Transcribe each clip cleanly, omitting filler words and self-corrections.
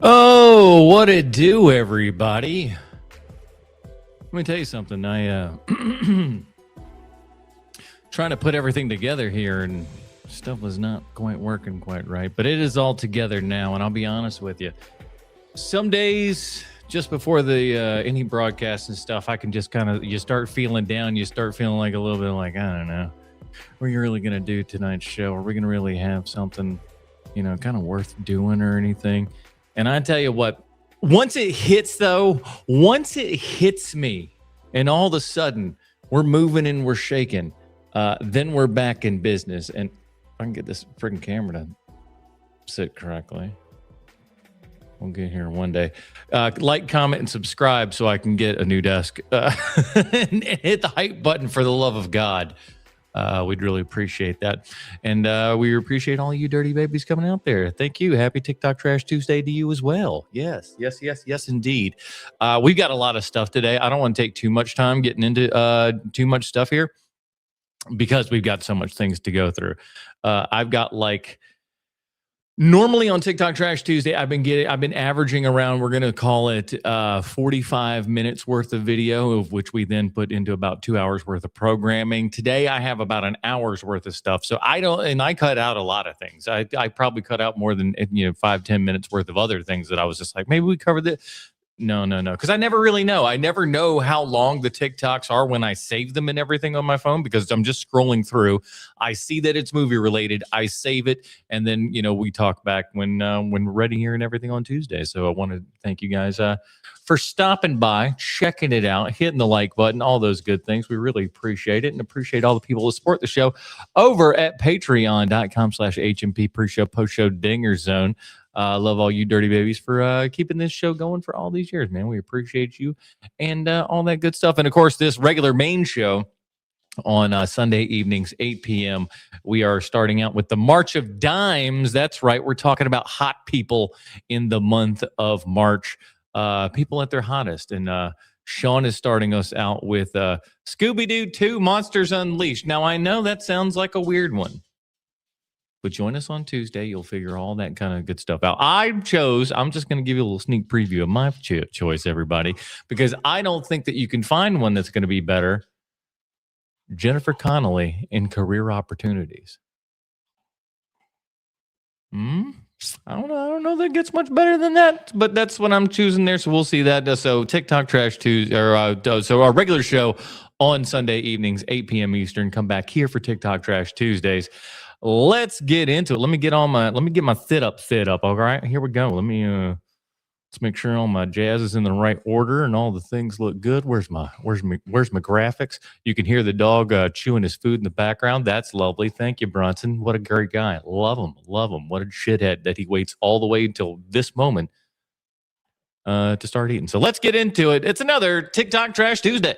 Oh, what it do, everybody? Let me tell you something. I trying to put everything together here, and stuff was not quite working quite right. But it is all together now, and I'll be honest with you. Some days, just before the any broadcast and stuff, I can just you start feeling down. You start feeling like a little bit like, I don't know, what are you really gonna do tonight's show? Are we gonna really have something, kind of worth doing or anything? And I tell you what, once it hits me, and all of a sudden we're moving and we're shaking, then we're back in business. And I can get this freaking camera to sit correctly. We'll get here one day. Like, comment, and subscribe so I can get a new desk. And hit the hype button for the love of God. We'd really appreciate that. And we appreciate all you dirty babies coming out there. Thank you. Happy TikTok Trash Tuesday to you as well. Yes, indeed. We've got a lot of stuff today. I don't want to take too much time getting into too much stuff here because we've got so much things to go through. I've got normally on TikTok Trash Tuesday, I've been averaging around, we're going to call it 45 minutes worth of video, of which we then put into about 2 hours worth of programming. Today, I have about an hour's worth of stuff. So I cut out a lot of things. I probably cut out more than 5-10 minutes worth of other things that I was just like, maybe we covered this. No. Because I never really know. I never know how long the TikToks are when I save them and everything on my phone because I'm just scrolling through. I see that it's movie related. I save it. And then, we talk back when we're ready here and everything on Tuesday. So I want to thank you guys for stopping by, checking it out, hitting the like button, all those good things. We really appreciate it and appreciate all the people who support the show over at patreon.com/HMP pre-show, post-show dinger zone. Love all you dirty babies for keeping this show going for all these years, man. We appreciate you and all that good stuff. And, of course, this regular main show on Sunday evenings, 8 p.m., we are starting out with the March of Dimes. That's right. We're talking about hot people in the month of March, people at their hottest. And Sean is starting us out with Scooby-Doo 2 Monsters Unleashed. Now, I know that sounds like a weird one. But join us on Tuesday. You'll figure all that kind of good stuff out. I'm just going to give you a little sneak preview of my choice, everybody, because I don't think that you can find one that's going to be better. Jennifer Connelly in Career Opportunities. I don't know that gets much better than that, but that's what I'm choosing there. So we'll see that. So TikTok Trash Tuesday, so our regular show on Sunday evenings, 8 p.m. Eastern. Come back here for TikTok Trash Tuesdays. Let's get into it. Let me get my fit up. All right, here we go. Let's make sure all my jazz is in the right order and all the things look good. Where's my graphics? You can hear the dog chewing his food in the background. That's lovely. Thank you, Bronson. What a great guy. Love him. What a shithead that he waits all the way until this moment to start eating. So let's get into it. It's another TikTok Trash Tuesday.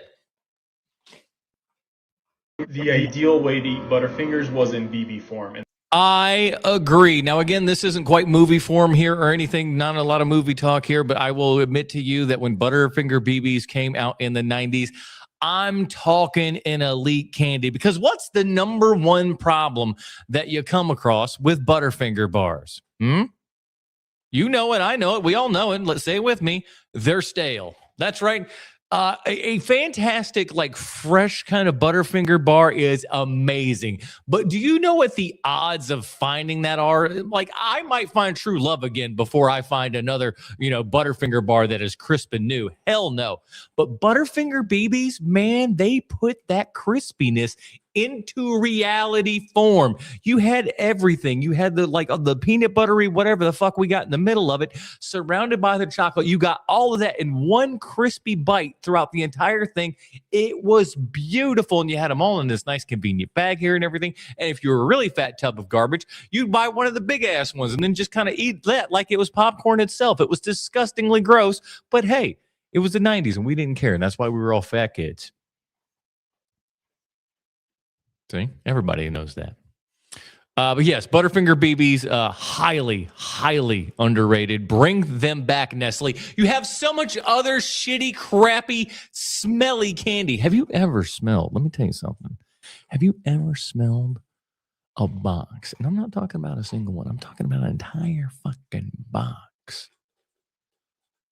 The ideal way to eat Butterfingers was in BB form. I agree. Now, again, this isn't quite movie form here or anything. Not a lot of movie talk here, but I will admit to you that when Butterfinger BBs came out in the 90s, I'm talking an elite candy. Because what's the number one problem that you come across with Butterfinger bars? You know it. I know it. We all know it. Let's say it with me. They're stale. That's right. A fantastic, fresh kind of Butterfinger bar is amazing. But do you know what the odds of finding that are? I might find true love again before I find another, Butterfinger bar that is crisp and new. Hell no. But Butterfinger BBs, man, they put that crispiness into reality form. You had everything. You had the peanut buttery, whatever the fuck we got in the middle of it, surrounded by the chocolate. You got all of that in one crispy bite throughout the entire thing. It was beautiful. And you had them all in this nice convenient bag here and everything. And if you were a really fat tub of garbage, you'd buy one of the big ass ones and then just kind of eat that like it was popcorn itself. It was disgustingly gross. But hey, it was the 90s and we didn't care. And that's why we were all fat kids. See, everybody knows that. But yes, Butterfinger BBs, highly, highly underrated. Bring them back, Nestle. You have so much other shitty, crappy, smelly candy. Have you ever smelled? Let me tell you something. Have you ever smelled a box? And I'm not talking about a single one. I'm talking about an entire fucking box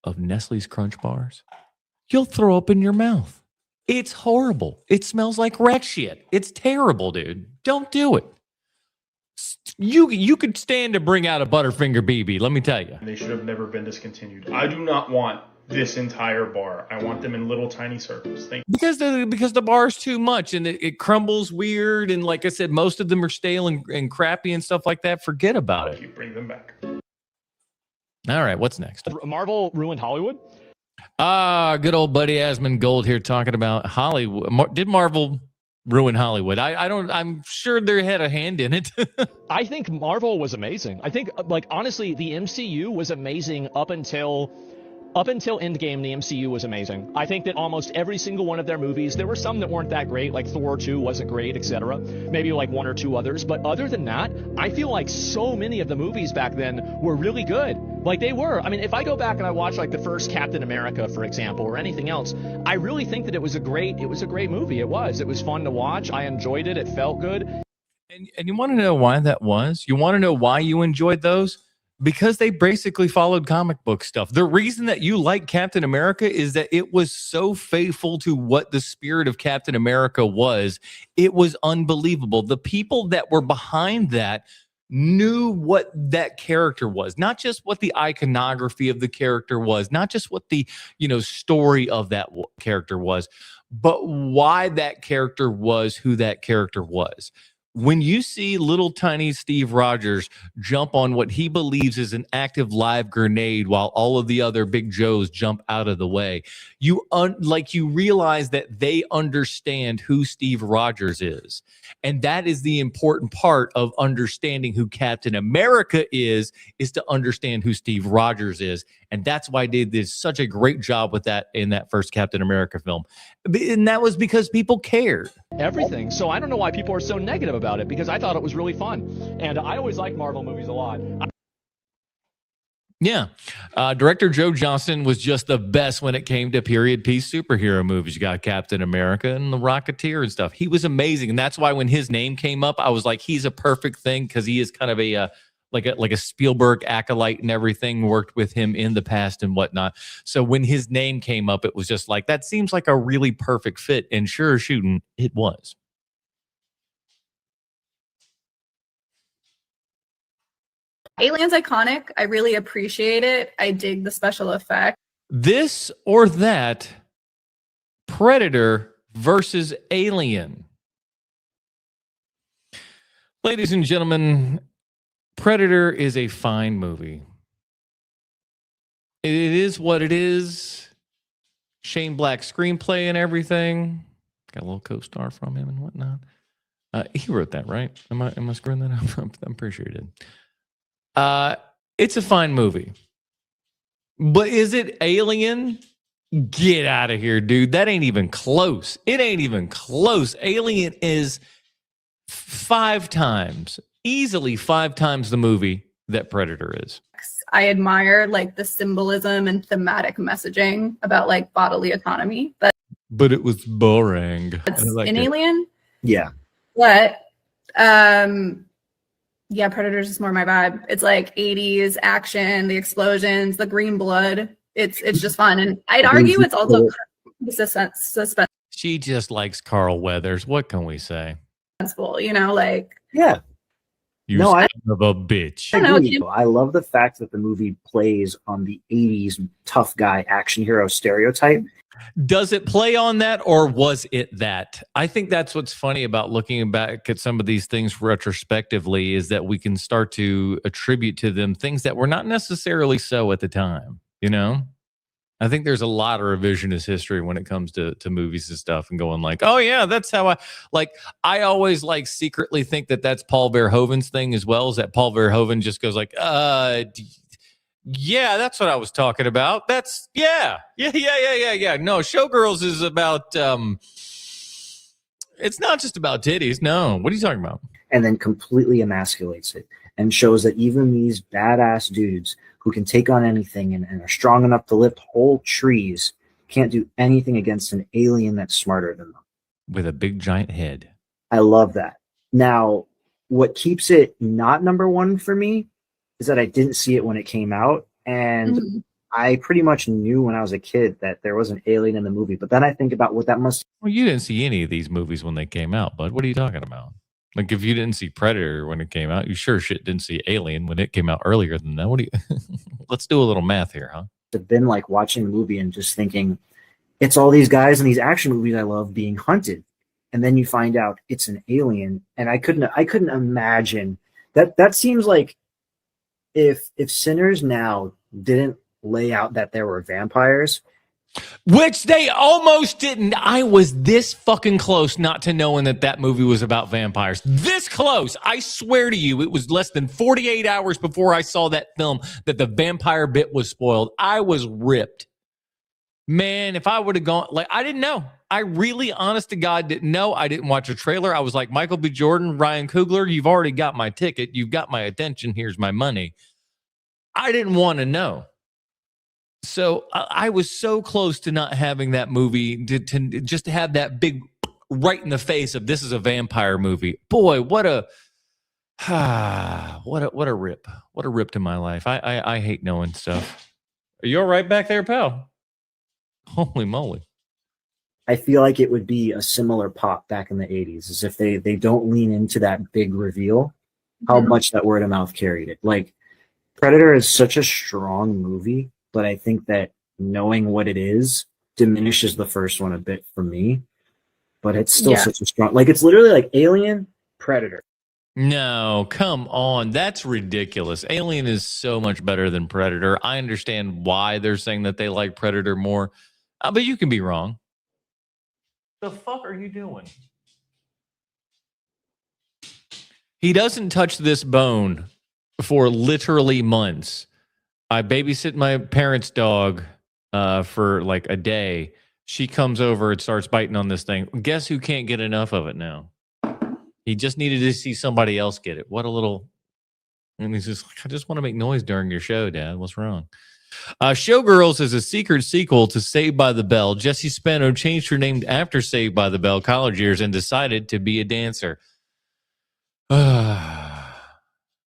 of Nestle's Crunch Bars, you'll throw up in your mouth. It's horrible. It smells like rat shit. It's terrible, dude. Don't do it. You could stand to bring out a Butterfinger BB, let me tell you. They should have never been discontinued. I do not want this entire bar. I want them in little tiny circles. Thank you. Because the bar is too much and it crumbles weird. And like I said, most of them are stale and crappy and stuff like that. Forget about it. You bring them back. All right, what's next? Marvel ruined Hollywood? Good old buddy Asmund Gold here talking about Hollywood. Did Marvel ruin Hollywood? I'm sure they had a hand in it. I think Marvel was amazing. I think, like, honestly, the MCU was amazing up until Endgame. The MCU was amazing. I think that almost every single one of their movies, there were some that weren't that great, like Thor 2 wasn't great, etc. Maybe like one or two others. But other than that, I feel like so many of the movies back then were really good. Like they were. I mean, if I go back and I watch like the first Captain America, for example, or anything else, I really think that it was a great movie. It was fun to watch. I enjoyed it. It felt good. And you want to know why that was? You want to know why you enjoyed those? Because they basically followed comic book stuff. The reason that you like Captain America is that it was so faithful to what the spirit of Captain America was. It was unbelievable. The people that were behind that knew what that character was, not just what the iconography of the character was, not just what the, story of that character was, but why that character was who that character was. When you see little tiny Steve Rogers jump on what he believes is an active live grenade while all of the other Big Joes jump out of the way, you realize that they understand who Steve Rogers is. And that is the important part of understanding who Captain America is to understand who Steve Rogers is. And that's why they did such a great job with that in that first Captain America film. And that was because people cared. Everything. So I don't know why people are so negative about it, because I thought it was really fun. And I always liked Marvel movies a lot. Yeah. Director Joe Johnston was just the best when it came to period piece superhero movies. You got Captain America and the Rocketeer and stuff. He was amazing. And that's why when his name came up, I was like, he's a perfect thing, because he is kind of a Spielberg acolyte and everything, worked with him in the past and whatnot. So when his name came up, it was just like, that seems like a really perfect fit. And sure shooting, it was. Alien's iconic. I really appreciate it. I dig the special effect. This or that, Predator versus Alien. Ladies and gentlemen, Predator is a fine movie. It is what it is. Shane Black screenplay and everything. Got a little co-star from him and whatnot. He wrote that, right? Am I screwing that up? I'm pretty sure he did. It's a fine movie. But is it Alien? Get out of here, dude. That ain't even close. It ain't even close. Alien is easily five times the movie that Predator is. I admire the symbolism and thematic messaging about bodily autonomy. But it was boring. In Alien? Yeah. But yeah, Predators is more my vibe. It's 80s action, the explosions, the green blood. It's just fun. And I'd argue it's also suspense. She just likes Carl Weathers. What can we say? Yeah. You son of a bitch. I love the fact that the movie plays on the 80s tough guy action hero stereotype. Does it play on that, or was it that? I think that's what's funny about looking back at some of these things retrospectively, is that we can start to attribute to them things that were not necessarily so at the time. I think there's a lot of revisionist history when it comes to movies and stuff, and going oh yeah, that's how I always secretly think that that's Paul Verhoeven's thing as well, is that Paul Verhoeven just goes yeah, that's what I was talking about. That's yeah. No, Showgirls is about it's not just about titties. No, what are you talking about? And then completely emasculates it and shows that even these badass dudes who can take on anything and are strong enough to lift whole trees can't do anything against an alien that's smarter than them. With a big giant head. I love that. Now, what keeps it not number one for me is that I didn't see it when it came out. And I pretty much knew when I was a kid that there was an alien in the movie. But then I think about what that must. Well, you didn't see any of these movies when they came out, bud. What are you talking about? Like, if you didn't see Predator when it came out, you sure shit didn't see Alien when it came out earlier than that. What do you? Let's do a little math here, huh? Have been like watching the movie and just thinking, it's all these guys in these action movies I love being hunted, and then you find out it's an alien, and I couldn't imagine that. That seems like if Sinners now didn't lay out that there were vampires, which they almost didn't. I was this fucking close not to knowing that movie was about vampires. This close. I swear to you, it was less than 48 hours before I saw that film that the vampire bit was spoiled. I was ripped. Man, if I would have gone, like, I didn't know. I really, honest to God, didn't know. I didn't watch a trailer. I was like, Michael B. Jordan, Ryan Coogler, you've already got my ticket. You've got my attention. Here's my money. I didn't want to know. So I was so close to not having that movie, to just to have that big right in the face of this is a vampire movie. Boy, what a rip. What a rip to my life. I hate knowing stuff. Are you all right back there, pal? Holy moly. I feel like it would be a similar pop back in the 80s, as if they don't lean into that big reveal, how much that word of mouth carried it. Like, Predator is such a strong movie, but I think that knowing what it is diminishes the first one a bit for me. But it's still such a strong, like, it's literally like Alien, Predator. No, come on. That's ridiculous. Alien is so much better than Predator. I understand why they're saying that they like Predator more, but you can be wrong. The fuck are you doing? He doesn't touch this bone for literally months. I babysit my parents' dog for like a day. She comes over and starts biting on this thing. Guess who can't get enough of it now? He just needed to see somebody else get it. What a little... And he's just like, I just want to make noise during your show, Dad. What's wrong? Showgirls is a secret sequel to Saved by the Bell. Jessie Spano changed her name after Saved by the Bell college years and decided to be a dancer. I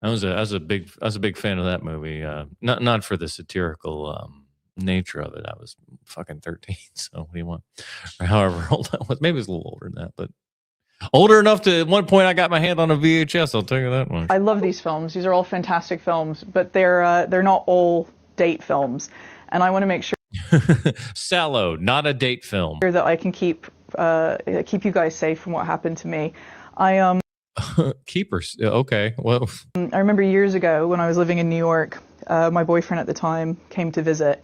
was a big fan of that movie. Not for the satirical nature of it. I was fucking 13. So what do you want? Or however old I was. Maybe it was a little older than that, but older enough to at one point I got my hand on a VHS. I'll tell you that much. I love these films. These are all fantastic films, but they're not all date films, and I want to make sure Sallow, not a date film. that I can keep you guys safe from what happened to me. Keepers. Okay. Well, I remember years ago when I was living in New York, my boyfriend at the time came to visit,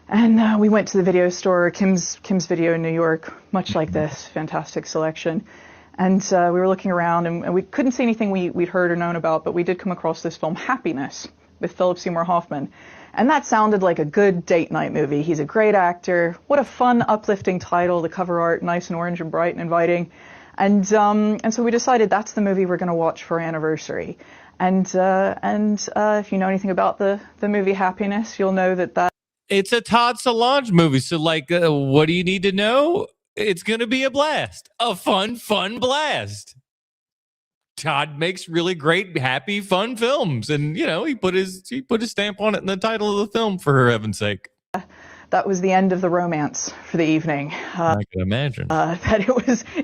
and we went to the video store, Kim's Video in New York, much like this, fantastic selection. And we were looking around, and we couldn't see anything we'd heard or known about, but we did come across this film, Happiness, with Philip Seymour Hoffman. And that sounded like a good date night movie. He's a great actor. What a fun, uplifting title. The cover art, nice and orange and bright and inviting. And so we decided that's the movie we're going to watch for our anniversary. And if you know anything about the movie Happiness, you'll know that it's a Todd Solange movie. So, like, what do you need to know? It's going to be a blast. A fun blast. Todd makes really great, happy, fun films. And, you know, he put his stamp on it in the title of the film, for heaven's sake. that was the end of the romance for the evening. I can imagine. That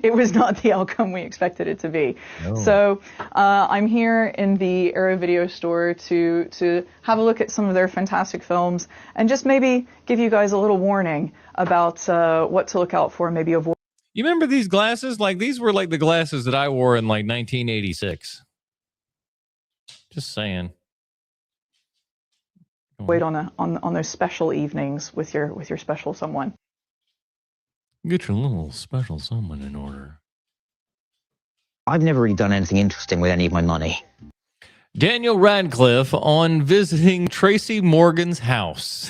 it was not the outcome we expected it to be. No. So I'm here in the Arrow Video Store to have a look at some of their fantastic films and just maybe give you guys a little warning about what to look out for, maybe avoid. You remember these glasses? Like, these were like the glasses that I wore in like 1986. Just saying. Wait on those special evenings with your special someone. Get your little special someone in order. I've never really done anything interesting with any of my money. Daniel Radcliffe on visiting Tracy Morgan's house.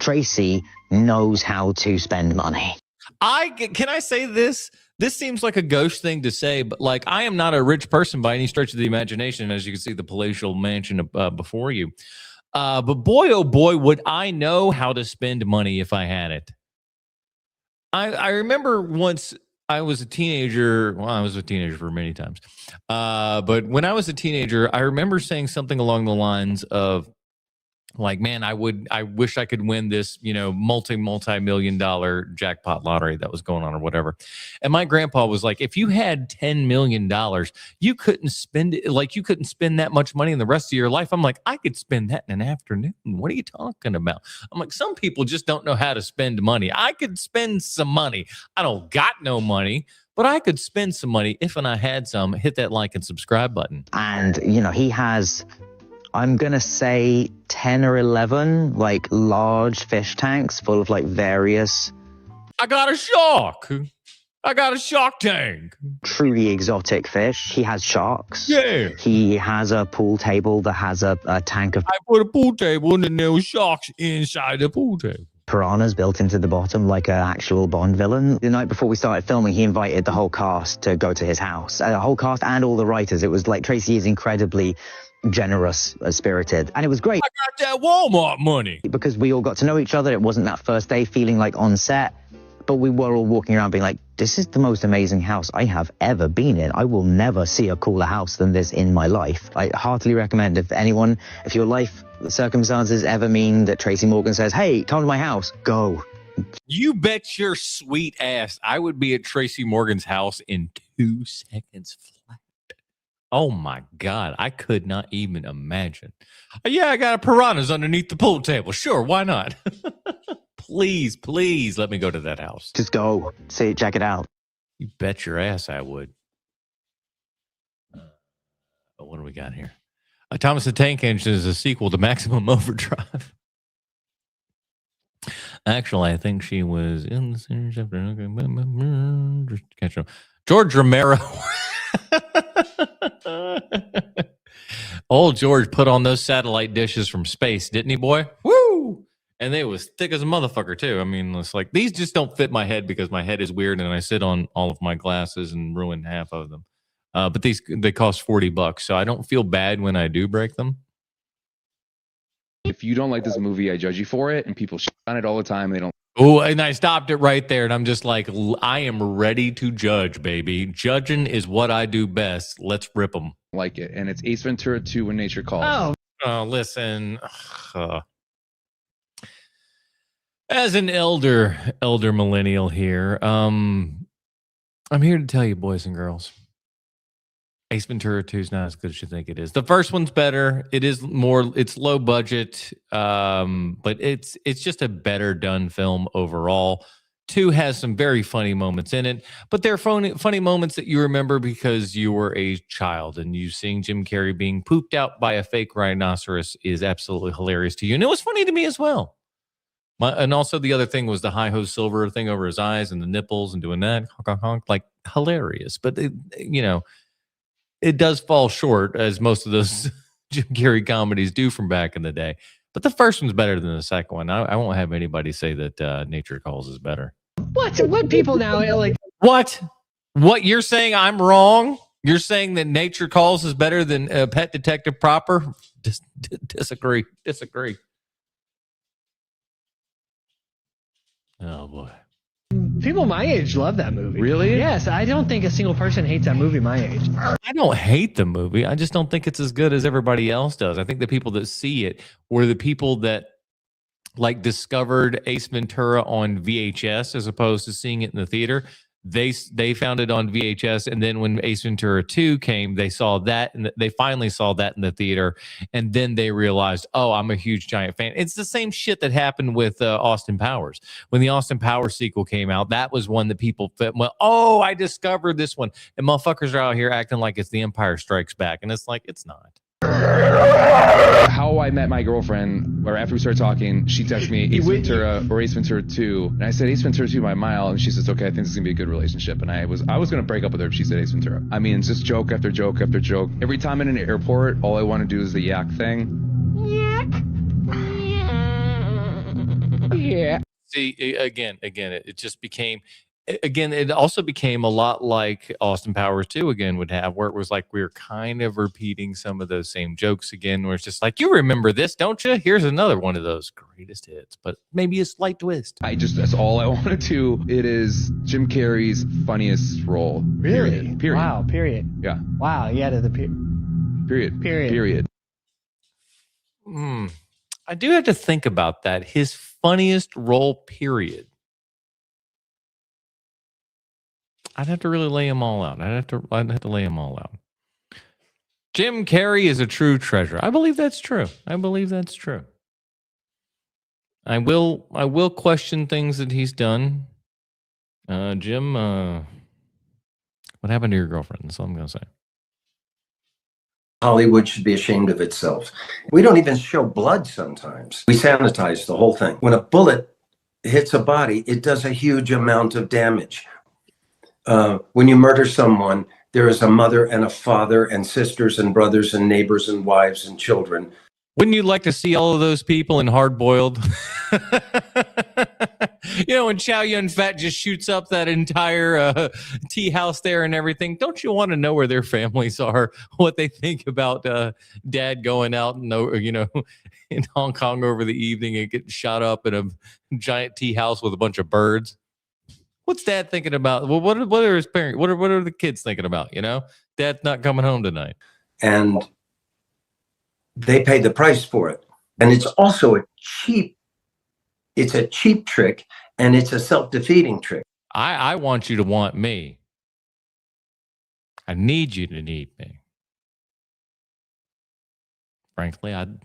Tracy knows how to spend money. Can I say this? This seems like a gauche thing to say, but like, I am not a rich person by any stretch of the imagination. As you can see, the palatial mansion before you. But boy, oh boy, would I know how to spend money if I had it. I remember once I was a teenager. Well, I was a teenager for many times. But when I was a teenager, I remember saying something along the lines of, Like, man, I wish I could win this, multi-million dollar jackpot lottery that was going on or whatever. And my grandpa was like, if you had $10 million, you couldn't spend it. Like, you couldn't spend that much money in the rest of your life. I'm like, I could spend that in an afternoon. What are you talking about? I'm like, some people just don't know how to spend money. I could spend some money. I don't got no money, but I could spend some money if and I had some. Hit that like and subscribe button. And, he has, I'm going to say 10 or 11, like, large fish tanks full of, like, various... I got a shark tank. Truly exotic fish. He has sharks. Yeah. He has a pool table that has a tank of... I put a pool table and then there was sharks inside the pool table. Piranhas built into the bottom like an actual Bond villain. The night before we started filming, he invited the whole cast to go to his house. The whole cast and all the writers. It was like, Tracy is incredibly generous, spirited, and it was great. I got that Walmart money. Because we all got to know each other. It wasn't that first day feeling like on set, but we were all walking around being like, this is the most amazing house I have ever been in. I will never see a cooler house than this in my life. I heartily recommend if your life circumstances ever mean that Tracy Morgan says, hey, come to my house, go. You bet your sweet ass I would be at Tracy Morgan's house in 2 seconds flat. Oh my God, I could not even imagine. Yeah, I got a piranhas underneath the pool table. Sure, why not? Please let me go to that house. Just go, see, check it out. You bet your ass I would. What do we got here? Thomas the Tank Engine is a sequel to Maximum Overdrive. Actually, I think she was in the series after. George Romero. Old George put on those satellite dishes from space, didn't he, boy? Woo! And they was thick as a motherfucker, too. I mean, it's like, these just don't fit my head because my head is weird and I sit on all of my glasses and ruin half of them. But they cost $40, so I don't feel bad when I do break them. If you don't like this movie, I judge you for it, and people shit on it all the time. They don't. Oh, and I stopped it right there, and I'm just like, I am ready to judge, baby. Judging is what I do best. Let's rip them. Like it, and it's Ace Ventura 2: When Nature Calls. Oh, listen. As an elder millennial here, I'm here to tell you, boys and girls, Ace Ventura 2 is not as good as you think it is. The first one's better. It's low budget, but it's just a better done film overall. 2 has some very funny moments in it, but they're funny moments that you remember because you were a child and you seeing Jim Carrey being pooped out by a fake rhinoceros is absolutely hilarious to you. And it was funny to me as well. And also the other thing was the hi-ho silver thing over his eyes and the nipples and doing that. Honk, honk, honk, like hilarious. But, it does fall short, as most of those Jim Carrey comedies do from back in the day. But the first one's better than the second one. I won't have anybody say that Nature Calls is better. What people now like? What you're saying? I'm wrong. You're saying that Nature Calls is better than Pet Detective Proper? Disagree. Oh boy. People my age love that movie. Really? Yes, I don't think a single person hates that movie my age. I don't hate the movie. I just don't think it's as good as everybody else does. I think the people that see it were the people that like discovered Ace Ventura on VHS as opposed to seeing it in the theater. They found it on VHS, and then when Ace Ventura 2 came, they saw that, and they finally saw that in the theater, and then they realized, oh, I'm a huge giant fan. It's the same shit that happened with Austin Powers. When the Austin Powers sequel came out, that was one that people went, oh, I discovered this one, and motherfuckers are out here acting like it's The Empire Strikes Back, and it's like, it's not. How I met my girlfriend, or after we started talking, she texted me Ace Ventura or Ace Ventura 2, and I said Ace Ventura 2 by a mile, and she says, okay, I think this is gonna be a good relationship. And I was gonna break up with her if she said Ace Ventura. I mean, it's just joke after joke after joke. Every time in an airport, all I want to do is the yak thing. Yeah. See, again, it just became. Again, it also became a lot like Austin Powers 2 again would have, where it was like we were kind of repeating some of those same jokes again, where it's just like, you remember this, don't you? Here's another one of those greatest hits, but maybe a slight twist. That's all I want to do. It is Jim Carrey's funniest role. Really? Period. Wow, period. Yeah. Wow, yeah, to the Period. I do have to think about that. His funniest role, period. I'd have to really lay them all out. I'd have to lay them all out. Jim Carrey is a true treasure. I believe that's true. I believe that's true. I will question things that he's done. Jim, what happened to your girlfriend? That's all I'm going to say. Hollywood should be ashamed of itself. We don't even show blood sometimes. We sanitize the whole thing. When a bullet hits a body, it does a huge amount of damage. When you murder someone, there is a mother and a father and sisters and brothers and neighbors and wives and children. Wouldn't you like to see all of those people in Hard Boiled? When Chow Yun-Fat just shoots up that entire tea house there and everything. Don't you want to know where their families are, what they think about dad going out and in Hong Kong over the evening and getting shot up in a giant tea house with a bunch of birds? What's dad thinking about? Well, what are his parents? What are the kids thinking about? Dad's not coming home tonight. And they pay the price for it. And it's also a cheap trick, and it's a self-defeating trick. I want you to want me. I need you to need me. Frankly, I'd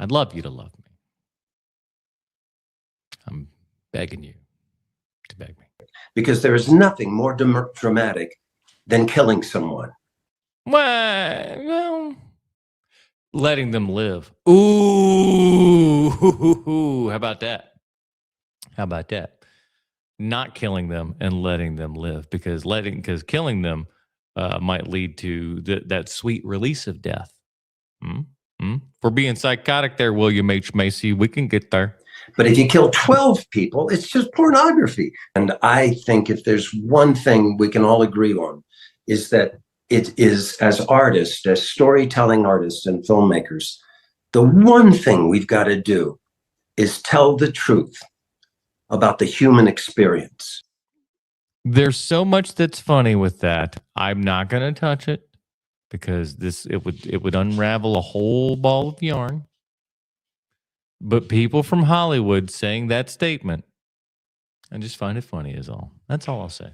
love you to love me. I'm begging you to beg me. Because there is nothing more dramatic than killing someone. Well, letting them live. Ooh, how about that? How about that? Not killing them and letting them live, because killing them might lead to that sweet release of death. For being psychotic there, William H. Macy, we can get there. But if you kill 12 people, it's just pornography. And I think if there's one thing we can all agree on, is that it is, as artists, as storytelling artists and filmmakers, the one thing we've got to do is tell the truth about the human experience. There's so much that's funny with that. I'm not going to touch it because it would unravel a whole ball of yarn. But people from Hollywood saying that statement, I just find it funny is all. That's all I'll say.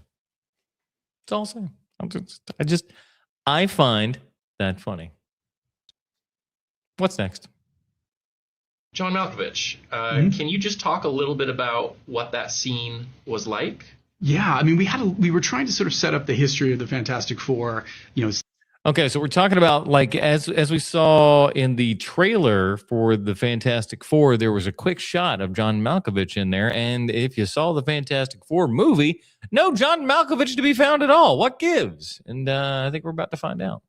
That's all I'll say. I find that funny. What's next? John Malkovich, can you just talk a little bit about what that scene was like? Yeah, I mean, we were trying to sort of set up the history of the Fantastic Four, Okay, so we're talking about, like, as we saw in the trailer for the Fantastic Four, there was a quick shot of John Malkovich in there, and if you saw the Fantastic Four movie, no John Malkovich to be found at all. What gives? And I think we're about to find out.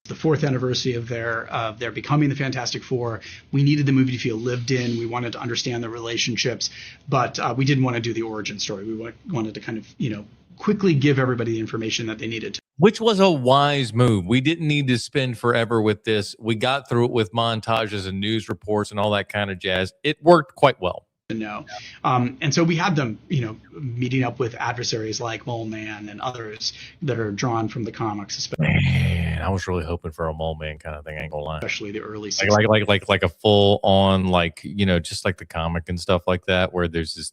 The 4th anniversary of their becoming the Fantastic Four. We needed the movie to feel lived in. We wanted to understand the relationships, but we didn't want to do the origin story. We wanted to kind of, quickly give everybody the information that they needed to. Which was a wise move. We didn't need to spend forever with this. We got through it with montages and news reports and all that kind of jazz. It worked quite well. No. And so we had them, meeting up with adversaries like Mole Man and others that are drawn from the comics. Man, I was really hoping for a Mole Man kind of thing. I ain't gonna lie. Especially the early 60s. Like a full on, just like the comic and stuff like that, where there's this,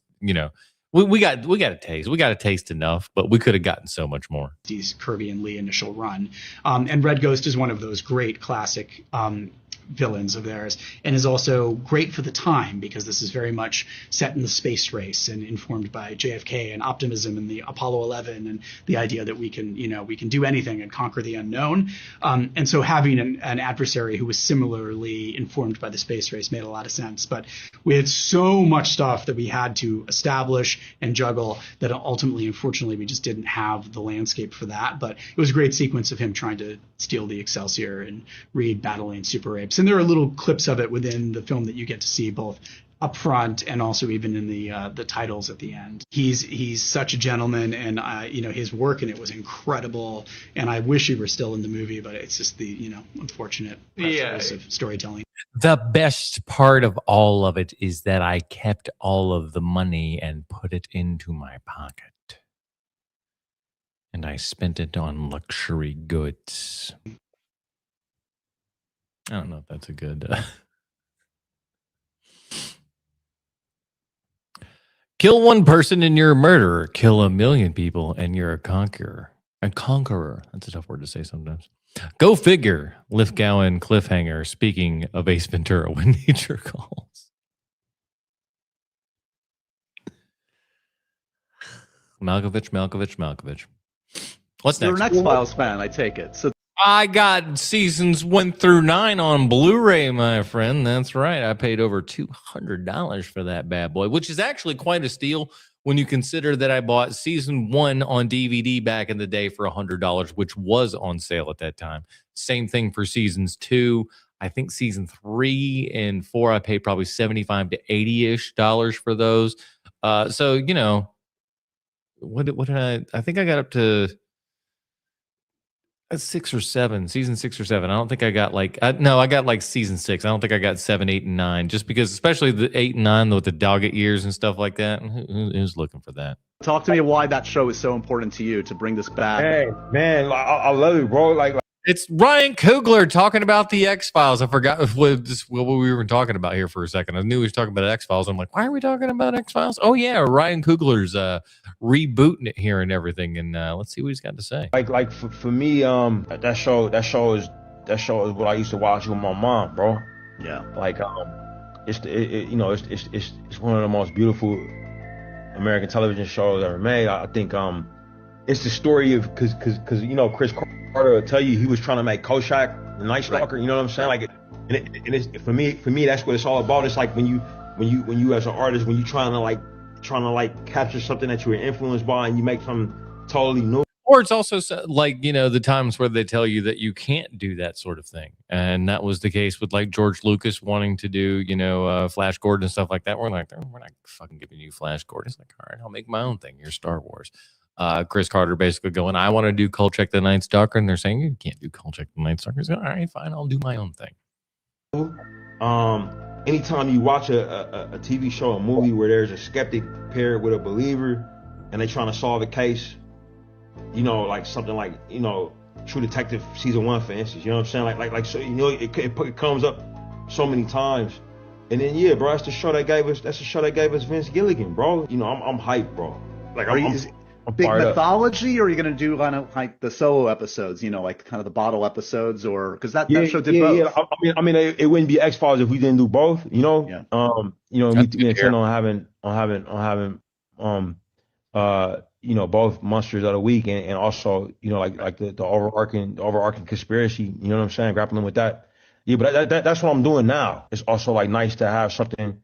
we got a taste. We got a taste enough, but we could have gotten so much more. Kirby and Lee initial run. And Red Ghost is one of those great classic villains of theirs, and is also great for the time because this is very much set in the space race and informed by JFK and optimism and the Apollo 11 and the idea that we can do anything and conquer the unknown. And so having an adversary who was similarly informed by the space race made a lot of sense. But we had so much stuff that we had to establish and juggle that ultimately, unfortunately, we just didn't have the landscape for that. But it was a great sequence of him trying to steal the Excelsior and Reed battling Super Apes. And there are little clips of it within the film that you get to see both up front and also even in the titles at the end. He's such a gentleman, and his work in it was incredible. And I wish he were still in the movie, but it's just the unfortunate process of storytelling. The best part of all of it is that I kept all of the money and put it into my pocket, and I spent it on luxury goods. I don't know if that's a good Kill one person and you're a murderer. Kill a million people and you're a conqueror. A conqueror. That's a tough word to say sometimes. Go figure. Lithgow and cliffhanger. Speaking of Ace Ventura, when nature calls. Malkovich. What's next? You're an X-Files fan, I take it. So I got seasons 1 through 9 on Blu-ray, my friend. That's right. I paid over $200 for that bad boy, which is actually quite a steal when you consider that I bought season 1 on DVD back in the day for $100, which was on sale at that time. Same thing for seasons 2. I think season 3 and 4, I paid probably $75 to $80-ish for those. So, you know, what did I think I got up to 6 or 7, season 6 or 7. I don't think I got like, I got like season 6. I don't think I got 7, 8, and 9, just because, especially the 8 and 9 with the dog ears and stuff like that. Who's looking for that? talk to me why that show is so important to you to bring this back. Hey, man, I love it, bro. Like it's Ryan Coogler talking about the X-Files. I forgot what we were talking about here for a second. I knew he was talking about X-Files. I'm like, why are we talking about X-Files? Oh, yeah, Ryan Coogler's rebooting it here and everything. And let's see what he's got to say. Like for me, that show is what I used to watch with my mom, bro. Yeah. Like it's one of the most beautiful American television shows ever made. I think it's the story of because Chris Carter will tell you he was trying to make Koshak the Night Stalker. Right. You know what I'm saying? Like, and it's for me that's what it's all about. It's like when you as an artist, when you're trying to capture something that you were influenced by and you make something totally new. Or it's also like, the times where they tell you that you can't do that sort of thing. And that was the case with like George Lucas wanting to do, Flash Gordon and stuff like that. We're like, we're not fucking giving you Flash Gordon. It's like, all right, I'll make my own thing. You're Star Wars. Chris Carter basically going, I want to do Kolchak the Night Stalker. And they're saying, you can't do Kolchak the Night Stalker. He's going, all right, fine. I'll do my own thing. Anytime you watch a TV show, a movie where there's a skeptic paired with a believer and they trying to solve a case, like something like, True Detective season 1, for instance, you know what I'm saying? Like so, it comes up so many times. And then, yeah, bro, that's the show that gave us Vince Gilligan, bro. I'm hyped, bro. Like, I'm big mythology, or are you going to do kind of like the solo episodes, like kind of the bottle episodes, or because that show did both. Yeah. I mean, it wouldn't be X-Files if we didn't do both, Yeah. We intend on having both monsters of the week and also, like the overarching conspiracy, you know what I'm saying? Grappling with that. Yeah, but that's what I'm doing now. It's also like nice to have something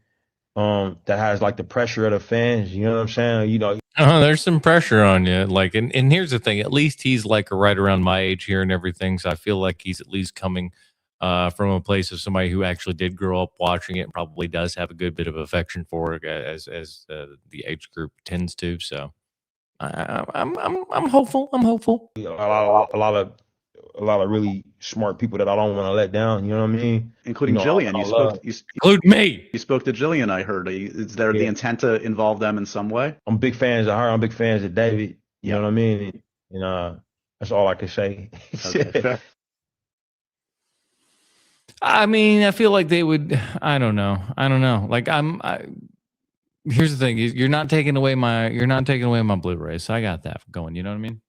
that has like the pressure of the fans, you know what I'm saying? There's some pressure on you. Like, and here's the thing, at least he's like right around my age here and everything. So I feel like he's at least coming from a place of somebody who actually did grow up watching it and probably does have a good bit of affection for it as the age group tends to. So I'm hopeful. I'm hopeful. A lot of really smart people that I don't want to let down. You know what I mean? Including Jillian. Include me. You spoke to Jillian, I heard. Is there the intent to involve them in some way? I'm big fans of her. I'm big fans of David. You know what I mean? And that's all I can say. Okay, I mean, I feel like they would. I don't know. Like here's the thing: you're not taking away my Blu-ray, so I got that going. You know what I mean?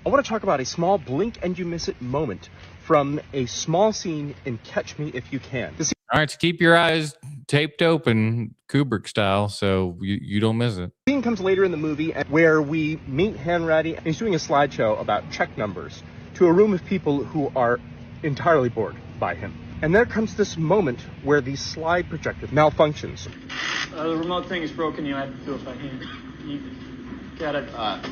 I want to talk about a small blink and you miss it moment from a small scene in Catch Me If You Can. All right, so keep your eyes taped open, Kubrick style, so you don't miss it. The scene comes later in the movie where we meet Hanratty, and he's doing a slideshow about check numbers to a room of people who are entirely bored by him. And there comes this moment where the slide projector malfunctions. The remote thing is broken. You have to do it by hand. You gotta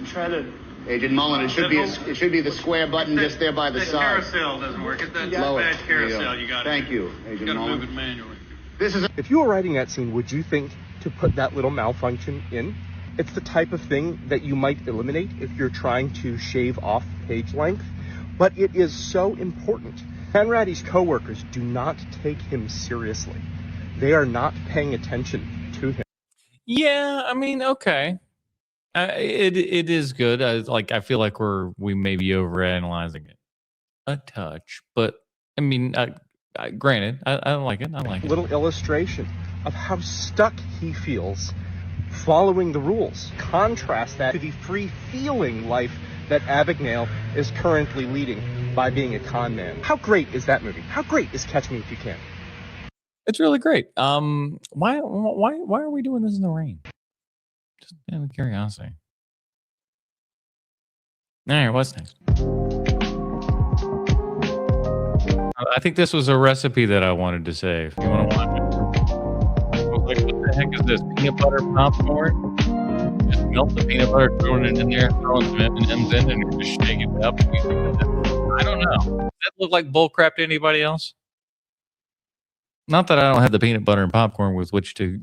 try to... Agent Mullen, it should be the square button just there by the side. The carousel doesn't work. It's that badge carousel. You got it. Thank you, Agent Mullen. Move it manually. If you were writing that scene, would you think to put that little malfunction in? It's the type of thing that you might eliminate if you're trying to shave off page length, but it is so important. Hanratty's coworkers do not take him seriously. They are not paying attention to him. Yeah, I mean, okay. It is good. I feel like we may be overanalyzing it a touch, but I mean, granted, I don't like it. I like it. Little illustration of how stuck he feels following the rules. Contrast that to the free-feeling life that Abagnale is currently leading by being a con man. How great is that movie? How great is Catch Me If You Can? It's really great. Why are we doing this in the rain? Just out of curiosity. All right, what's next? I think this was a recipe that I wanted to save. You want to watch it? I was like, what the heck is this? Peanut butter popcorn? Just melt the peanut butter, throwing it in there, throwing some M&Ms in, and you're just shaking it up. I don't know. Does that look like bullcrap to anybody else? Not that I don't have the peanut butter and popcorn with which to,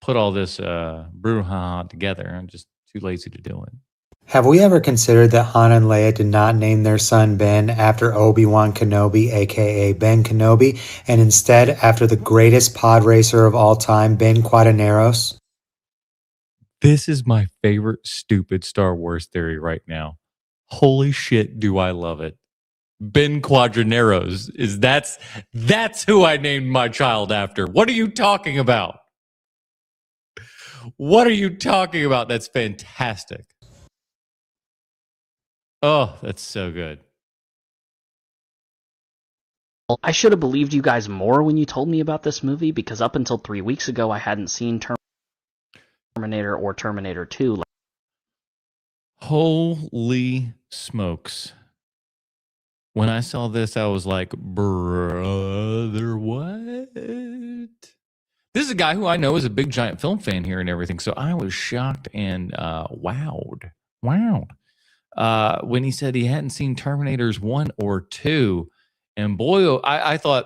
put all this brouhaha together. I'm just too lazy to do it. Have we ever considered that Han and Leia did not name their son Ben after Obi-Wan Kenobi, aka Ben Kenobi, and instead after the greatest pod racer of all time, Ben Quaterneros? This is my favorite stupid Star Wars theory right now. Holy shit, do I love it. Ben Quaterneros that's who I named my child after. What are you talking about? What are you talking about? That's fantastic. Oh, that's so good. Well, I should have believed you guys more when you told me about this movie, because up until 3 weeks ago, I hadn't seen Terminator or Terminator 2. Holy smokes. When I saw this, I was like, brother, what? This is a guy who I know is a big, giant film fan here and everything, so I was shocked and wowed. When he said he hadn't seen Terminators 1 or 2. And boy, I thought,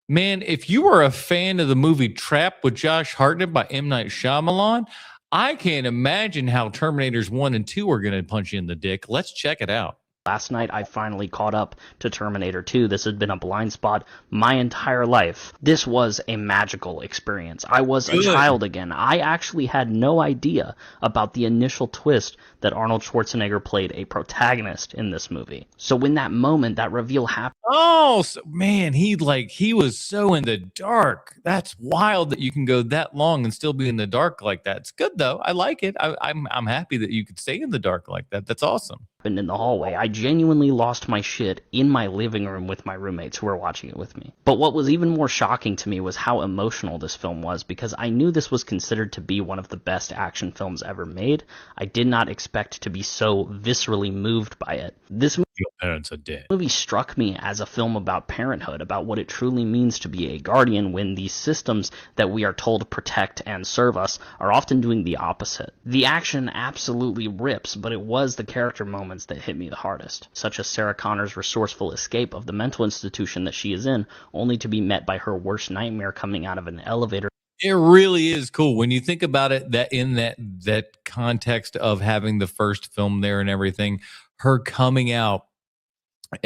man, if you were a fan of the movie Trap with Josh Hartnett by M. Night Shyamalan, I can't imagine how Terminators 1 and 2 are going to punch you in the dick. Let's check it out. Last night, I finally caught up to Terminator 2. This had been a blind spot my entire life. This was a magical experience. I was a child again. I actually had no idea about the initial twist that Arnold Schwarzenegger played a protagonist in this movie. So when that moment, that reveal happened... Oh, man, he was so in the dark. That's wild that you can go that long and still be in the dark like that. It's good, though. I like it. I'm happy that you could stay in the dark like that. That's awesome. In the hallway, I genuinely lost my shit in my living room with my roommates who were watching it with me. But what was even more shocking to me was how emotional this film was, because I knew this was considered to be one of the best action films ever made. I did not expect to be so viscerally moved by it. This movie struck me as a film about parenthood, about what it truly means to be a guardian when these systems that we are told protect and serve us are often doing the opposite. The action absolutely rips, but it was the character moments that hit me the hardest, such as Sarah Connor's resourceful escape of the mental institution that she is in, only to be met by her worst nightmare coming out of an elevator. It really is cool when you think about it, that in that context of having the first film there and everything, her coming out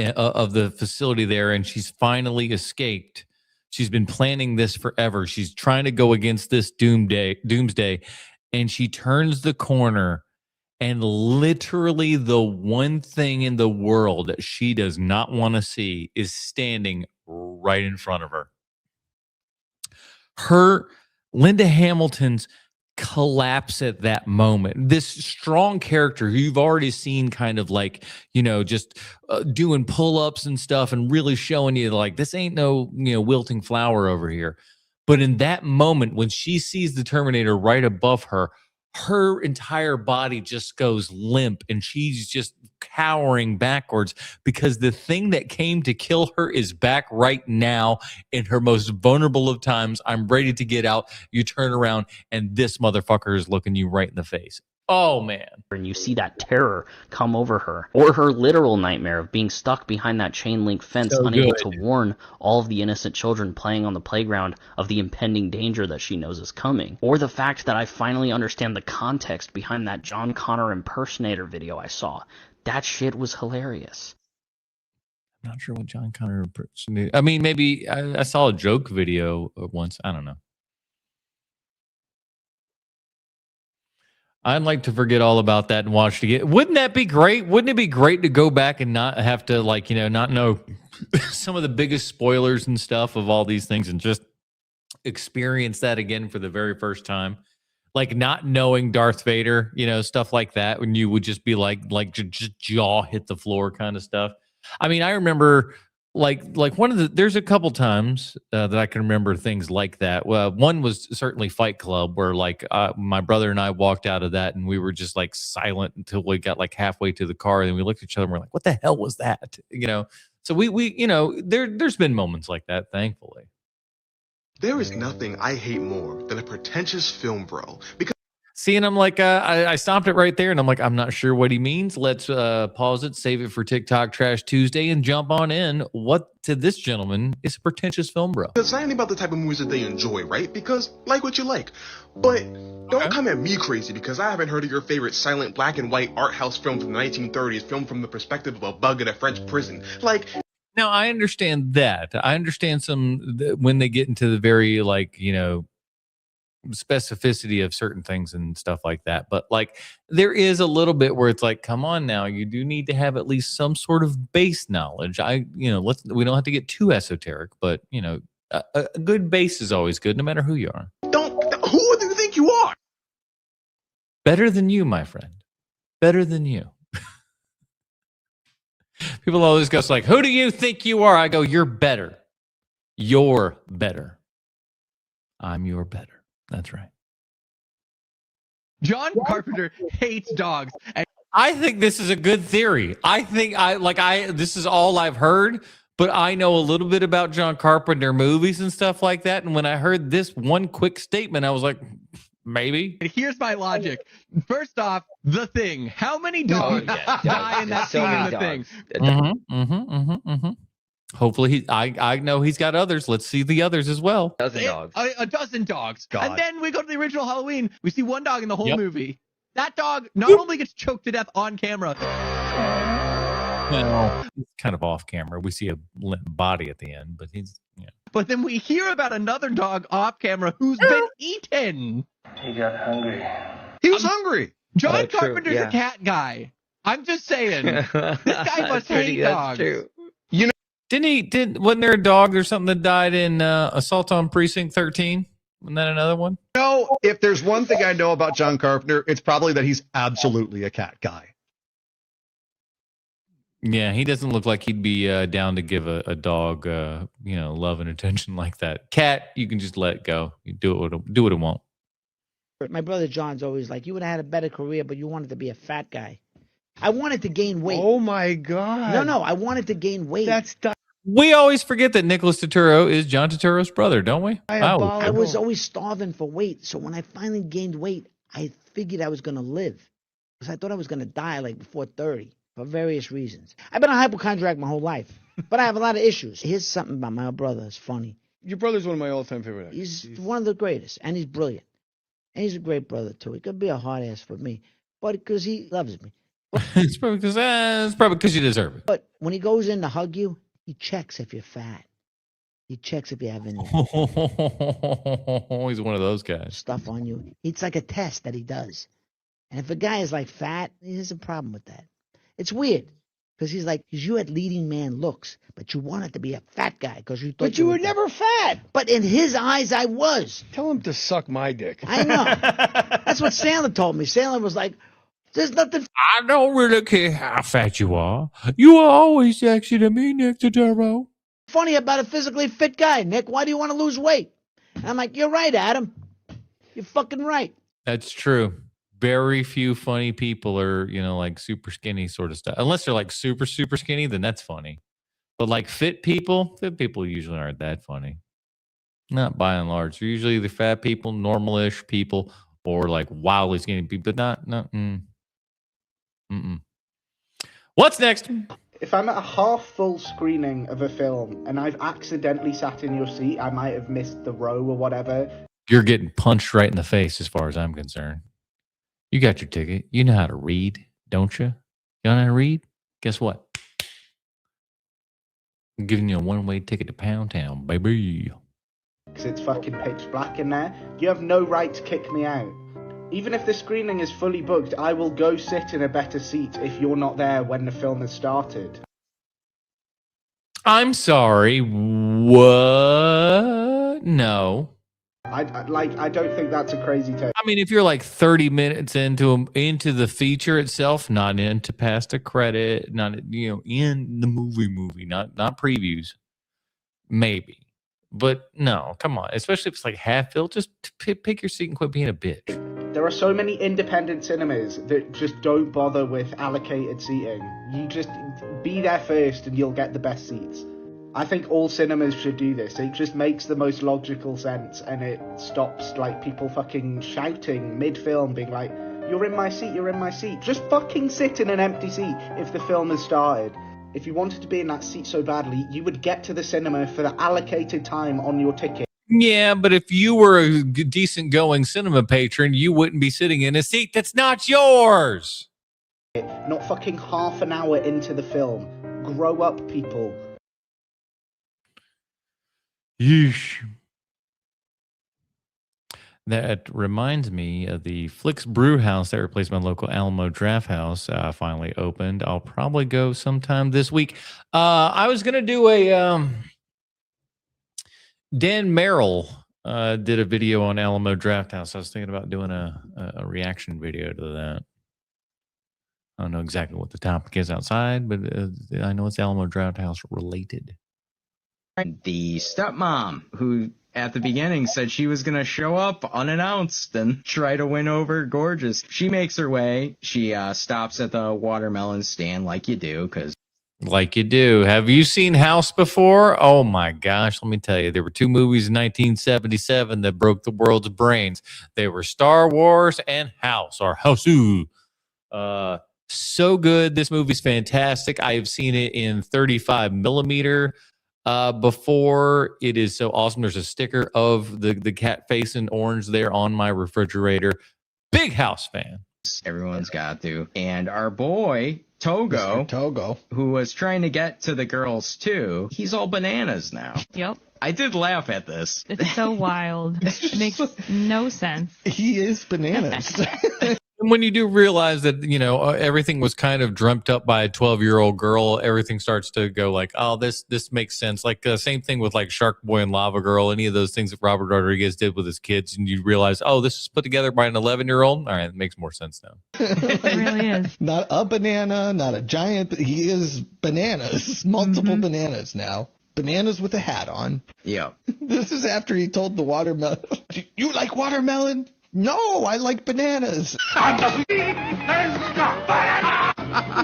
of the facility there, and she's finally escaped. She's been planning this forever. She's trying to go against this doomsday, and she turns the corner, and literally the one thing in the world that she does not want to see is standing right in front of her. Linda Hamilton's collapse at that moment. This strong character who you've already seen kind of like, just doing pull-ups and stuff and really showing you like, this ain't no, wilting flower over here. But in that moment, when she sees the Terminator right above her, her entire body just goes limp and she's just cowering backwards because the thing that came to kill her is back right now in her most vulnerable of times. I'm ready to get out. You turn around and this motherfucker is looking you right in the face. Oh, man. And you see that terror come over her, or her literal nightmare of being stuck behind that chain link fence, unable to warn all of the innocent children playing on the playground of the impending danger that she knows is coming. Or the fact that I finally understand the context behind that John Connor impersonator video I saw. That shit was hilarious. I'm not sure what John Connor impersonator. I mean, maybe I saw a joke video once. I don't know. I'd like to forget all about that and watch it again. Wouldn't that be great? Wouldn't it be great to go back and not have to, not know some of the biggest spoilers and stuff of all these things and just experience that again for the very first time? like not knowing Darth Vader, stuff like that, when you would just be like just jaw hit the floor kind of stuff. I mean, I remember like there's a couple times that I can remember things like that. Well, one was certainly Fight Club, where like my brother and I walked out of that and we were just like silent until we got like halfway to the car, and then we looked at each other and we're like, what the hell was that? So we there's been moments like that, thankfully. There is nothing I hate more than a pretentious film bro. Because see, and I'm like, I stopped it right there, and I'm like, I'm not sure what he means. Let's pause it, save it for TikTok Trash Tuesday, and jump on in. What to this gentleman is a pretentious film bro? it's not even about the type of movies that they enjoy, right? Because like what you like. But don't come at me crazy because I haven't heard of your favorite silent black and white art house film from the 1930s, filmed from the perspective of a bug in a French prison. Like, now, I understand that. I understand when they get into the very specificity of certain things and stuff like that. But like, there is a little bit where it's like, come on now, you do need to have at least some sort of base knowledge. We don't have to get too esoteric, but a good base is always good, no matter who you are. Who do you think you are? Better than you, my friend. Better than you. People always go like, who do you think you are? I go, you're better. You're better. I'm your better. That's right. John Carpenter hates dogs. And I think this is a good theory. This is all I've heard, but I know a little bit about John Carpenter movies and stuff like that. And when I heard this one quick statement, I was like, maybe. And here's my logic. First off, The Thing. How many dogs die in that scene in The Thing? Hopefully, I know he's got others. Let's see the others as well. A dozen dogs. God. And then we go to the original Halloween. We see one dog in the whole movie. That dog not only gets choked to death on camera. Well, it's kind of off camera. We see a limp body at the end, but he's. But then we hear about another dog off camera who's been eaten. He got hungry. He was hungry. John Carpenter's a cat guy. I'm just saying. This guy must hate dogs. True. Wasn't there a dog or something that died in Assault on Precinct 13? Wasn't that another one? No, if there's one thing I know about John Carpenter, it's probably that he's absolutely a cat guy. Yeah, he doesn't look like he'd be down to give a dog, love and attention like that. Cat, you can just let it go. You do what it won't. My brother John's always like, you would have had a better career, but you wanted to be a fat guy. I wanted to gain weight. Oh my God. No, I wanted to gain weight. We always forget that Nicholas Turturro is John Turturro's brother, don't we? I was always starving for weight. So when I finally gained weight, I figured I was going to live. Because I thought I was going to die like before 30 for various reasons. I've been a hypochondriac my whole life, but I have a lot of issues. Here's something about my brother. It's funny. Your brother's one of my all-time favorite actors. He's one of the greatest, and he's brilliant. And he's a great brother, too. He could be a hard ass for me, but because he loves me. It's probably because you deserve it. But when he goes in to hug you, he checks if you're fat. He checks if you have any he's one of those guys. Stuff on you. It's like a test that he does. And if a guy is like fat, he has a problem with that. It's weird. Because he's like, you had leading man looks, but you wanted to be a fat guy because you thought. But you were never fat. But in his eyes, I was. Tell him to suck my dick. I know. That's what Sandler told me. Sandler was like, there's nothing. I don't really care how fat you are. You are always sexy to me, Nick Turturro. Funny about a physically fit guy, Nick. Why do you want to lose weight? And I'm like, you're right, Adam. You're fucking right. That's true. Very few funny people are, like super skinny sort of stuff. Unless they're like super, super skinny, then that's funny. But like fit people usually aren't that funny. Not by and large. They're usually the fat people, normal-ish people, or like wildly skinny people, but not. What's next? If I'm at a half-full screening of a film and I've accidentally sat in your seat, I might have missed the row or whatever. You're getting punched right in the face as far as I'm concerned. You got your ticket. You know how to read, don't you? You know how to read? Guess what? I'm giving you a one-way ticket to Pound Town, baby. Because it's fucking pitch black in there. You have no right to kick me out. Even if the screening is fully booked, I will go sit in a better seat if you're not there when the film has started. I'm sorry. What? No. I don't think that's a crazy take. I mean, if you're like 30 minutes into the feature itself, not into past a credit, not in the movie, not previews, maybe. But no, come on. Especially if it's like half filled, just pick your seat and quit being a bitch. There are so many independent cinemas that just don't bother with allocated seating. You just be there first and you'll get the best seats. I think all cinemas should do this. It just makes the most logical sense, and it stops like people fucking shouting mid-film, being like, "You're in my seat, you're in my seat." Just fucking sit in an empty seat if the film has started. If you wanted to be in that seat so badly, you would get to the cinema for the allocated time on your ticket. Yeah, but if you were a decent going cinema patron, you wouldn't be sitting in a seat that's not yours. Not fucking half an hour into the film. Grow up, people. Yeesh. That reminds me of the Flicks Brew House that replaced my local Alamo Draft House. Finally opened. I'll probably go sometime this week. I was gonna do a Dan Merrill did a video on Alamo Draft House. I was thinking about doing a reaction video to that. I don't know exactly what the topic is outside, but I know it's Alamo Draft House related. The stepmom who at the beginning said she was going to show up unannounced and try to win over Gorgeous. She makes her way. She stops at the watermelon stand like you do, because like you do. Have you seen House before? Oh my gosh, let me tell you. There were two movies in 1977 that broke the world's brains. They were Star Wars and House, or Houseu. So good. This movie's fantastic. I have seen it in 35 millimeter before. It is so awesome. There's a sticker of the cat face in orange there on my refrigerator. Big House fan. Everyone's got to. And our boy Togo, who was trying to get to the girls too, he's all bananas now. Yep. I did laugh at this. It's so wild. It makes no sense. He is bananas. And when you do realize that, everything was kind of dreamt up by a 12-year-old girl, everything starts to go like, oh, this makes sense. Like same thing with like Shark Boy and Lava Girl, any of those things that Robert Rodriguez did with his kids. And you realize, oh, this is put together by an 11-year-old. All right, it makes more sense now. It really is. Not a banana, not a giant, but he is bananas. Multiple bananas now. Bananas with a hat on. Yeah. This is after he told the watermelon, "You like watermelon? No, I like bananas." He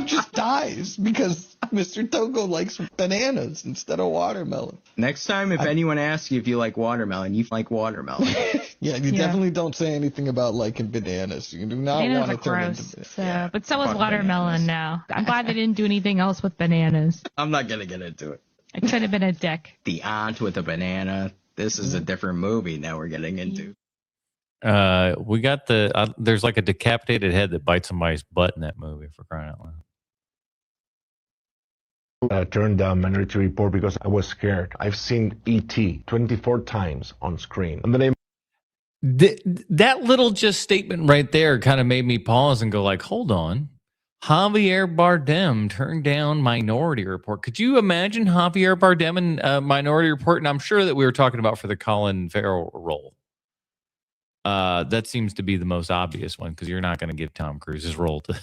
just dies because Mr. Togo likes bananas instead of watermelon. Next time, if anyone asks you if you like watermelon, you like watermelon. Yeah, you definitely don't say anything about liking bananas. You do not Bananas want to are turn gross. into But so is Fuck watermelon now. I'm glad they didn't do anything else with bananas. I'm not going to get into it. It could have been a dick. The aunt with a banana. This is a different movie now we're getting into. We got there's like a decapitated head that bites somebody's butt in that movie, for crying out loud. I turned down Minority Report because I was scared. I've seen E.T. 24 times on screen. And the name. That little just statement right there kind of made me pause and go like, hold on. Javier Bardem turned down Minority Report. Could you imagine Javier Bardem in Minority Report? And I'm sure that we were talking about for the Colin Farrell role. That seems to be the most obvious one, because you're not going to give Tom Cruise's role to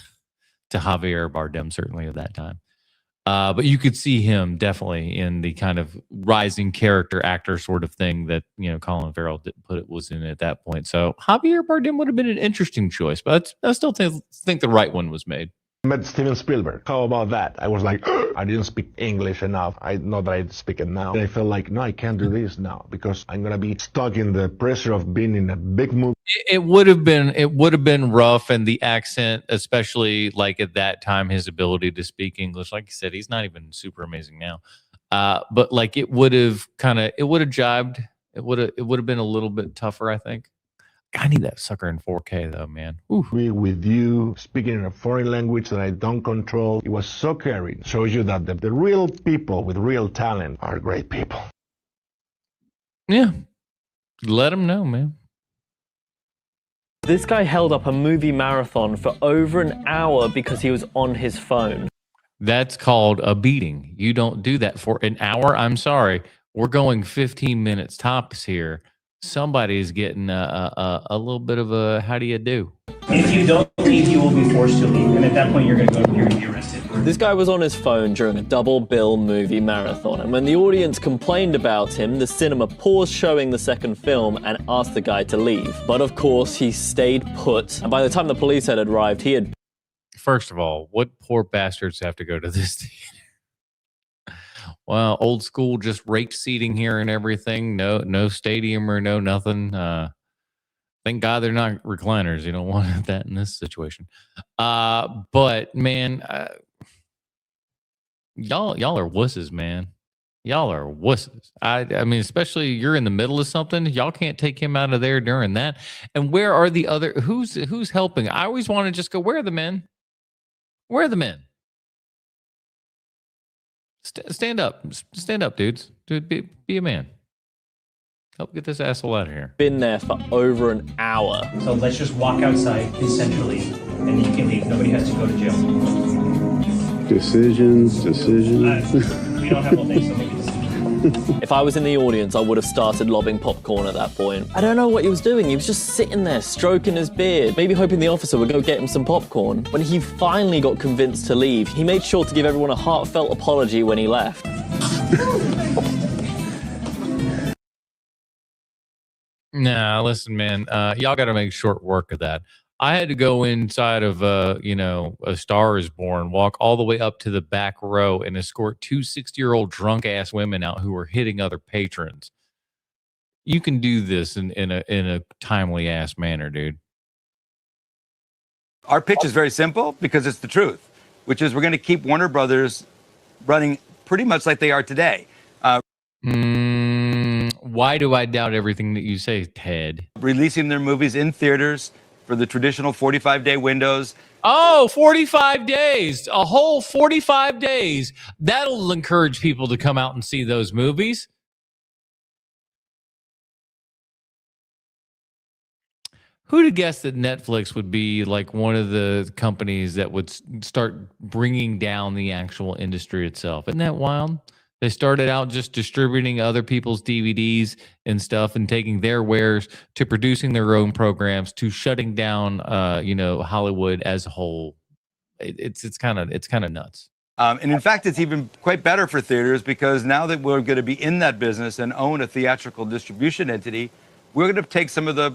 Javier Bardem, certainly at that time. But you could see him definitely in the kind of rising character actor sort of thing that, Colin Farrell was in at that point. So Javier Bardem would have been an interesting choice, but I still think the right one was made. Met Steven Spielberg. How about that? I was like, I didn't speak English enough. I know that I speak it now. I felt like, no, I can't do this now because I'm gonna be stuck in the pressure of being in a big movie. It would have been rough, and the accent, especially like at that time, his ability to speak English, like you said, he's not even super amazing now. But like it would have jibed. It would have been a little bit tougher, I think. I need that sucker in 4K though, man. Ooh. With you speaking in a foreign language that I don't control, it was so caring. Shows you that the real people with real talent are great people. Yeah, let them know, man. This guy held up a movie marathon for over an hour because he was on his phone. That's called a beating. You don't do that for an hour. I'm sorry. We're going 15 minutes tops here. somebody's getting a little bit of a how do you do? If you don't leave, you will be forced to leave, and at that point, you're going to be arrested. This guy was on his phone during a double bill movie marathon, and when the audience complained about him, the cinema paused showing the second film and asked the guy to leave. But of course, he stayed put, and by the time the police had arrived, he had... First of all, what poor bastards have to go to this theater? Well, old school, just raked seating here and everything. No stadium or no nothing. Thank God they're not recliners. You don't want that in this situation. But man, y'all are wusses, man. Y'all are wusses. I mean, especially you're in the middle of something. Y'all can't take him out of there during that. And where are the other? Who's helping? I always want to just go. Where are the men? Where are the men? Stand up. Stand up, dudes. Dude, be a man. Help get this asshole out of here. Been there for over an hour. So let's just walk outside consensually, and you can leave. Nobody has to go to jail. Decisions. We don't have all day, so make a decision. If I was in the audience, I would have started lobbing popcorn at that point. I don't know what he was doing. He was just sitting there, stroking his beard, maybe hoping the officer would go get him some popcorn. When he finally got convinced to leave, he made sure to give everyone a heartfelt apology when he left. Nah, listen, man. Y'all got to make short work of that. I had to go inside of, A Star Is Born, walk all the way up to the back row and escort two 60-year-old drunk-ass women out who were hitting other patrons. You can do this in a timely-ass manner, dude. Our pitch is very simple because it's the truth, which is we're going to keep Warner Brothers running pretty much like they are today. Why do I doubt everything that you say, Ted? Releasing their movies in theaters for the traditional 45-day windows. Oh, 45 days. A whole 45 days. That'll encourage people to come out and see those movies. Who'd have guessed that Netflix would be like one of the companies that would start bringing down the actual industry itself? Isn't that wild? They started out just distributing other people's DVDs and stuff and taking their wares to producing their own programs to shutting down, Hollywood as a whole. It's kind of nuts. And in fact, it's even quite better for theaters because now that we're going to be in that business and own a theatrical distribution entity, we're going to take some of the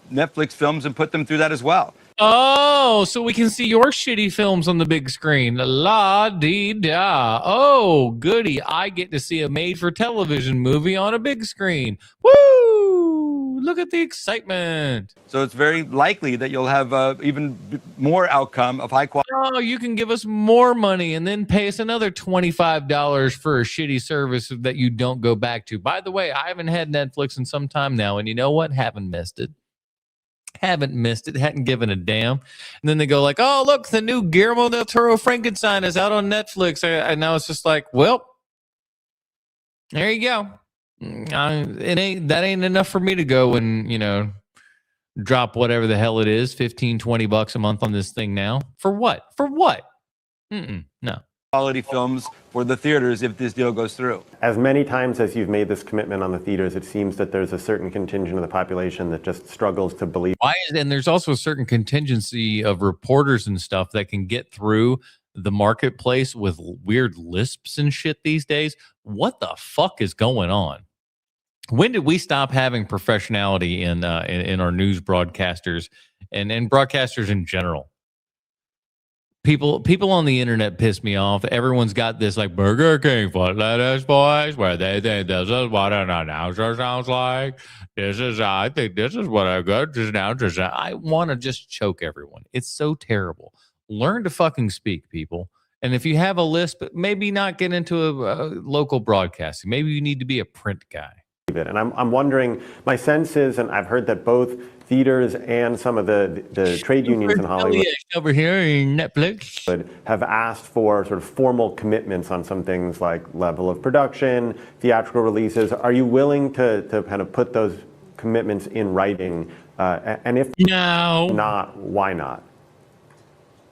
Netflix films and put them through that as well. Oh, so we can see your shitty films on the big screen. La-dee-da. Oh, goody. I get to see a made-for-television movie on a big screen. Woo! Look at the excitement. So it's very likely that you'll have even more outcome of high quality. Oh, you can give us more money and then pay us another $25 for a shitty service that you don't go back to. By the way, I haven't had Netflix in some time now, and you know what? Haven't missed it. Hadn't given a damn. And then they go like, oh, look, the new Guillermo del Toro Frankenstein is out on Netflix. And now it's just like, well, there you go. That ain't enough for me to go and, drop whatever the hell it is, $15-20 a month on this thing now. For what? No. Quality films for the theaters if this deal goes through. As many times as you've made this commitment on the theaters, it seems that there's a certain contingent of the population that just struggles to believe. And there's also a certain contingency of reporters and stuff that can get through the marketplace with weird lisps and shit these days. What the fuck is going on? When did we stop having professionality in our news broadcasters and broadcasters in general? People on the internet piss me off. Everyone's got this like Burger King foot lettuce boys where they think this is what an announcer sounds like. I think this is what a good announcer sounds. I want to just choke everyone. It's so terrible. Learn to fucking speak, people. And if you have a lisp, maybe not get into a local broadcasting. Maybe you need to be a print guy. And I'm wondering, my sense is, and I've heard that both theaters and some of the trade unions in Hollywood over here in Netflix have asked for sort of formal commitments on some things like level of production, theatrical releases. Are you willing to kind of put those commitments in writing? And if not, why not?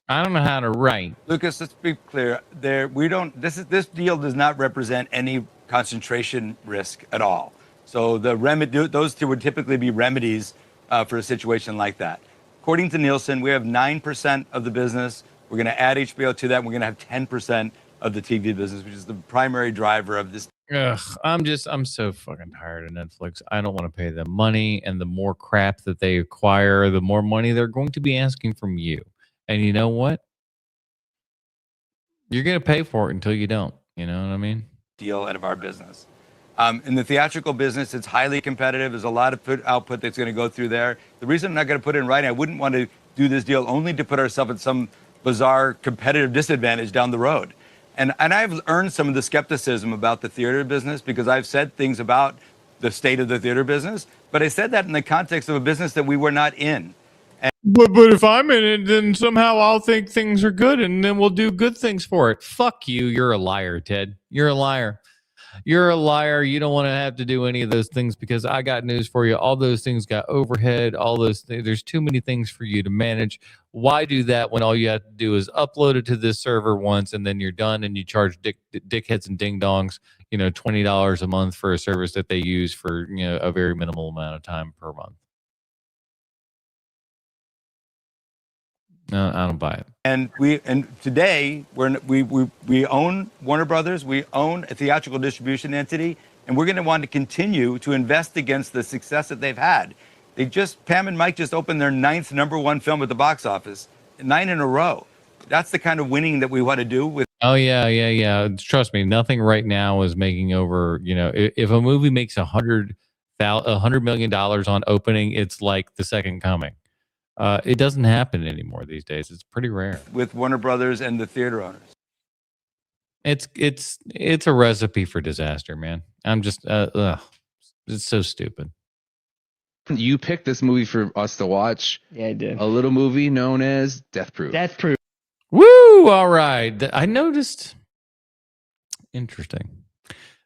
I don't know how to write. Lucas, let's be clear. This deal does not represent any concentration risk at all. So those two would typically be remedies for a situation like that. According to Nielsen, we have 9% of the business. We're going to add HBO to that. And we're going to have 10% of the TV business, which is the primary driver of this. Ugh, I'm so fucking tired of Netflix. I don't want to pay them money, and the more crap that they acquire, the more money they're going to be asking from you. And you know what? You're going to pay for it until you don't. You know what I mean? Deal out of our business. In the theatrical business, it's highly competitive. There's a lot of output that's going to go through there. The reason I'm not going to put it in writing, I wouldn't want to do this deal only to put ourselves at some bizarre competitive disadvantage down the road. And I've earned some of the skepticism about the theater business because I've said things about the state of the theater business, but I said that in the context of a business that we were not in. But if I'm in it, then somehow I'll think things are good, and then we'll do good things for it. Fuck you. You're a liar, Ted. You're a liar. You're a liar. You don't want to have to do any of those things because I got news for you. All those things got overhead. All those things. There's too many things for you to manage. Why do that when all you have to do is upload it to this server once and then you're done and you charge dickheads and ding dongs, $20 a month for a service that they use for, a very minimal amount of time per month. No, I don't buy it. And today we own Warner Brothers. We own a theatrical distribution entity, and we're going to want to continue to invest against the success that they've had. Pam and Mike just opened their 9th #1 film at the box office, 9 in a row. That's the kind of winning that we want to do with. Oh yeah. Trust me, nothing right now is making over. If a movie makes $100 million on opening, it's like The Second Coming. It doesn't happen anymore these days. It's pretty rare. With Warner Brothers and the theater owners. It's a recipe for disaster, man. I'm just it's so stupid. You picked this movie for us to watch. Yeah, I did. A little movie known as Death Proof. Death Proof. Woo! All right. I noticed. Interesting.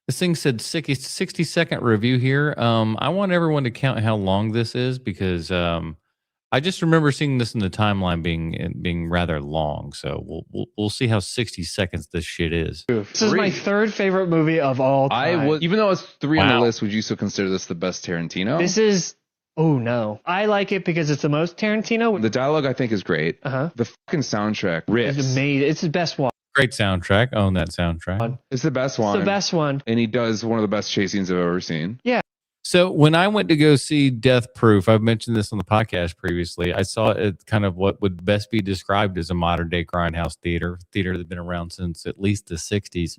This thing said 60-second review here. I want everyone to count how long this is because I just remember seeing this in the timeline being rather long. So we'll see how 60 seconds this shit is. This is my third favorite movie of all time. Even though it's 3 on the list, would you still consider this the best Tarantino? This is. Oh no! I like it because it's the most Tarantino. The dialogue I think is great. The fucking soundtrack rips. It's amazing. It's the best one. Great soundtrack. Own that soundtrack. It's the best one. It's the best one. And he does one of the best chase scenes I've ever seen. Yeah. So when I went to go see Death Proof, I've mentioned this on the podcast previously. I saw it kind of what would best be described as a modern day grindhouse theater that's been around since at least the 60s.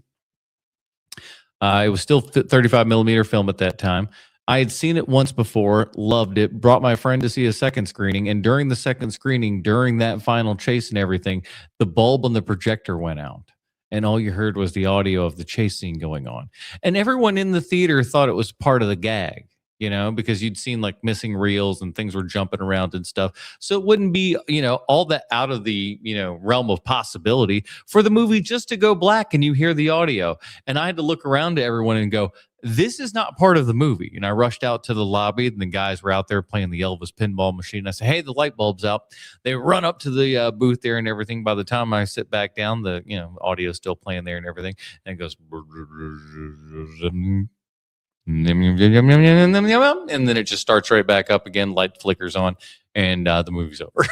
It was still 35 millimeter film at that time. I had seen it once before, loved it, brought my friend to see a second screening. And during the second screening, during that final chase and everything, the bulb on the projector went out. And all you heard was the audio of the chase scene going on. And everyone in the theater thought it was part of the gag, because you'd seen like missing reels and things were jumping around and stuff. So it wouldn't be, all that out of the, realm of possibility for the movie just to go black and you hear the audio. And I had to look around to everyone and go, this is not part of the movie. And I rushed out to the lobby and the guys were out there playing the Elvis pinball machine. I said, hey, the light bulb's out. They run up to the booth there and everything. By the time I sit back down, the audio's still playing there and everything. And it goes, and then it just starts right back up again. Light flickers on and the movie's over.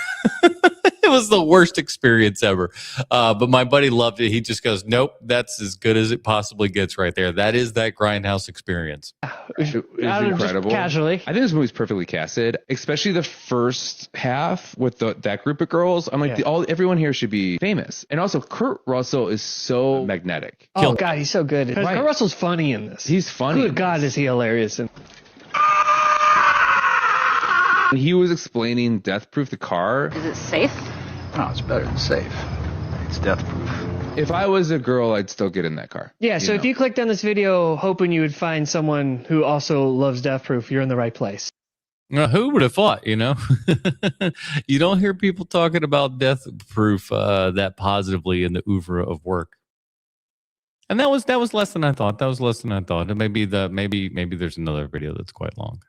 It was the worst experience ever. But my buddy loved it. He just goes, nope, that's as good as it possibly gets right there. That is that grindhouse experience. It was incredible. Casually. I think this movie's perfectly casted, especially the first half with that group of girls. I'm like, everyone here should be famous. And also, Kurt Russell is so magnetic. Oh, God, he's so good. Kurt Russell's funny in this. He's funny. Good God, is he hilarious. When he was explaining Death Proof, the car. Is it safe? No, it's better than safe. It's death proof. If I was a girl, I'd still get in that car. Yeah, so if you clicked on this video hoping you would find someone who also loves Death Proof, you're in the right place. Who would have thought, You don't hear people talking about Death Proof that positively in the oeuvre of work. And that was less than I thought. And maybe there's another video that's quite long.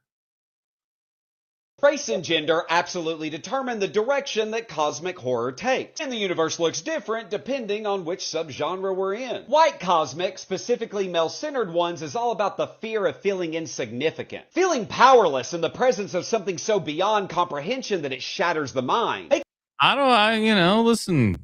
Race and gender absolutely determine the direction that cosmic horror takes, and the universe looks different depending on which subgenre we're in. White cosmic, specifically male-centered ones, is all about the fear of feeling insignificant, feeling powerless in the presence of something so beyond comprehension that it shatters the mind. Listen,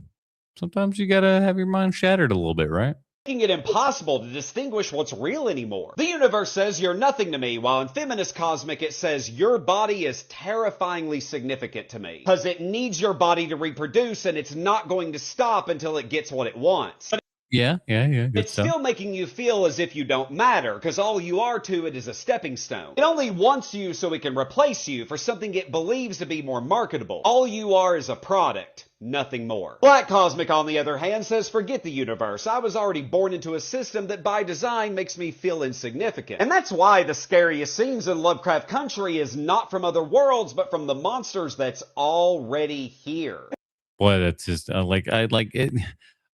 sometimes you gotta have your mind shattered a little bit, right? Making it impossible to distinguish what's real anymore. The universe says you're nothing to me, while in feminist cosmic it says your body is terrifyingly significant to me. Because it needs your body to reproduce, and it's not going to stop until it gets what it wants. But Yeah. Good it's stuff. still making you feel as if you don't matter, because all you are to it is a stepping stone. It only wants you so it can replace you for something it believes to be more marketable. All you are is a product. Nothing more. Black Cosmic, on the other hand, says forget the universe. I was already born into a system that by design makes me feel insignificant. And that's why the scariest scenes in Lovecraft Country is not from other worlds, but from the monsters that's already here. Boy, that's just I like it.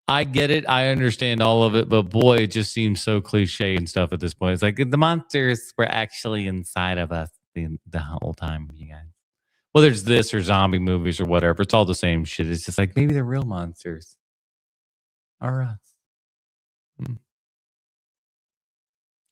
I get it. I understand all of it, but boy, it just seems so cliche and stuff at this point. It's like the monsters were actually inside of us the whole time, you guys. Whether it's this or zombie movies or whatever, it's all the same shit. It's just like maybe the real monsters are us.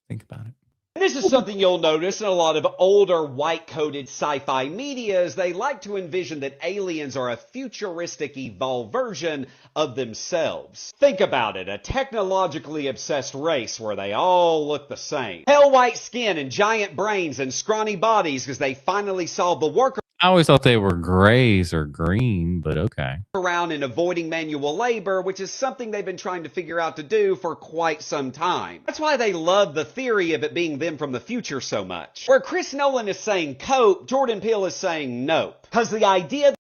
Think about it. And this is something you'll notice in a lot of older white-coated sci-fi media, is they like to envision that aliens are a futuristic evolved version of themselves. Think about it, a technologically obsessed race where they all look the same. Pale white skin and giant brains and scrawny bodies because they finally solved the work I always thought they were grays or green, but okay. around in avoiding manual labor, which is something they've been trying to figure out to do for quite some time. That's why they love the theory of it being them from the future so much. Where Chris Nolan is saying cope, Jordan Peele is saying nope. Because the idea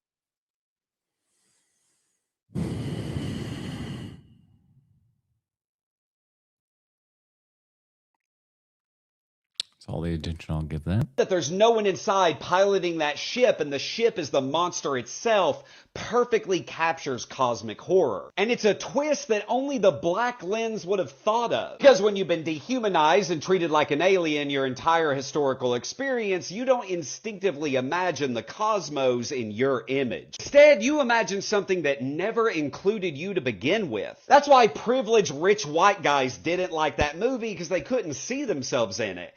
all the attention I'll give that. that there's no one inside piloting that ship and the ship is the monster itself perfectly captures cosmic horror. And it's a twist that only the black lens would have thought of. Because when you've been dehumanized and treated like an alien your entire historical experience, you don't instinctively imagine the cosmos in your image. Instead, you imagine something that never included you to begin with. That's why privileged rich white guys didn't like that movie, because they couldn't see themselves in it.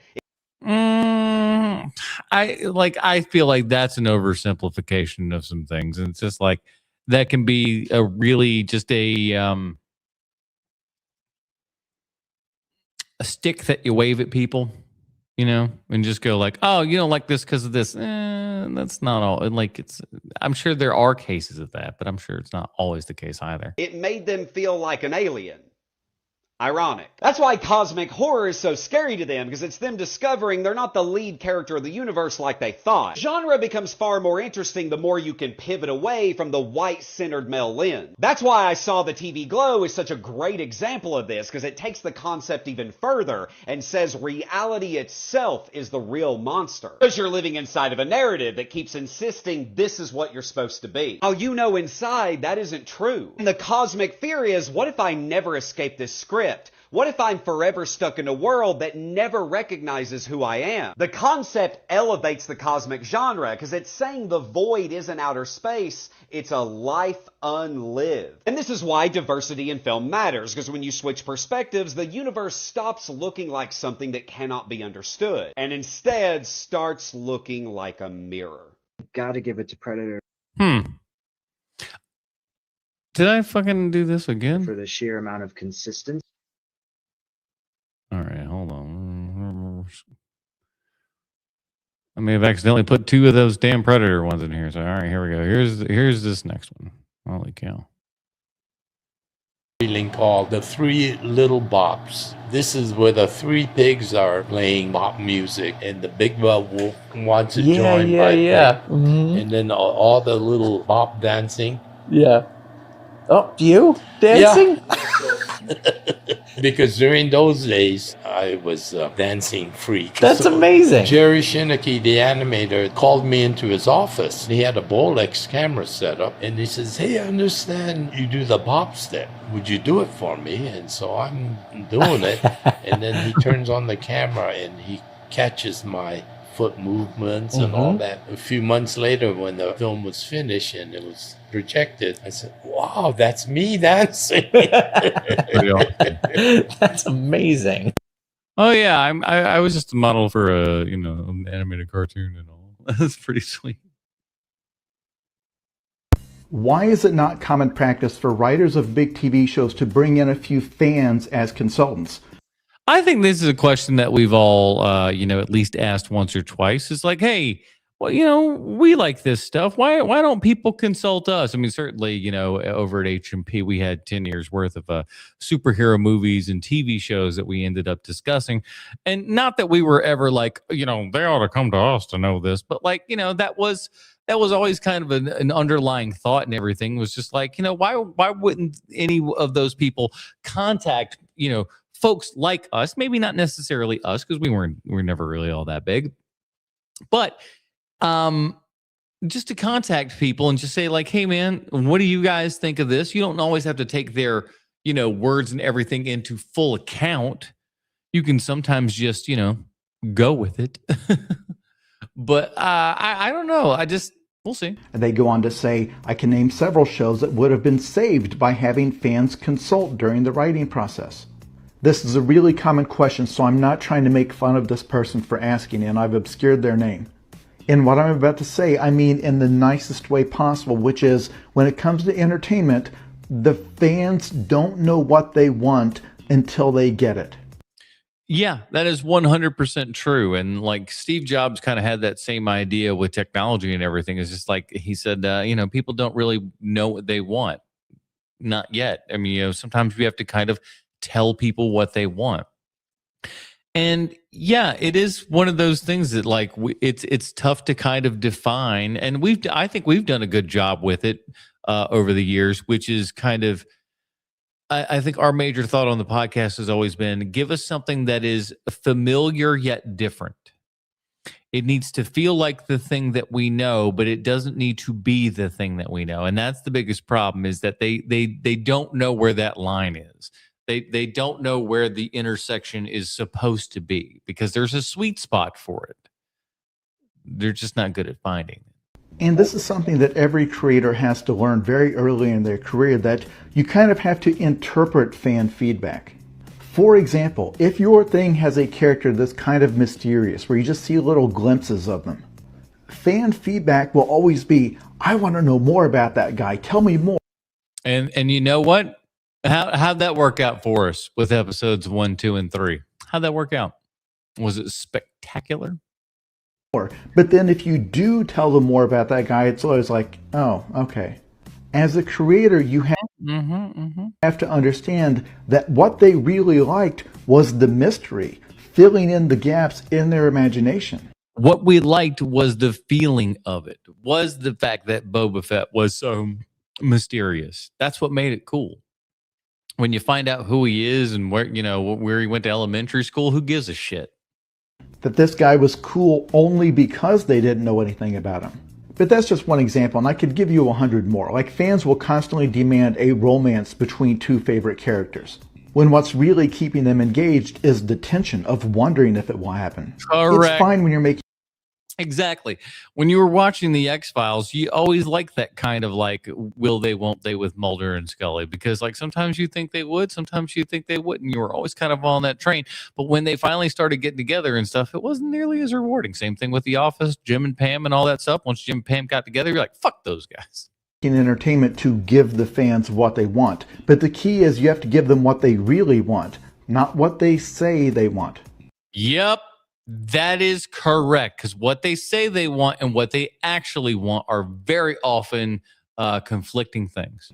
I feel like that's an oversimplification of some things. And it's just like that can be a really just a stick that you wave at people, and just go like, oh, you don't like this because of this. That's not all. And like I'm sure there are cases of that, but I'm sure it's not always the case either. It made them feel like an alien. Ironic. That's why cosmic horror is so scary to them, because it's them discovering they're not the lead character of the universe like they thought. Genre becomes far more interesting the more you can pivot away from the white-centered male lens. That's why I Saw the TV Glow is such a great example of this, because it takes the concept even further and says reality itself is the real monster. Because you're living inside of a narrative that keeps insisting this is what you're supposed to be. How you know inside that isn't true. And the cosmic fear is, what if I never escape this script? What if I'm forever stuck in a world that never recognizes who I am? The concept elevates the cosmic genre because it's saying the void isn't outer space, it's a life unlived. And this is why diversity in film matters, because when you switch perspectives, the universe stops looking like something that cannot be understood and instead starts looking like a mirror. Gotta give it to Predator. Did I fucking do this again? For the sheer amount of consistency. All right, hold on. I may have accidentally put two of those damn Predator ones in here. So, all right, here we go. Here's this next one. Holy cow. Feeling called The Three Little Bops. This is where the three pigs are playing bop music, and the big bad wolf wants to join by and then all the little bop dancing. Yeah. Oh, you dancing? Yeah. Because during those days, I was a dancing freak. That's amazing. Jerry Shinneke, the animator, called me into his office. He had a Bolex camera set up, and he says, hey, I understand you do the bop step. Would you do it for me? And so I'm doing it. And then he turns on the camera, and he catches my foot movements and all that. A few months later, when the film was finished and it was projected, I said, wow, that's me dancing. That's amazing. Oh yeah, I was just a model for an animated cartoon and all. That's pretty sweet. Why is it not common practice for writers of big TV shows to bring in a few fans as consultants? I think this is a question that we've all, at least asked once or twice. It's like, hey, well, we like this stuff. Why don't people consult us? I mean, certainly, over at H&P, we had 10 years worth of superhero movies and TV shows that we ended up discussing. And not that we were ever like, they ought to come to us to know this. But like, that was always kind of an underlying thought and everything. Was just like, why wouldn't any of those people contact, folks like us? Maybe not necessarily us, because we're never really all that big. But just to contact people and just say like, hey man, what do you guys think of this? You don't always have to take their, words and everything into full account. You can sometimes just, go with it. But I don't know. We'll see. And they go on to say, I can name several shows that would have been saved by having fans consult during the writing process. This is a really common question, so I'm not trying to make fun of this person for asking, and I've obscured their name. And what I'm about to say, I mean in the nicest way possible, which is when it comes to entertainment, the fans don't know what they want until they get it. Yeah, that is 100% true. And like Steve Jobs kind of had that same idea with technology and everything. It's just like he said, people don't really know what they want. Not yet. I mean, sometimes we have to kind of tell people what they want. And yeah, it is one of those things that like it's tough to kind of define. And I think we've done a good job with it over the years, which is kind of, I think our major thought on the podcast has always been, give us something that is familiar yet different. It needs to feel like the thing that we know, but it doesn't need to be the thing that we know. And that's the biggest problem, is that they don't know where that line is. They don't know where the intersection is supposed to be, because there's a sweet spot for it. They're just not good at finding it. And this is something that every creator has to learn very early in their career, that you kind of have to interpret fan feedback. For example, if your thing has a character that's kind of mysterious, where you just see little glimpses of them, fan feedback will always be, I want to know more about that guy. Tell me more. And you know what? How'd that work out for us with episodes 1, 2, and 3? How'd that work out? Was it spectacular? But then if you do tell them more about that guy, it's always like, oh, okay. As a creator, you have to understand that what they really liked was the mystery, filling in the gaps in their imagination. What we liked was the feeling of it, was the fact that Boba Fett was so mysterious. That's what made it cool. When you find out who he is and where he went to elementary school, who gives a shit? That this guy was cool only because they didn't know anything about him. But that's just one example, and I could give you 100 more. Like, fans will constantly demand a romance between two favorite characters, when what's really keeping them engaged is the tension of wondering if it will happen. Correct. It's fine when you're making... Exactly. When you were watching the X-Files, you always like that kind of like, will they, won't they, with Mulder and Scully, because like sometimes you think they would, sometimes you think they wouldn't. You were always kind of on that train. But when they finally started getting together and stuff, it wasn't nearly as rewarding. Same thing with The Office, Jim and Pam and all that stuff. Once Jim and Pam got together, you're like, fuck those guys. In entertainment to give the fans what they want. But the key is you have to give them what they really want, not what they say they want. Yep. That is correct, because what they say they want and what they actually want are very often conflicting things.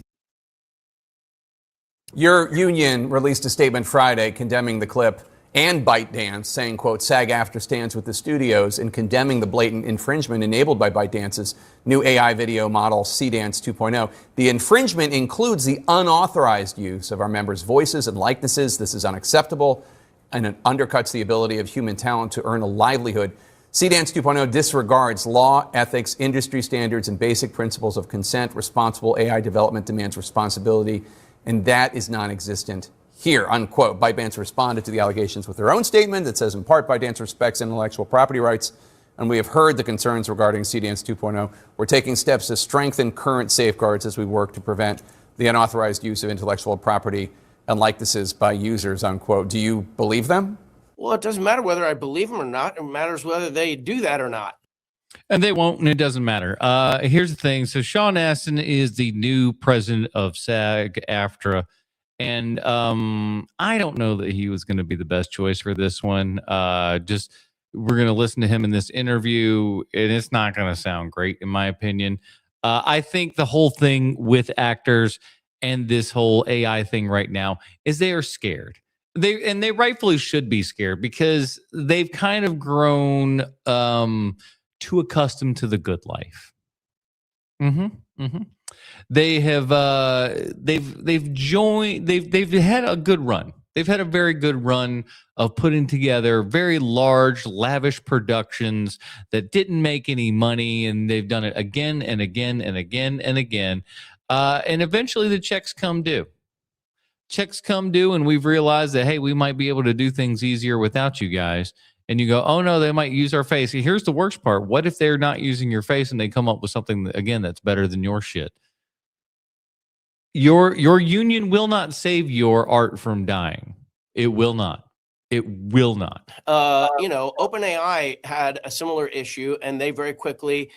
Your union released a statement Friday condemning the clip and ByteDance, saying, quote, SAG-AFTRA stands with the studios in condemning the blatant infringement enabled by ByteDance's new AI video model, CDance 2.0. The infringement includes the unauthorized use of our members' voices and likenesses. This is unacceptable, and it undercuts the ability of human talent to earn a livelihood. CDance 2.0 disregards law, ethics, industry standards, and basic principles of consent. Responsible AI development demands responsibility, and that is non-existent here, unquote. ByteDance responded to the allegations with their own statement that says, in part, ByteDance respects intellectual property rights and we have heard the concerns regarding CDNs 2.0. We're taking steps to strengthen current safeguards as we work to prevent the unauthorized use of intellectual property and likenesses by users, unquote. Do you believe them? Well, it doesn't matter whether I believe them or not. It matters whether they do that or not. And they won't, and it doesn't matter. Here's the thing. So Sean Astin is the new president of SAG-AFTRA. And I don't know that he was going to be the best choice for this one. We're going to listen to him in this interview, and it's not going to sound great, in my opinion. I think the whole thing with actors and this whole AI thing right now is they are scared. They rightfully should be scared because they've kind of grown too accustomed to the good life. They have they've had a good run. They've had a very good run of putting together very large, lavish productions that didn't make any money, and they've done it again and again and again and again. And eventually the checks come due. Checks come due, and we've realized that, hey, we might be able to do things easier without you guys. And you go, oh no, they might use our face. Here's the worst part. What if they're not using your face and they come up with something, again, that's better than your shit? Your union will not save your art from dying. It will not. It will not. OpenAI had a similar issue, and they very quickly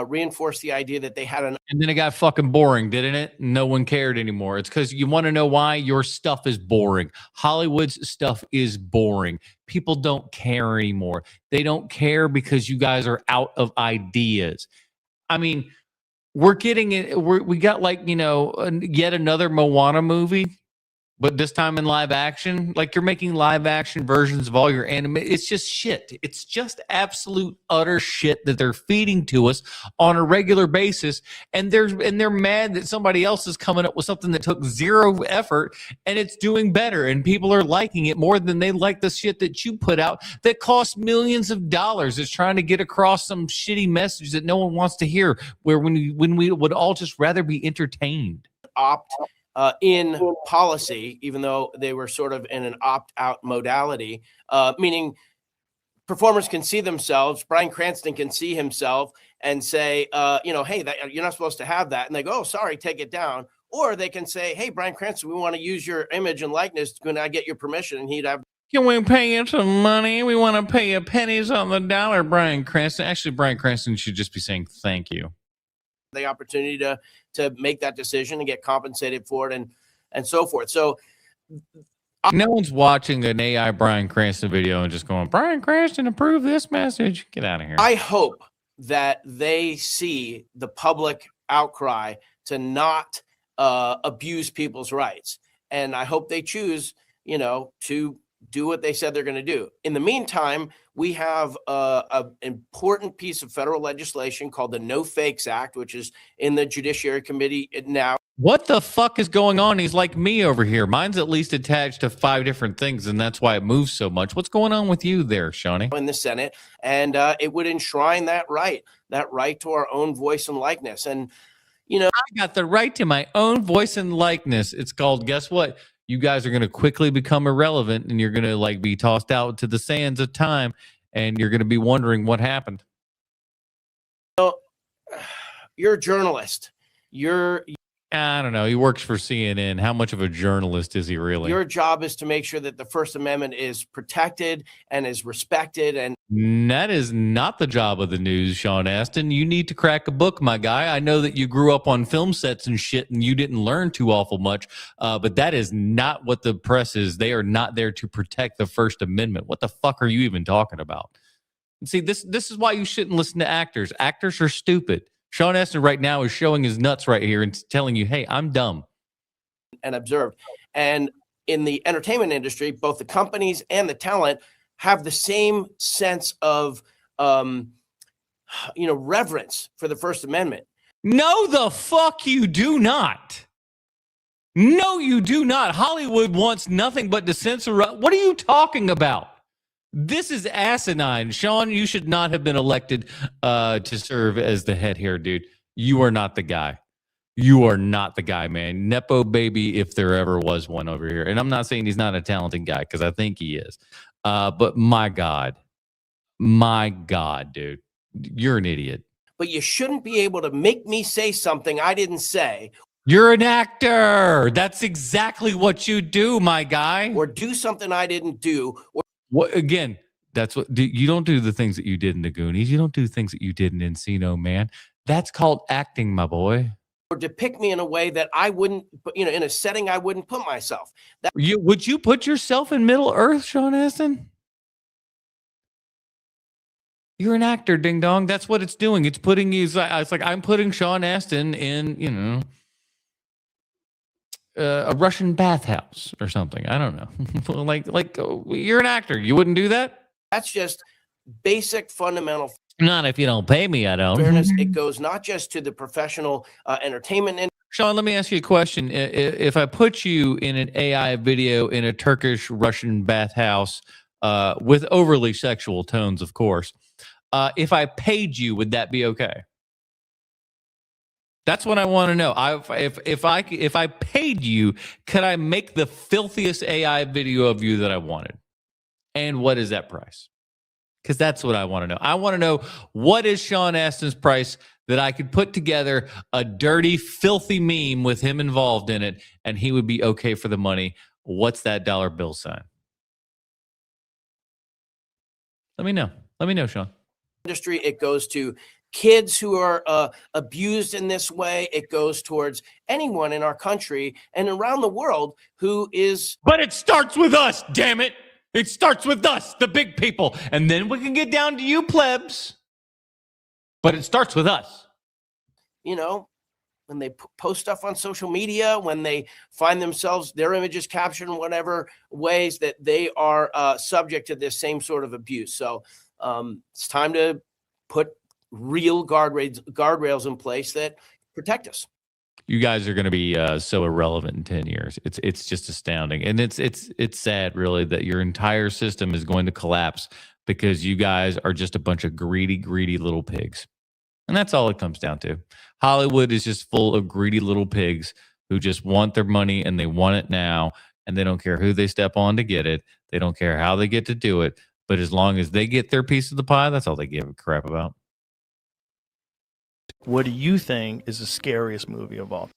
reinforced the idea that they had an. And then it got fucking boring, didn't it? No one cared anymore. It's because you want to know why? Your stuff is boring. Hollywood's stuff is boring. People don't care anymore. They don't care because you guys are out of ideas. I mean, we're getting it. We got yet another Moana movie, but this time in live action. Like, you're making live action versions of all your anime. It's just shit. It's just absolute utter shit that they're feeding to us on a regular basis. And they're mad that somebody else is coming up with something that took zero effort and it's doing better. And people are liking it more than they like the shit that you put out that costs millions of dollars. It's trying to get across some shitty message that no one wants to hear, where when we would all just rather be entertained. In policy, even though they were sort of in an opt-out modality, meaning performers can see themselves. Bryan Cranston can see himself and say, hey, you're not supposed to have that. And they go, oh, sorry, take it down. Or they can say, hey, Bryan Cranston, we want to use your image and likeness. Can I get your permission? And he'd have. Can we pay you some money? We want to pay you pennies on the dollar, Bryan Cranston. Actually, Bryan Cranston should just be saying thank you. The opportunity to make that decision and get compensated for it and so forth. So no one's watching an AI Bryan Cranston video and just going, Bryan Cranston, approve this message. Get out of here. I hope that they see the public outcry to not abuse people's rights. And I hope they choose, to do what they said they're going to do. In the meantime, we have an important piece of federal legislation called the No Fakes Act, which is in the Judiciary Committee now. What the fuck is going on? He's like me over here. Mine's at least attached to 5 different things, and that's why it moves so much. What's going on with you there, Shawnee? In the Senate, and it would enshrine that right to our own voice and likeness. And, I got the right to my own voice and likeness. It's called, guess what? You guys are going to quickly become irrelevant, and you're going to be tossed out to the sands of time, and you're going to be wondering what happened. You're a journalist. I don't know. He works for CNN. How much of a journalist is he really? Your job is to make sure that the First Amendment is protected and is respected. And that is not the job of the news, Sean Astin. You need to crack a book, my guy. I know that you grew up on film sets and shit, and you didn't learn too awful much, but that is not what the press is. They are not there to protect the First Amendment. What the fuck are you even talking about? See, this is why you shouldn't listen to actors. Actors are stupid. Sean Astin right now is showing his nuts right here and telling you, hey, I'm dumb. And observed. And in the entertainment industry, both the companies and the talent have the same sense of, reverence for the First Amendment. No, the fuck you do not. No, you do not. Hollywood wants nothing but to censor. What are you talking about? This is asinine. Sean, you should not have been elected to serve as the head here, dude. You are not the guy. You are not the guy, man. Nepo baby, if there ever was one over here. And I'm not saying he's not a talented guy, because I think he is. But my God, My God, dude, you're an idiot. But you shouldn't be able to make me say something I didn't say. You're an actor. That's exactly what you do, my guy. Or do something I didn't do. What again? That's what you don't do the things that you did in the Goonies. You don't do things that you did in Encino Man. That's called acting, my boy. Or depict me in a way that I wouldn't, in a setting I wouldn't put myself. Would you put yourself in Middle Earth, Sean Astin? You're an actor, ding dong. That's what it's doing. It's putting you. It's like I'm putting Sean Astin in, a Russian bathhouse or something. I don't know. like you're an actor. You wouldn't do that. That's just basic fundamental. Not if you don't pay me. I don't. Fairness. It goes not just to the professional entertainment industry. Sean, let me ask you a question. If I put you in an AI video in a Turkish Russian bathhouse with overly sexual tones, of course, if I paid you, would that be okay? That's what I want to know. If I paid you, could I make the filthiest AI video of you that I wanted? And what is that price? Because that's what I want to know. I want to know, what is Sean Astin's price that I could put together a dirty, filthy meme with him involved in it, and he would be okay for the money. What's that dollar bill sign? Let me know. Let me know, Sean. Industry. It goes to kids who are abused in this way. It goes towards anyone in our country and around the world who is. But it starts with us, damn it. It starts with us, the big people. And then we can get down to you plebs. But it starts with us. When they post stuff on social media, when they find themselves, their images captured in whatever ways that they are subject to this same sort of abuse. So it's time to put real guardrails in place that protect us. You guys are going to be so irrelevant in 10 years. It's just astounding. And it's sad, really, that your entire system is going to collapse because you guys are just a bunch of greedy little pigs. And that's all it comes down to. Hollywood is just full of greedy little pigs who just want their money and they want it now. And they don't care who they step on to get it. They don't care how they get to do it. But as long as they get their piece of the pie, that's all they give a crap about. What do you think is the scariest movie of all?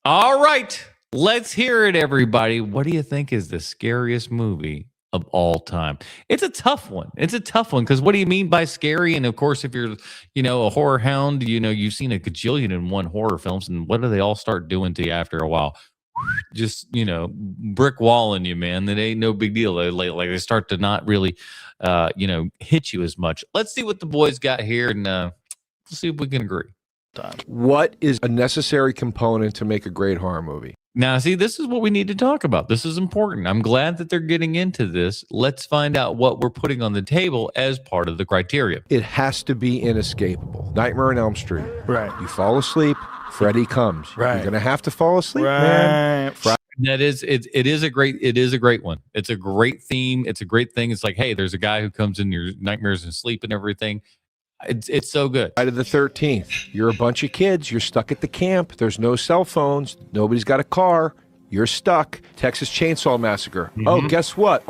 All right. Let's hear it, everybody. What do you think is the scariest movie of all time? It's a tough one. It's a tough one because what do you mean by scary? And of course, if you're, a horror hound, you've seen a gajillion and one horror films. And what do they all start doing to you after a while? Just, brick walling you, man. That ain't no big deal. They start to not really, hit you as much. Let's see what the boys got here and we'll see if we can agree. What is a necessary component to make a great horror movie? Now, see, this is what we need to talk about. This is important. I'm glad that they're getting into this. Let's find out what we're putting on the table as part of the criteria. It has to be inescapable. Nightmare on Elm Street. Right. You fall asleep, Freddy comes. Right. You're going to have to fall asleep, right. man. It is a great one. It's a great theme. It's a great thing. It's like, hey, there's a guy who comes in your nightmares and sleep and everything. It's so good. Friday the 13th. You're a bunch of kids. You're stuck at the camp. There's no cell phones. Nobody's got a car. You're stuck. Texas Chainsaw Massacre. Mm-hmm. Oh, guess what?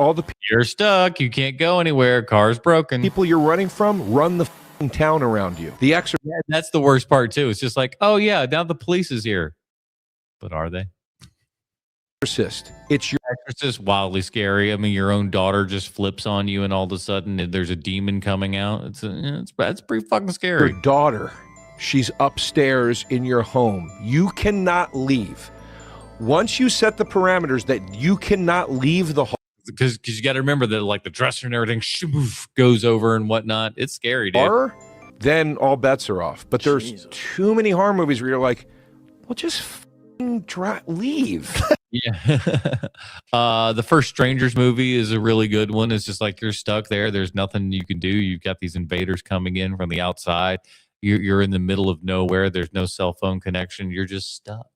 You're stuck. You can't go anywhere. Car's broken. People you're running from run the town around you. The Exorcist. Yeah, that's the worst part too. It's just like, oh yeah, now the police is here. But are they? It's your Exorcist, wildly scary. I mean, your own daughter just flips on you, and all of a sudden there's a demon coming out. It's pretty fucking scary. Your daughter, she's upstairs in your home. You cannot leave. Once you set the parameters that you cannot leave the home, because you got to remember that like the dresser and everything goes over and whatnot. It's scary, dude. Then all bets are off. But there's too many horror movies where you're like, well, just leave. Yeah. The first Strangers movie is a really good one. It's just like you're stuck there. There's nothing you can do. You've got these invaders coming in from the outside. You're in the middle of nowhere. There's no cell phone connection. You're just stuck.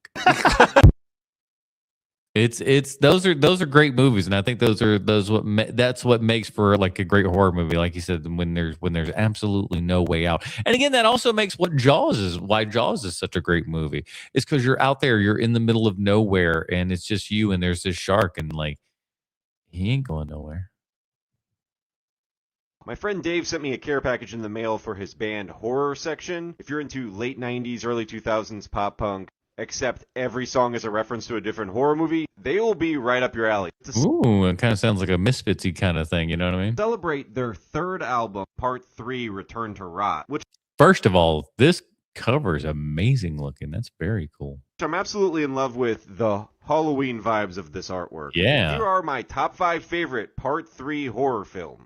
Those are great movies, and I think that's what makes for like a great horror movie. Like you said, when there's absolutely no way out. And again, that also makes why Jaws is such a great movie. It's because you're out there, you're in the middle of nowhere, and it's just you, and there's this shark, and like he ain't going nowhere. My friend Dave sent me a care package in the mail for his band Horror Section. If you're into late 90s, early 2000s pop punk, except every song is a reference to a different horror movie, they will be right up your alley. Ooh, it kind of sounds like a Misfitsy kind of thing, you know what I mean? Celebrate their third album, Part 3, Return to Rot, which First of all, this cover is amazing looking. That's very cool. I'm absolutely in love with the Halloween vibes of this artwork. Yeah. Here are my top 5 favorite Part 3 horror films.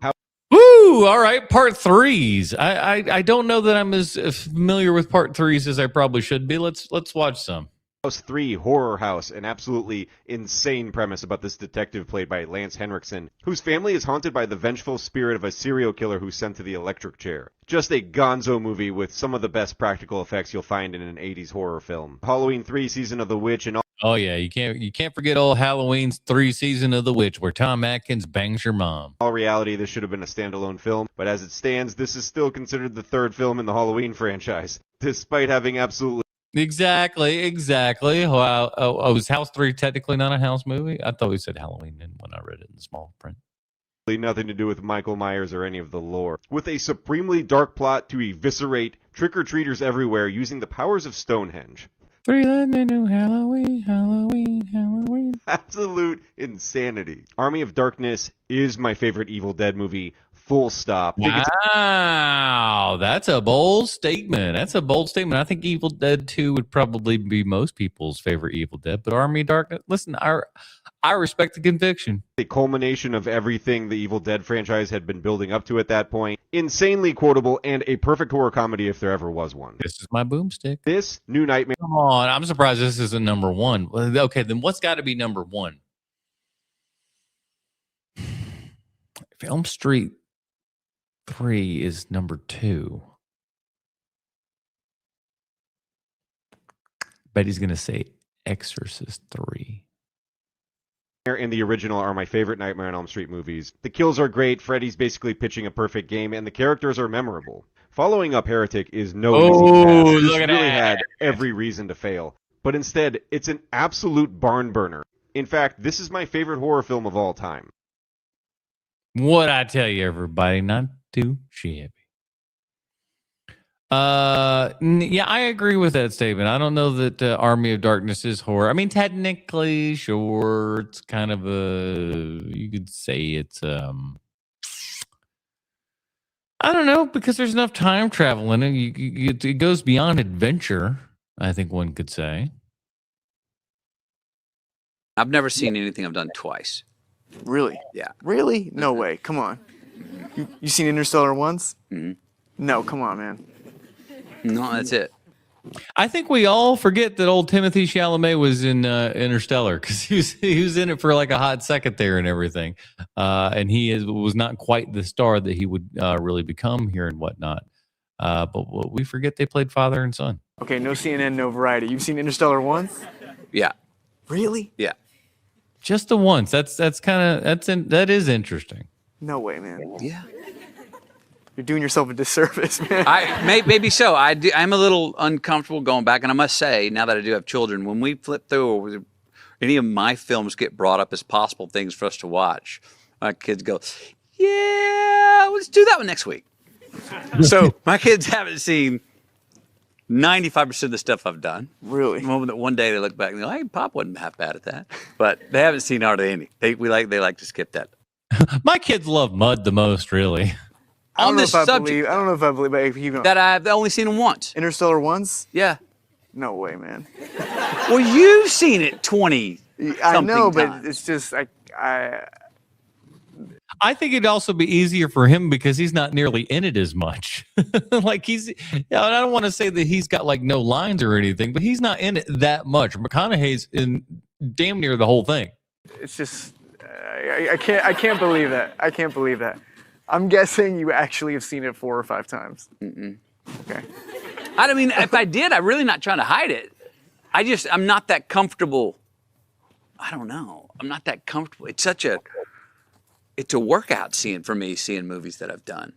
Woo! All right, part 3s. I don't know that I'm as familiar with part 3s as I probably should be. Let's watch some. House 3, Horror House, an absolutely insane premise about this detective played by Lance Henriksen, whose family is haunted by the vengeful spirit of a serial killer who's sent to the electric chair. Just a gonzo movie with some of the best practical effects you'll find in an 80s horror film. Halloween 3, Season of the Witch, and all. Oh yeah, you can't forget old Halloween's 3 Season of the Witch, where Tom Atkins bangs your mom. In all reality, this should have been a standalone film, but as it stands, this is still considered the third film in the Halloween franchise, despite having absolutely Exactly. Wow. Oh, was House 3 technically not a house movie? I thought we said Halloween when I read it in the small print. nothing to do with Michael Myers or any of the lore. With a supremely dark plot to eviscerate trick-or-treaters everywhere using the powers of Stonehenge. 3 new Halloween. Absolute insanity. Army of Darkness is my favorite Evil Dead movie. Full stop. Wow, that's a bold statement. I think Evil Dead 2 would probably be most people's favorite Evil Dead, but Army of Darkness, listen, I respect the conviction. The culmination of everything the Evil Dead franchise had been building up to at that point. Insanely quotable and a perfect horror comedy if there ever was one. This is my boomstick. This New Nightmare. Come on, I'm surprised this isn't number 1. Okay, then what's got to be number 1? Elm Street 3 is number 2. Bet he's going to say Exorcist 3. And the original are my favorite Nightmare on Elm Street movies. The kills are great, Freddy's basically pitching a perfect game, and the characters are memorable. Following up Heretic is no easy task. This really had every reason to fail. But instead, it's an absolute barn burner. In fact, this is my favorite horror film of all time. What I tell you, everybody, not too shabby. Yeah, I agree with that statement. I don't know that Army of Darkness is horror. I mean, technically, sure, it's kind of you could say it's I don't know, because there's enough time travel in it. It goes beyond adventure, I think one could say. I've never seen anything I've done twice. Really? Yeah. Really? No way. Come on. You seen Interstellar once? Mm-hmm. No, come on, man. No, that's it. I think we all forget that old Timothy Chalamet was in Interstellar, because he was in it for like a hot second there and everything, and was not quite the star that he would really become here and whatnot. But we forget they played father and son. Okay, no CNN, no Variety. You've seen Interstellar once? Yeah. Really? Yeah. Just the once. That is interesting. No way, man. Yeah. You're doing yourself a disservice, man. Maybe so. I'm a little uncomfortable going back, and I must say, now that I do have children, when we flip through or any of my films get brought up as possible things for us to watch, my kids go, "Yeah, let's do that one next week." So my kids haven't seen 95% of the stuff I've done. Really? The moment that one day they look back and go, "Hey, Pop wasn't half bad at that," but they haven't seen hardly any. They like to skip that. My kids love mud the most, really. I don't know if I believe, but you know, that I've only seen them once. Interstellar once? Yeah. No way, man. Well, you've seen it 20. I know, but times. it's just I think it'd also be easier for him because he's not nearly in it as much. Like I don't want to say that he's got like no lines or anything, but he's not in it that much. McConaughey's in damn near the whole thing. It's just I can't believe that. I can't believe that. I'm guessing you actually have seen it 4 or 5 times. Mm-mm. Okay. I mean, if I did, I'm really not trying to hide it. I'm not that comfortable. I don't know. I'm not that comfortable. It's a workout for me, seeing movies that I've done.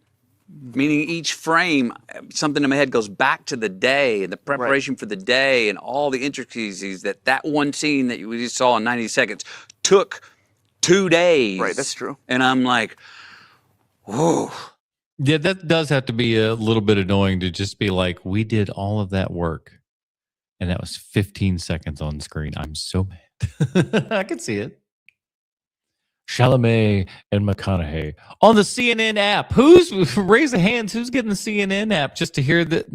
Meaning each frame, something in my head goes back to the day and the preparation for the day and all the intricacies that one scene that we just saw in 90 seconds took 2 days. Right, that's true. And I'm like, whoa. Yeah, that does have to be a little bit annoying to just be like, we did all of that work, and that was 15 seconds on screen. I'm so mad. I can see it. Chalamet and McConaughey on the CNN app. Who's raise the hands? Who's getting the CNN app just to hear that?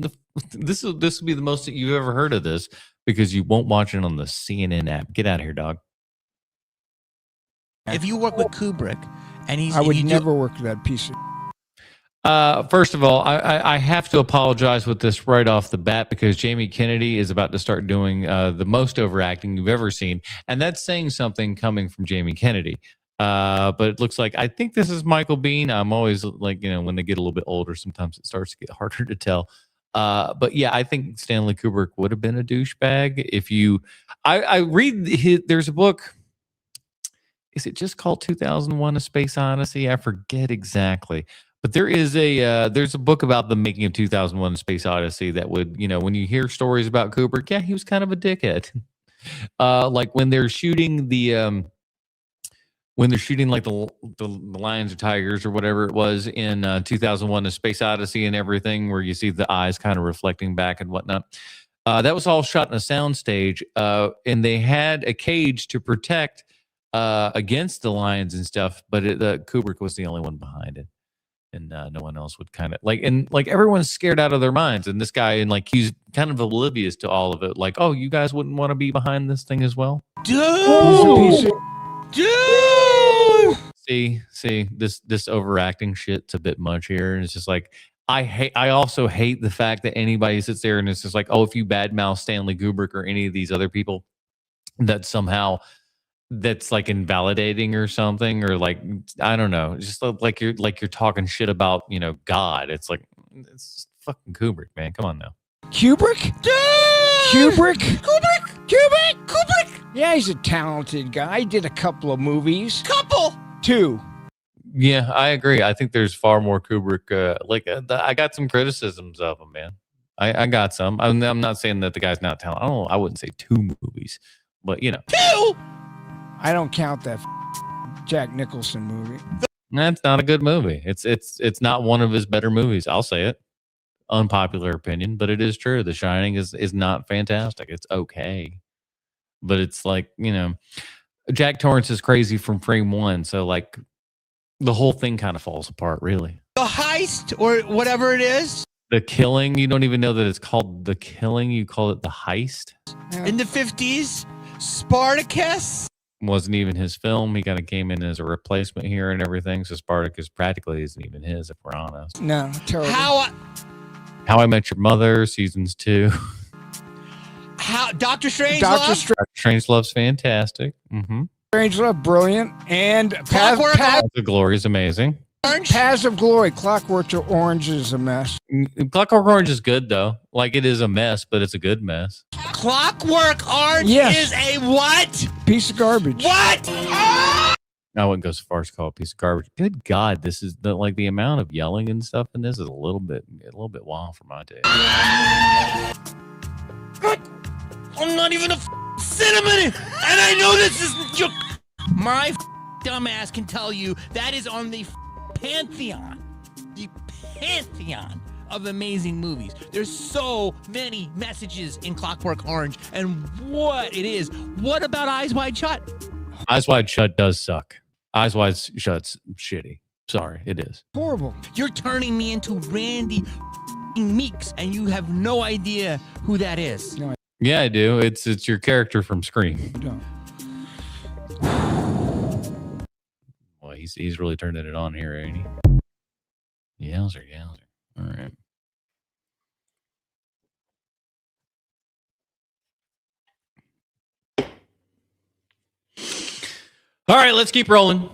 This will be the most that you've ever heard of this because you won't watch it on the CNN app. Get out of here, dog. If you work with Kubrick, and he's, I would never work with that piece of. First of all, I have to apologize with this right off the bat because Jamie Kennedy is about to start doing the most overacting you've ever seen, and that's saying something coming from Jamie Kennedy. But it looks like I think this is Michael Biehn. I'm always like, when they get a little bit older, sometimes it starts to get harder to tell. But yeah, I think Stanley Kubrick would have been a douchebag if you. I read there's a book. Is it just called 2001: A Space Odyssey? I forget exactly. But there's a book about the making of 2001: A Space Odyssey that would, when you hear stories about Kubrick, yeah, he was kind of a dickhead. Like when they're shooting like the lions or tigers or whatever it was in 2001: A Space Odyssey and everything, where you see the eyes kind of reflecting back and whatnot. That was all shot in a soundstage, and they had a cage to protect against the lions and stuff, but Kubrick was the only one behind it. And no one else would kind of like everyone's scared out of their minds. And this guy, and like, he's kind of oblivious to all of it. Like, oh, you guys wouldn't want to be behind this thing as well? Dude! See, this overacting shit's a bit much here. And it's just like, I also hate the fact that anybody sits there and it's just like, oh, if you badmouth Stanley Kubrick or any of these other people, that somehow that's like invalidating or something, or like, I don't know, just like you're talking shit about, God. It's like, it's fucking Kubrick, man. Come on now. Kubrick? Kubrick? Yeah, he's a talented guy. He did a couple of movies. Two. Yeah, I agree. I think there's far more Kubrick. I got some criticisms of him, man. I got some. I'm not saying that the guy's not talented. I wouldn't say 2 movies, but Two? I don't count that Jack Nicholson movie. That's not a good movie. It's not one of his better movies. I'll say it. Unpopular opinion, but it is true. The Shining is not fantastic. It's okay, but it's like, Jack Torrance is crazy from frame 1, so like the whole thing kind of falls apart, really. The Heist, or whatever it is. The Killing. You don't even know that it's called The Killing. You call it The Heist. In the 50s, Spartacus. Wasn't even his film. He kind of came in as a replacement here and everything. So Spartacus practically isn't even his, if we're honest. No, terrible. How I Met Your Mother, seasons 2. Doctor Strangelove's fantastic. Mm-hmm. Strangelove, brilliant. And Paths of Glory is amazing. Paths of Glory. Clockwork Orange is a mess. Clockwork Orange is good, though. Like, it is a mess, but it's a good mess. Clockwork Orange is a what? Piece of garbage. What? I wouldn't go so far as to call it a piece of garbage. Good God, this is the amount of yelling and stuff in this is a little bit wild for my taste. I'm not even a cinnamon, and I know this is your. My dumbass can tell you that is on the pantheon of amazing movies. There's so many messages in Clockwork Orange, and what it is. What about Eyes Wide Shut? Eyes Wide Shut does suck. Eyes Wide Shut's shitty. Sorry, it is. Horrible. You're turning me into Randy Meeks, and you have no idea who that is. No. Yeah, I do. It's your character from Scream. Well, he's really turning it on here, ain't he? Yowzer. All right. All right, let's keep rolling.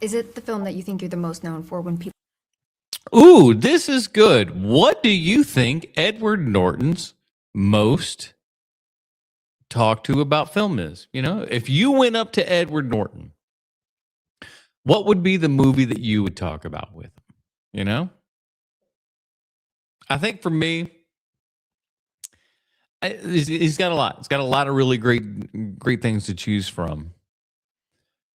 Is it the film that you think you're the most known for when people... Ooh, this is good. What do you think Edward Norton's most talked to about film is? If you went up to Edward Norton, what would be the movie that you would talk about with him? I think for me, he's got a lot. He's got a lot of really great things to choose from.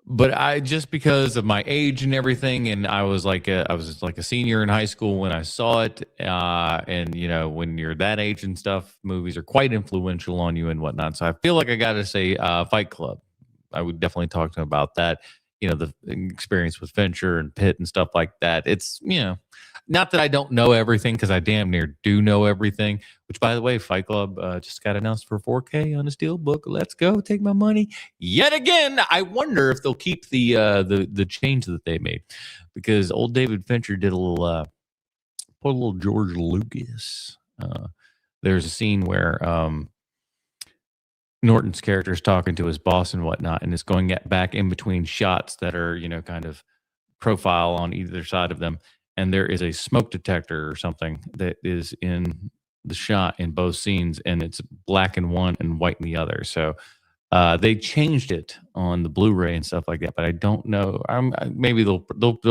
but I just because of my age and everything, and I was like a senior in high school when I saw it, and you know when you're that age and stuff, movies are quite influential on you and whatnot. So I feel like I got to say Fight Club. I would definitely talk to him about that. You know, the experience with Fincher and Pitt and stuff like that. It's, you know, not that I don't know everything because I damn near do know everything. Which, by the way, Fight Club just got announced for 4K on a steelbook. Let's go, take my money yet again. I wonder if they'll keep the change that they made because old David Fincher did a little put a little George Lucas. There's a scene where Norton's character is talking to his boss and whatnot, and it's going back in between shots that are, you know, kind of profile on either side of them. And there is a smoke detector or something that is in the shot in both scenes, and it's black in one and white in the other. So they changed it on the Blu-ray and stuff like that, but I don't know. Maybe they'll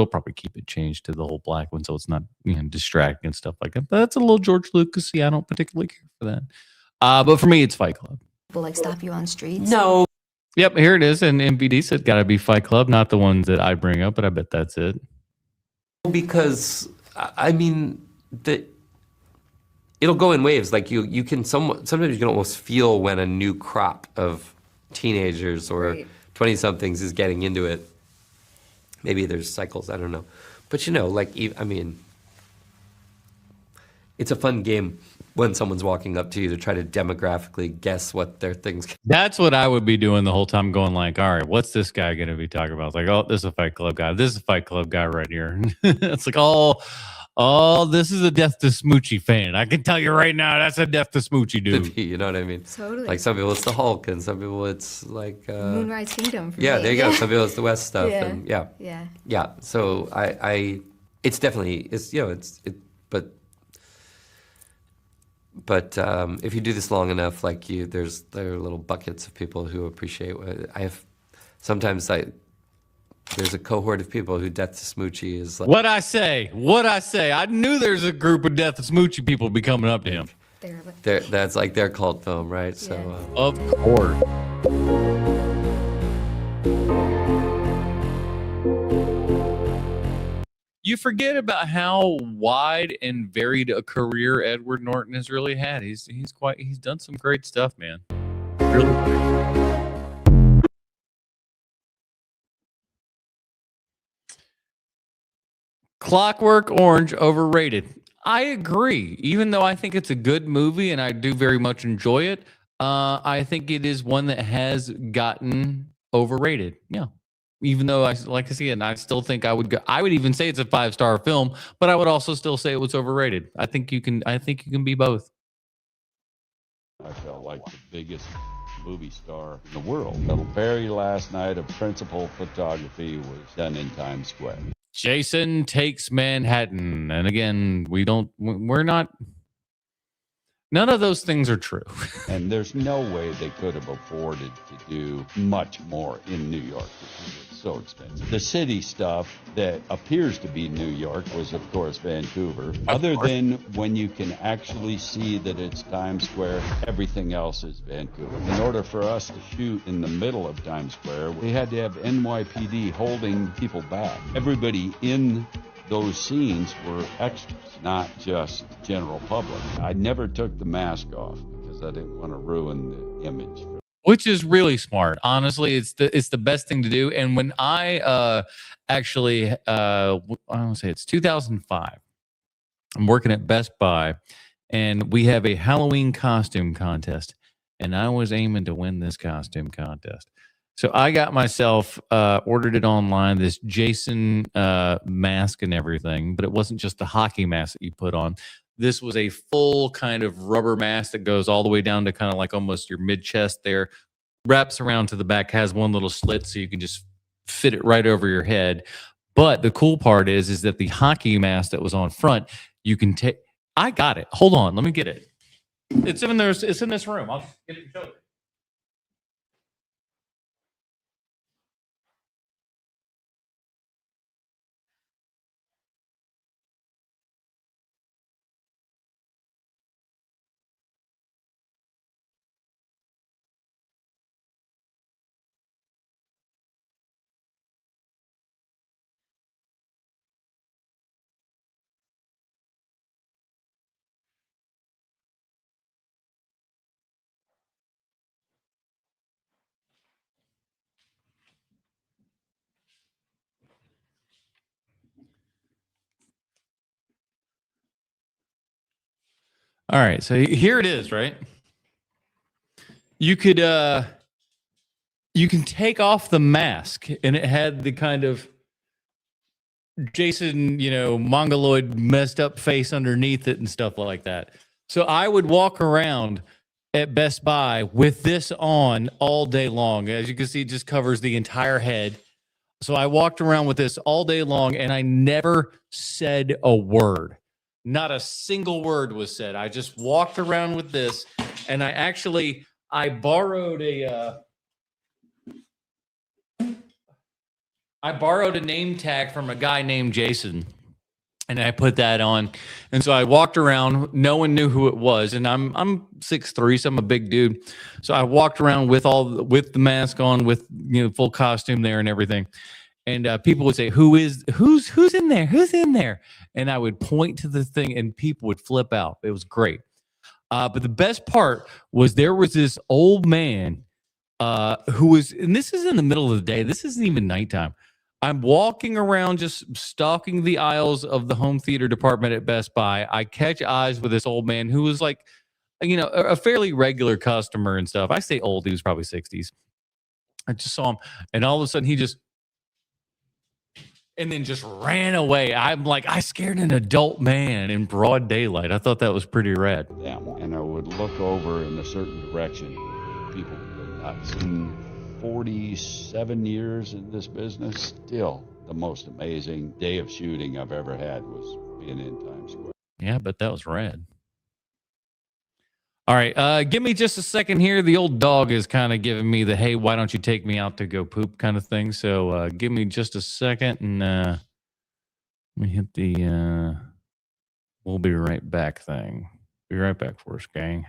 probably keep it changed to the whole black one, so it's not, you know, distracting and stuff like that. But that's a little George Lucas-y. I don't particularly care for that. But for me, it's Fight Club. People like stop you on streets? No. Yep, here it is. And MVD said, "Got to be Fight Club," not the ones that I bring up, but I bet that's it. Because I mean, it'll go in waves. Like you can sometimes you can almost feel when a new crop of teenagers or 20-somethings is getting into it. Maybe there's cycles. I don't know, but you know, like I mean, it's a fun game when someone's walking up to you to try to demographically guess what their things. That's what I would be doing the whole time, going like, all right, what's this guy going to be talking about? It's like, oh, this is a Fight Club guy. This is a Fight Club guy right here. It's like, oh, this is a Death to Smoochie fan. I can tell you right now, that's a Death to Smoochie dude. You know what I mean? Totally. Like some people it's the Hulk, and some people it's like Moonrise Kingdom. For yeah, me. there you go. Some people it's the West stuff, Yeah. and Yeah. yeah. So it's definitely But if you do this long enough, like there are little buckets of people who appreciate what there's a cohort of people who Death to Smoochie is like. What I say? I knew there's a group of Death to Smoochie people be coming up to him. That's like their cult film, right? So of course. You forget about how wide and varied a career Edward Norton has really had. He's done some great stuff, man. Really great. Clockwork Orange overrated. I agree. Even though I think it's a good movie and I do very much enjoy it, I think it is one that has gotten overrated. Yeah. Even though I still think I would even say it's a 5-star film, but I would also still say it was overrated. I think you can be both. I felt like the biggest movie star in the world. The very last night of principal photography was done in Times Square. Jason Takes Manhattan. And again, we're not, none of those things are true. And there's no way they could have afforded to do much more in New York because it's so expensive. The city stuff that appears to be New York was, of course, Vancouver. Other than when you can actually see that it's Times Square, everything else is Vancouver. In order for us to shoot in the middle of Times Square, we had to have NYPD holding people back. Everybody in those scenes were extras, not just general public. I never took the mask off because I didn't want to ruin the image. Which is really smart. Honestly, it's the best thing to do. And when I actually, I want to say it's 2005, I'm working at Best Buy, and we have a Halloween costume contest, and I was aiming to win this costume contest. So I got myself ordered it online, this Jason mask and everything, but it wasn't just the hockey mask that you put on. This was a full kind of rubber mask that goes all the way down to kind of like almost your mid-chest there, wraps around to the back, has one little slit so you can just fit it right over your head. But the cool part is that the hockey mask that was on front, you can take. I got it. Hold on, let me get it. It's in there. It's in this room. I'll just get it and show you. All right, so here it is, right? You could you can take off the mask, and it had the kind of Jason, mongoloid messed up face underneath it and stuff like that. So I would walk around at Best Buy with this on all day long. As you can see, it just covers the entire head. So I walked around with this all day long, and I never said a word. Not a single word was said. I just walked around with this, and I borrowed a name tag from a guy named Jason, and I put that on. And so I walked around. No one knew who it was, and I'm 6'3", so I'm a big dude. So I walked around with the mask on, with full costume there and everything. And people would say, who's in there? Who's in there? And I would point to the thing, and people would flip out. It was great. But the best part was there was this old man who was, and this is in the middle of the day. This isn't even nighttime. I'm walking around just stalking the aisles of the home theater department at Best Buy. I catch eyes with this old man who was like, a fairly regular customer and stuff. I say old, he was probably 60s. I just saw him, and all of a sudden he just ran away. I'm like, I scared an adult man in broad daylight. I thought that was pretty rad. And I would look over in a certain direction. People would go nuts. In 47 years in this business, still the most amazing day of shooting I've ever had was being in Times Square. Yeah, but that was rad. All right, give me just a second here. The old dog is kind of giving me the, hey, why don't you take me out to go poop kind of thing. So give me just a second, and let me hit the we'll be right back thing. Be right back for us, gang.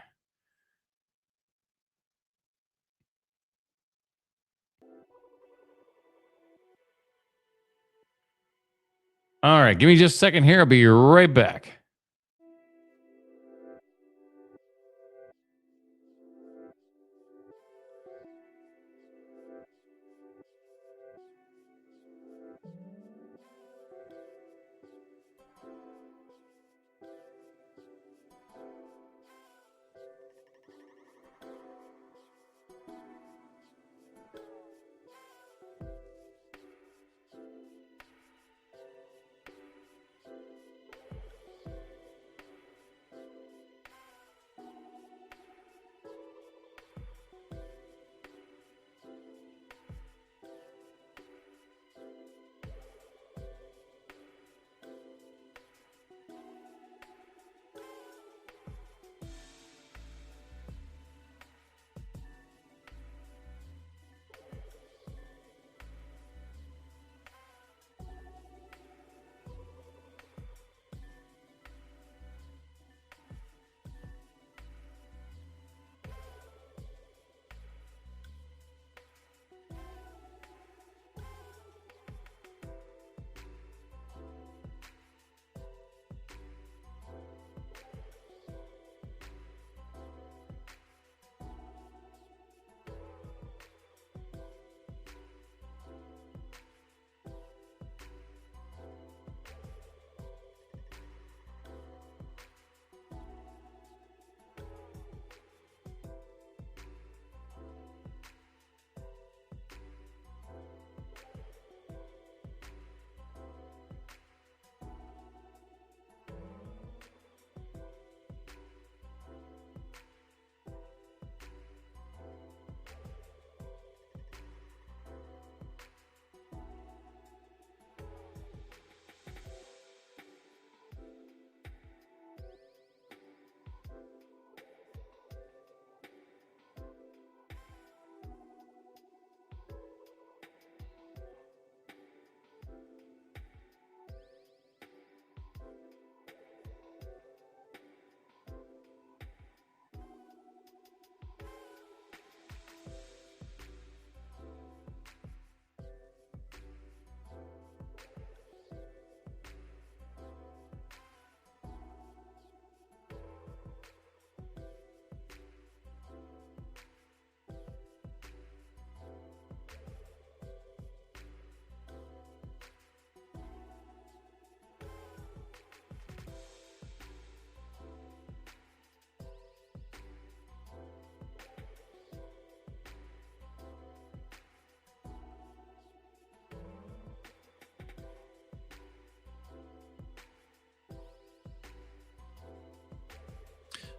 All right, give me just a second here. I'll be right back.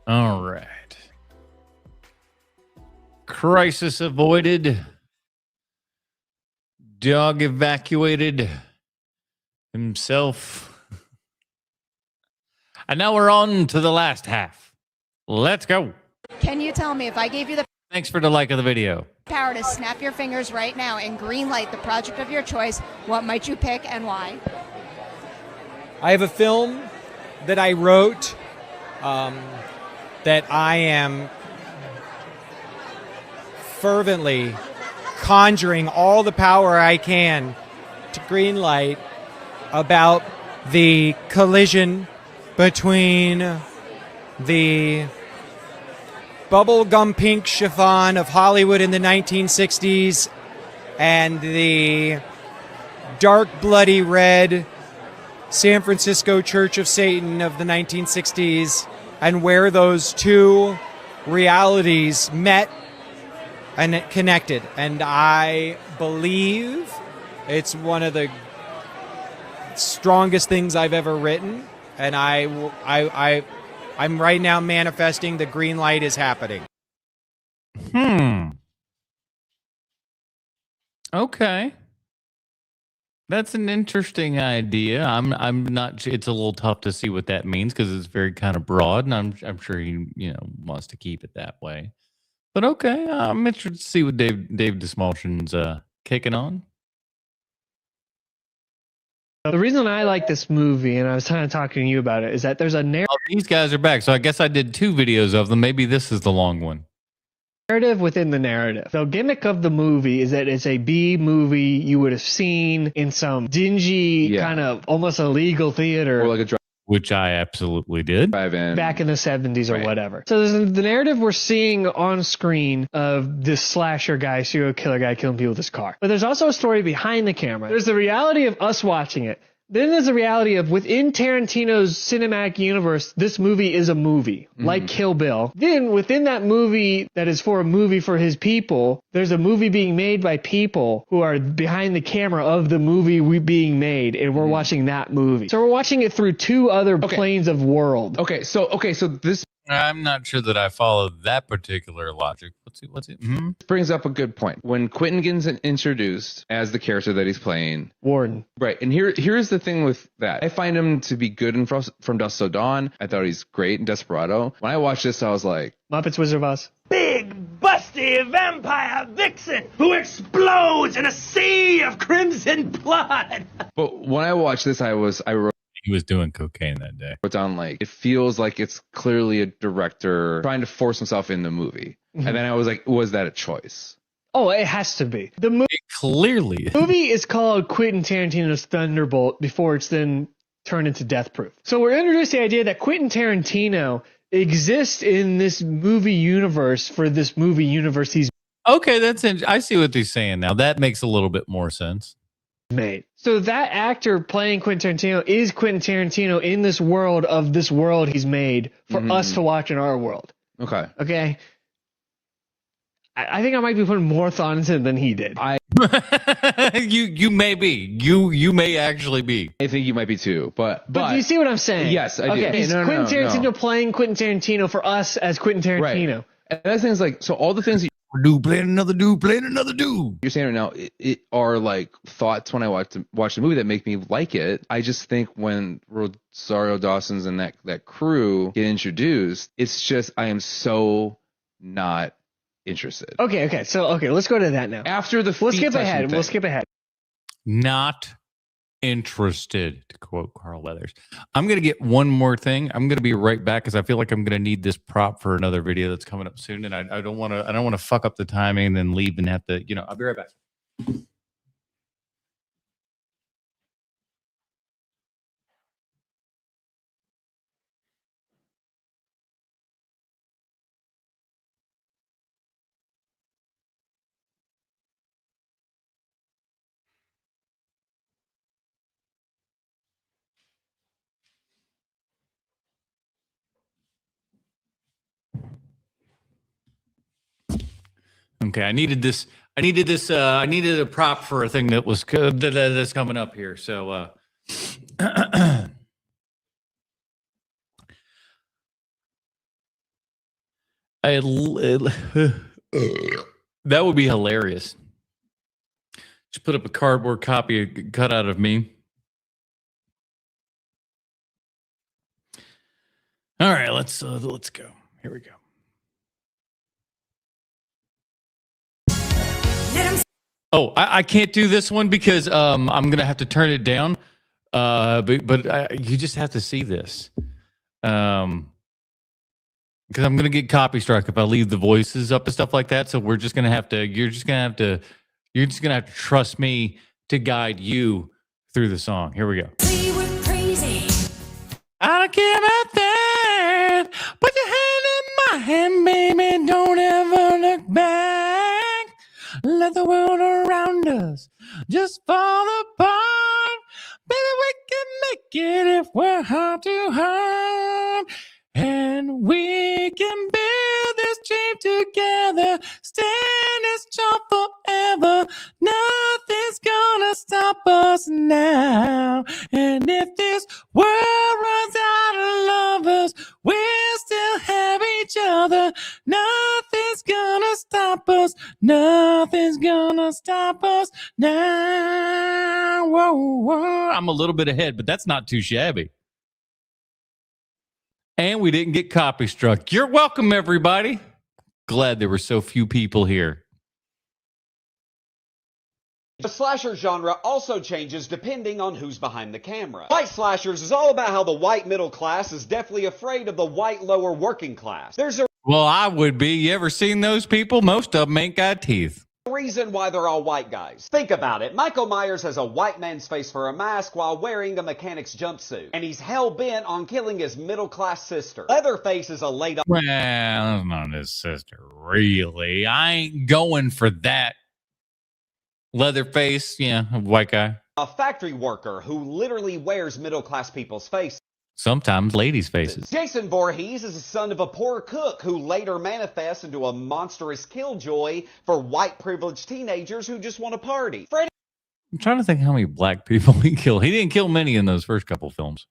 All right. Crisis avoided. Dog evacuated himself. And now we're on to the last half. Let's go. Can you tell me if I gave you the Thanks for the like of the video. power to snap your fingers right now and green light the project of your choice, what might you pick and why? I have a film that I wrote that I am fervently conjuring all the power I can to green light about the collision between the bubblegum pink chiffon of Hollywood in the 1960s and the dark bloody red San Francisco Church of Satan of the 1960s, and where those two realities met and connected. And I believe it's one of the strongest things I've ever written, and I'm right now manifesting the green light is happening. Okay. That's an interesting idea. I'm not. It's a little tough to see what that means because it's very kind of broad, and I'm sure he wants to keep it that way. But okay, I'm interested to see what Dave DeSmulchin's kicking on. The reason I like this movie, and I was kind of talking to you about it, is that there's a Oh, these guys are back, so I guess I did 2 videos of them. Maybe this is the long one. narrative within the narrative. The gimmick of the movie is that it's a B movie you would have seen in some dingy kind of almost illegal theater. Or like a which I absolutely did. Back in the 70s or whatever. So there's the narrative we're seeing on screen of this slasher guy, serial killer guy killing people with his car. But there's also a story behind the camera. There's the reality of us watching it. Then there's the reality of within Tarantino's cinematic universe, this movie is a movie, like Kill Bill. Then within that movie that is for a movie for his people, there's a movie being made by people who are behind the camera of the movie being made, and we're watching that movie. So we're watching it through 2 other planes of world. Okay, so this I'm not sure that I follow that particular logic. What's it? brings up a good point. When Quentin gets introduced as the character that he's playing, Warden. Right, and here's the thing with that. I find him to be good in From Dusk Till Dawn. I thought he's great in Desperado. When I watched this, I was like, Muppets Wizard of Oz. Big, busty vampire vixen who explodes in a sea of crimson blood. But when I watched this, I wrote. He was doing cocaine that day. Wrote down like it feels like it's clearly a director trying to force himself in the movie, and then I was like, was that a choice? Oh, it has to be. The movie clearly. The movie is called Quentin Tarantino's Thunderbolt before it's then turned into Death Proof. So we're introduced to the idea that Quentin Tarantino exists in this movie universe for this movie universe he's Okay, I see what he's saying now. That makes a little bit more sense. made. So that actor playing Quentin Tarantino is Quentin Tarantino in this world of this world he's made for us to watch in our world. Okay. Okay. I think I might be putting more thought into it than he did. You may be. You may actually be. I think you might be too. But do you see what I'm saying? Yes, I do. Okay, is Quentin Tarantino playing Quentin Tarantino for us as Quentin Tarantino? Right. And that thing's like, so all the things that dude playing another dude. You're saying right now, it are like thoughts when I watch the movie that make me like it. I just think when Rosario Dawson's and that crew get introduced, it's just I am so not interested. Okay. So let's go to that now. After the We'll skip ahead. Not interested, to quote Carl Weathers. I'm going to get one more thing. I'm going to be right back because I feel like I'm going to need this prop for another video that's coming up soon, and I don't want to fuck up the timing and then leave and have to, I'll be right back. Okay, I needed a prop for a thing that was that's coming up here. So That would be hilarious. Just put up a cardboard copy cut out of me. All right, let's go. Here we go. Oh, I can't do this one because I'm gonna have to turn it down. But you just have to see this. Because I'm gonna get copy struck if I leave the voices up and stuff like that. So we're just gonna have to. You're just gonna have to trust me to guide you through the song. Here we go. We were crazy. I don't care about that. Put your hand in my hand, baby. Don't ever look back. Let the world around us just fall apart. Baby, we can make it if we're heart to heart. And we can build this dream together. Stand as strong forever. Nothing's gonna stop us now. And if this world runs out of lovers, we'll still have each other. Nothing's gonna stop us. Nothing's gonna stop us now. Whoa, whoa. I'm a little bit ahead, but that's not too shabby. And we didn't get copy struck. You're welcome, everybody. Glad there were so few people here. The slasher genre also changes depending on who's behind the camera. White slashers is all about how the white middle class is deathly afraid of the white lower working class. There's a Well, I would be. You ever seen those people? Most of them ain't got teeth. reason why they're all white guys. Think about it. Michael Myers has a white man's face for a mask while wearing a mechanic's jumpsuit. And he's hell-bent on killing his middle-class sister. Leatherface is a laid-off... Well, that's not his sister, really. I ain't going for that. Leatherface, yeah, white guy. A factory worker who literally wears middle-class people's faces. Sometimes ladies' faces. Jason Voorhees is the son of a poor cook who later manifests into a monstrous killjoy for white privileged teenagers who just want to party. I'm trying to think how many black people he killed. He didn't kill many in those first couple films.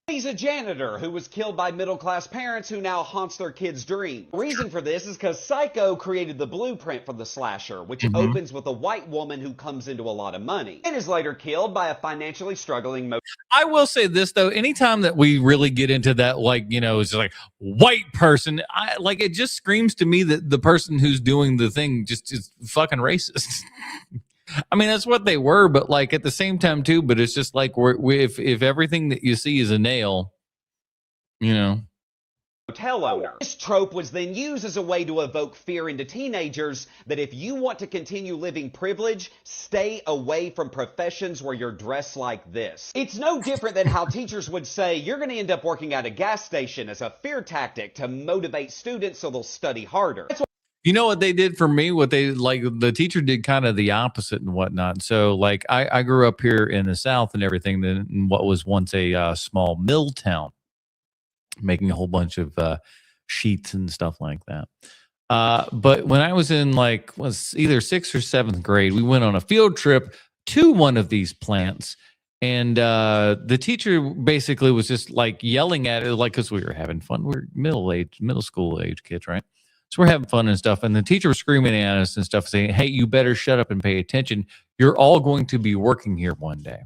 He's a janitor who was killed by middle-class parents who now haunts their kids' dreams. The reason for this is because Psycho created the blueprint for the slasher, which opens with a white woman who comes into a lot of money and is later killed by a financially struggling I will say this, though. Anytime that we really get into that, like, you know, it's just like white person, it just screams to me that the person who's doing the thing just is fucking racist. I mean, that's what they were, but like at the same time too. But it's just like if everything that you see is a nail, you know. Hotel owner. This trope was then used as a way to evoke fear into teenagers that if you want to continue living privilege, stay away from professions where you're dressed like this. It's no different than how teachers would say you're going to end up working at a gas station as a fear tactic to motivate students so they'll study harder. You know what they did for me? What they like, the teacher did kind of the opposite and whatnot. So like I grew up here in the South and everything, in what was once a small mill town, making a whole bunch of sheets and stuff like that. But when I was in was either 6th or 7th grade, we went on a field trip to one of these plants. And the teacher basically was just like yelling at it, like, because we were having fun. We're middle school age kids, right? So we're having fun and stuff. And the teacher was screaming at us and stuff, saying, hey, you better shut up and pay attention. You're all going to be working here one day.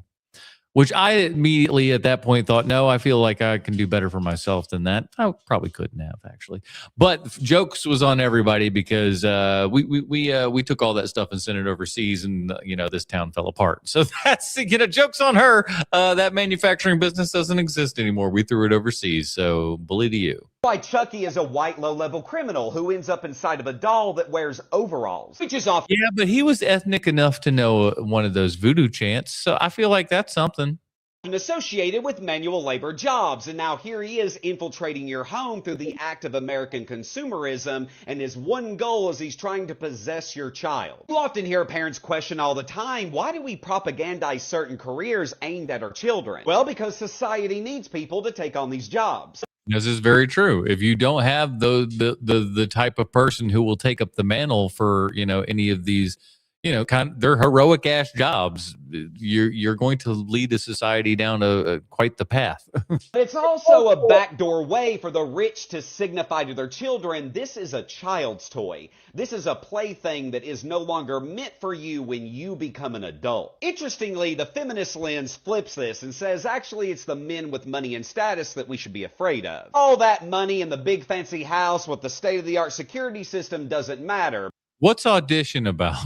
Which I immediately at that point thought, no, I feel like I can do better for myself than that. I probably couldn't have, actually. But jokes was on everybody because we took all that stuff and sent it overseas, and this town fell apart. So that's jokes on her. That manufacturing business doesn't exist anymore. We threw it overseas. So bully to you. Why Chucky is a white low-level criminal who ends up inside of a doll that wears overalls, which is often... Yeah, but he was ethnic enough to know one of those voodoo chants, so I feel like that's something. Associated with manual labor jobs, and now here he is infiltrating your home through the act of American consumerism, and his one goal is he's trying to possess your child. You often hear parents question all the time, why do we propagandize certain careers aimed at our children? Well, because society needs people to take on these jobs. This is very true. If you don't have the type of person who will take up the mantle for any of these they're heroic ass jobs. You're going to lead a society down quite the path. But it's also a backdoor way for the rich to signify to their children, this is a child's toy. This is a plaything that is no longer meant for you when you become an adult. Interestingly, the feminist lens flips this and says, actually, it's the men with money and status that we should be afraid of. All that money and the big fancy house with the state-of-the-art security system doesn't matter. What's Audition about?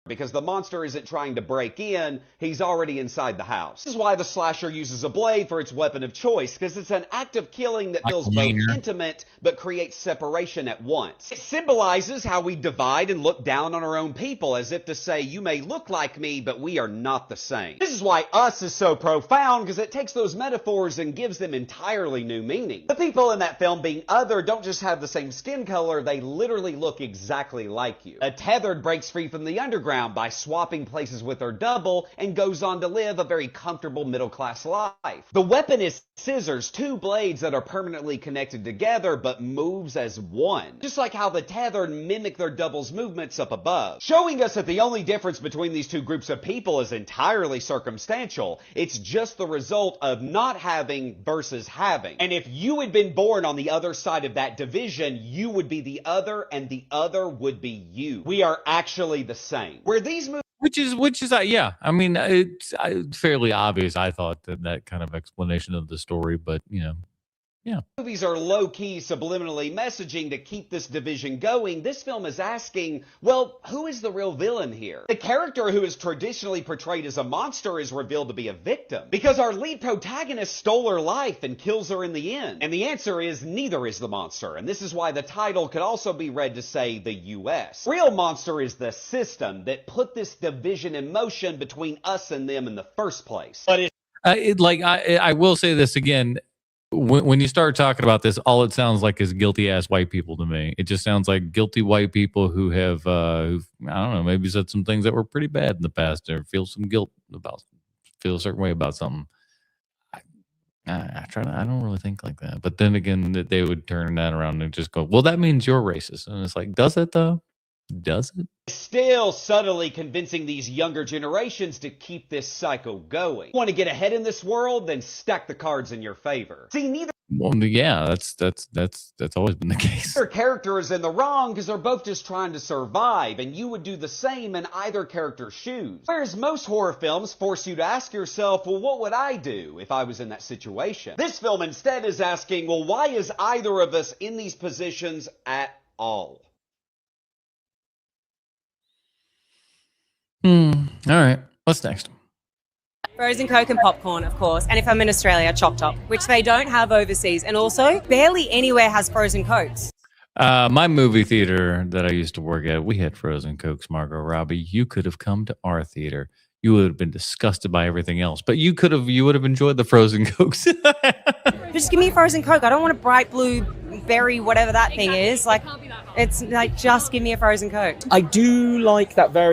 Because the monster isn't trying to break in, he's already inside the house. This is why the slasher uses a blade for its weapon of choice, because it's an act of killing that feels both intimate but creates separation at once. It symbolizes how we divide and look down on our own people, as if to say, you may look like me, but we are not the same. This is why Us is so profound, because it takes those metaphors and gives them entirely new meaning. The people in that film being other don't just have the same skin color, they literally look exactly like you. A tethered breaks free from the underground by swapping places with her double and goes on to live a very comfortable middle-class life. The weapon is scissors, two blades that are permanently connected together but moves as one. Just like how the tethered mimic their double's movements up above. Showing us that the only difference between these two groups of people is entirely circumstantial. It's just the result of not having versus having. And if you had been born on the other side of that division, you would be the other and the other would be you. We are actually the same. Where these movies, which is yeah. I mean, it's fairly obvious. I thought that kind of explanation of the story, but yeah. Movies are low-key subliminally messaging to keep this division going. This film is asking, well, who is the real villain here? The character who is traditionally portrayed as a monster is revealed to be a victim because our lead protagonist stole her life and kills her in the end. And the answer is neither is the monster. And this is why the title could also be read to say the U.S. Real monster is the system that put this division in motion between us and them in the first place. But I will say this again. When you start talking about this, all it sounds like is guilty ass white people to me. It just sounds like guilty white people who have, I don't know, maybe said some things that were pretty bad in the past, or feel some guilt about, feel a certain way about something. I don't really think like that. But then again, that they would turn that around and just go, well, that means you're racist. And it's like, does it though? Does it? Still subtly convincing these younger generations to keep this cycle going. Want to get ahead in this world? Then stack the cards in your favor. See, neither yeah, that's always been the case. Either character is in the wrong because they're both just trying to survive, and you would do the same in either character's shoes. Whereas most horror films force you to ask yourself, well, what would I do if I was in that situation? This film instead is asking, well, why is either of us in these positions at all? All right. What's next? Frozen Coke and popcorn, of course. And if I'm in Australia, Chop Top, which they don't have overseas. And also, barely anywhere has frozen Cokes. My movie theater that I used to work at, we had frozen Cokes, Margot Robbie. You could have come to our theater. You would have been disgusted by everything else, but you would have enjoyed the frozen Cokes. Just give me a frozen Coke. I don't want a bright blue berry, whatever that thing is. Like, it's like, just give me a frozen Coke. I do like that very.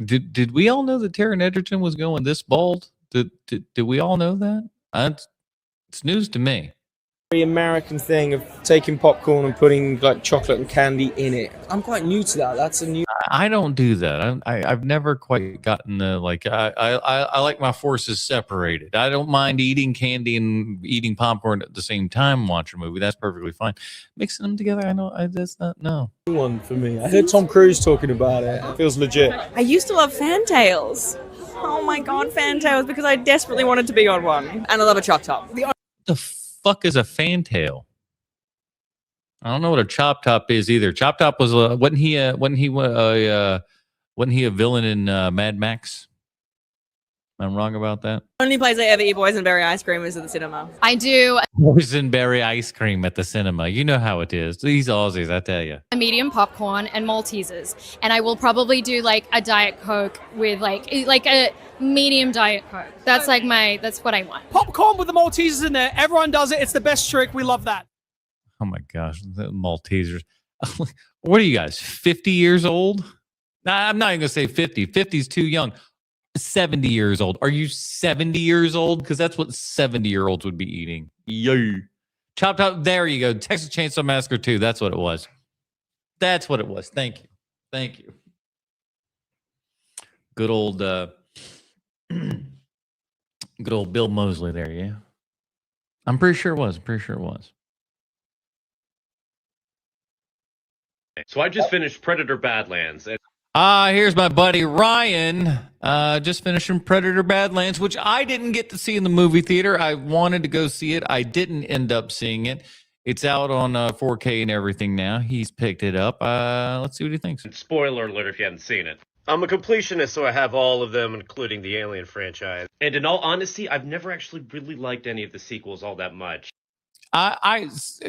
Did we all know that Taron Egerton was going this bald? Did we all know that? It's news to me. Very American thing of taking popcorn and putting like chocolate and candy in it. I'm quite new to that. That's a new. I don't do that. I've never quite gotten the like. I like my forces separated. I don't mind eating candy and eating popcorn at the same time. Watching a movie, that's perfectly fine. Mixing them together, I know. That's not no one for me. I heard Tom Cruise talking about it. It feels legit. I used to love fantails. Oh my god, fantails! Because I desperately wanted to be on one. And I love a Chop Top. The fuck is a fantail? I don't know what a Chop Top is either. Chop Top was wasn't he a villain in Mad Max? Am I wrong about that? Only place I ever eat boysenberry ice cream is at the cinema. I do Boysenberry ice cream at the cinema. You know how it is. These Aussies, I tell you. a medium popcorn and Maltesers, and I will probably do like a Diet Coke with like a medium Diet Coke. That's that's what I want. Popcorn with the Maltesers in there. Everyone does it. It's the best trick. We love that. Oh my gosh, the Maltesers. What are you guys, 50 years old? Nah, I'm not even going to say 50. 50 is too young. 70 years old. Are you 70 years old? Because that's what 70-year-olds would be eating. Yay. Chop Top. There you go. Texas Chainsaw Massacre 2. That's what it was. That's what it was. Thank you. Thank you. Good old good old Bill Moseley there, yeah. I'm pretty sure it was. So I just finished Predator Badlands. And Here's my buddy Ryan. Just finishing Predator Badlands, which I didn't get to see in the movie theater. I wanted to go see it. I didn't end up seeing it. It's out on 4K and everything now. He's picked it up. Let's see what he thinks. spoiler alert if you haven't seen it. I'm a completionist, so I have all of them, including the Alien franchise. And in all honesty, I've never actually really liked any of the sequels all that much.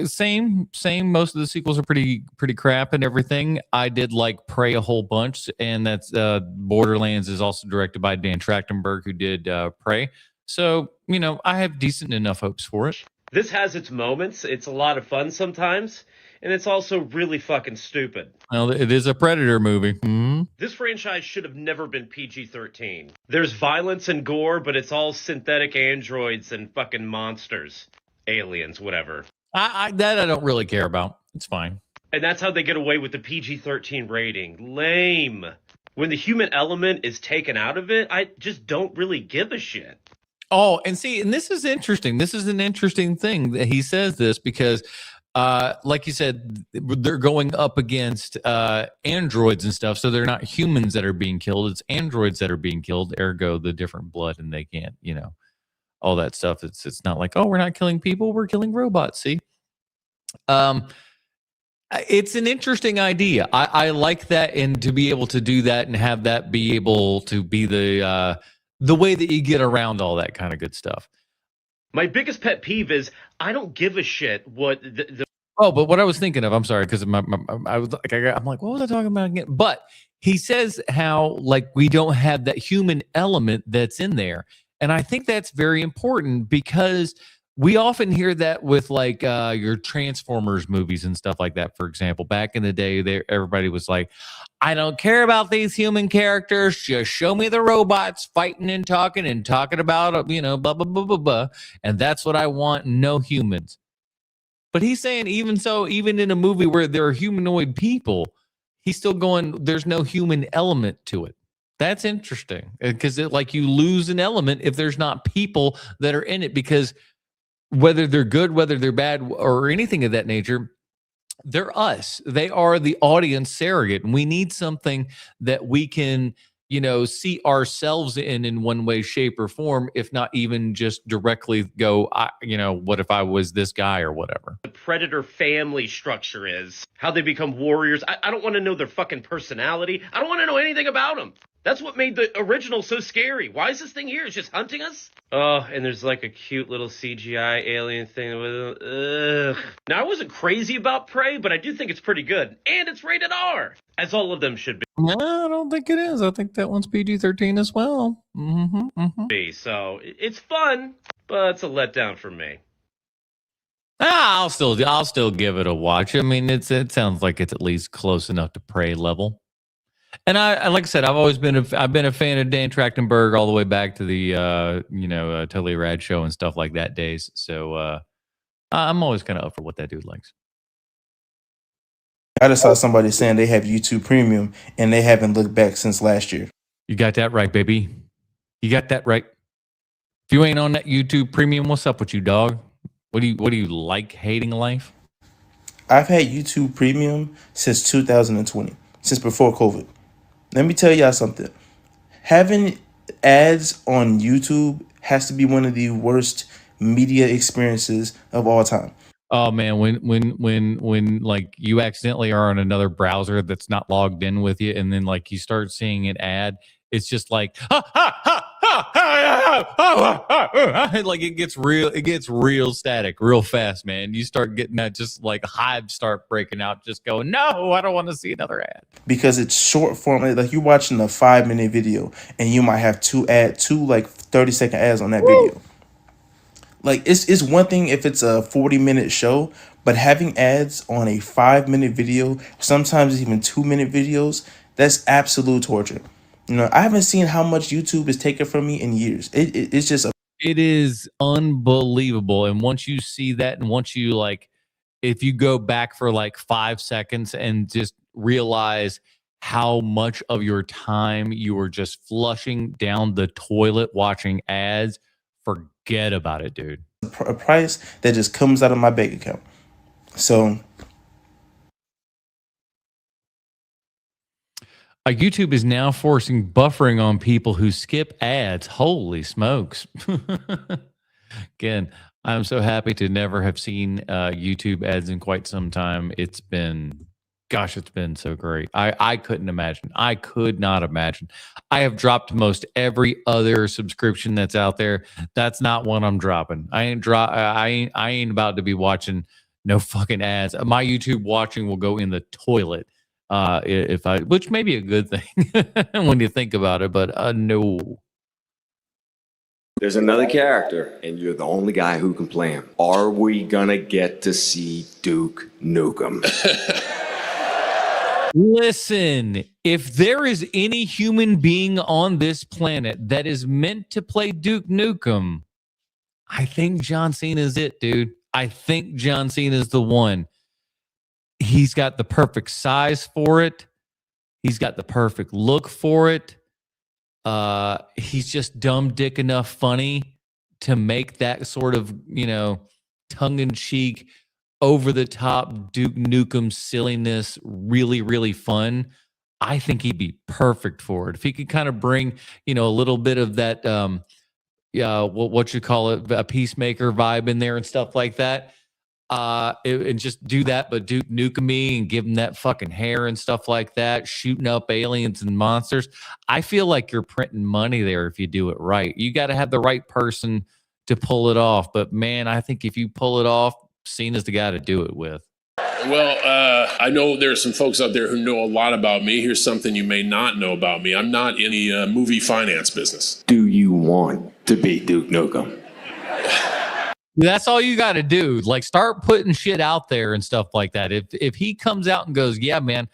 Same. Most of the sequels are pretty crap and everything. I did like Prey a whole bunch, and that's Borderlands is also directed by Dan Trachtenberg, who did Prey. So I have decent enough hopes for it. This has its moments. It's a lot of fun sometimes, and it's also really fucking stupid. Well, it is a Predator movie. Mm-hmm. This franchise should have never been PG-13. There's violence and gore, but it's all synthetic androids and fucking monsters. Aliens, whatever. That I don't really care about. It's fine. And that's how they get away with the PG-13 rating. Lame. When the human element is taken out of it, I just don't really give a shit. Oh, and this is interesting. This is an interesting thing that he says this because, like you said, they're going up against androids and stuff. So they're not humans that are being killed. It's androids that are being killed. Ergo, the different blood, and they can't, all that stuff. It's not like, oh, we're not killing people, we're killing robots. See, it's an interesting idea. I like that, and to be able to do that and have that be able to be the way that you get around all that kind of good stuff. My biggest pet peeve is I don't give a shit what Oh, but what I was thinking of, I'm sorry, because I was like, I'm like, what was I talking about again? But he says how like we don't have that human element that's in there. And I think that's very important because we often hear that with like your Transformers movies and stuff like that. For example, back in the day, everybody was like, I don't care about these human characters. Just show me the robots fighting and talking about, blah, blah, blah, blah, blah. And that's what I want. No humans. But he's saying even so, even in a movie where there are humanoid people, he's still going, there's no human element to it. That's interesting because like you lose an element if there's not people that are in it, because whether they're good, whether they're bad, or anything of that nature, they're us. They are the audience surrogate. And we need something that we can, see ourselves in one way, shape, or form, if not even just directly go, what if I was this guy or whatever. The Predator family structure is, how they become warriors. I don't want to know their fucking personality. I don't want to know anything about them. That's what made the original so scary. Why is this thing here? It's just hunting us? Oh, and there's like a cute little CGI alien thing. Ugh. Now, I wasn't crazy about Prey, but I do think it's pretty good. And it's rated R, as all of them should be. No, I don't think it is. I think that one's PG-13 as well. So it's fun, but it's a letdown for me. I'll still give it a watch. I mean, it sounds like it's at least close enough to Prey level. And I like I said, I've been a fan of Dan Trachtenberg all the way back to the Totally Rad Show and stuff like that days. So I'm always kind of up for what that dude likes. I just saw somebody saying they have YouTube Premium and they haven't looked back since last year. You got that right, baby. You got that right. If you ain't on that YouTube Premium, what's up with you, dog? What do you like hating life? I've had YouTube Premium since 2020, since before COVID. Let me tell y'all something. Having ads on YouTube has to be one of the worst media experiences of all time. Oh man, when like you accidentally are on another browser that's not logged in with you, and then like you start seeing an ad, it's just like like it gets real static real fast, man. You start getting that just like hives start breaking out, just going, no, I don't want to see another ad. Because it's short form, like you're watching a 5-minute video and you might have two like 30-second ads on that video. Like it's one thing if it's a 40-minute show, but having ads on a 5-minute video, sometimes even 2-minute videos, that's absolute torture. I haven't seen how much YouTube has taken from me in years. It's just it is unbelievable. And once you see that, and once you like, if you go back for like 5 seconds and just realize how much of your time you are just flushing down the toilet watching ads, forget about it, dude. A price that just comes out of my bank account. So YouTube is now forcing buffering on people who skip ads. Holy smokes. Again, I'm so happy to never have seen YouTube ads in quite some time. It's been so great. I couldn't imagine. I could not imagine. I have dropped most every other subscription that's out there. That's not one I'm dropping. I ain't about to be watching no fucking ads. My YouTube watching will go in the toilet. Which may be a good thing when you think about it, but no. There's another character, and you're the only guy who can play him. Are we gonna get to see Duke Nukem? Listen, if there is any human being on this planet that is meant to play Duke Nukem, I think John Cena is it, dude. I think John Cena is the one. He's got the perfect size for it. He's got the perfect look for it. He's just dumb dick enough funny to make that sort of, tongue-in-cheek, over-the-top Duke Nukem silliness really, really fun. I think he'd be perfect for it. If he could kind of bring, a little bit of that, what you call it, a Peacemaker vibe in there and stuff like that. And just do that, but Duke Nukem me and give him that fucking hair and stuff like that, shooting up aliens and monsters. I feel like you're printing money there if you do it right. You got to have the right person to pull it off. But man, I think if you pull it off, Cena's the guy to do it with. Well, I know there are some folks out there who know a lot about me. Here's something you may not know about me. I'm not in the movie finance business. Do you want to be Duke Nukem? That's all you got to do. Like, start putting shit out there and stuff like that. If he comes out and goes, yeah, man,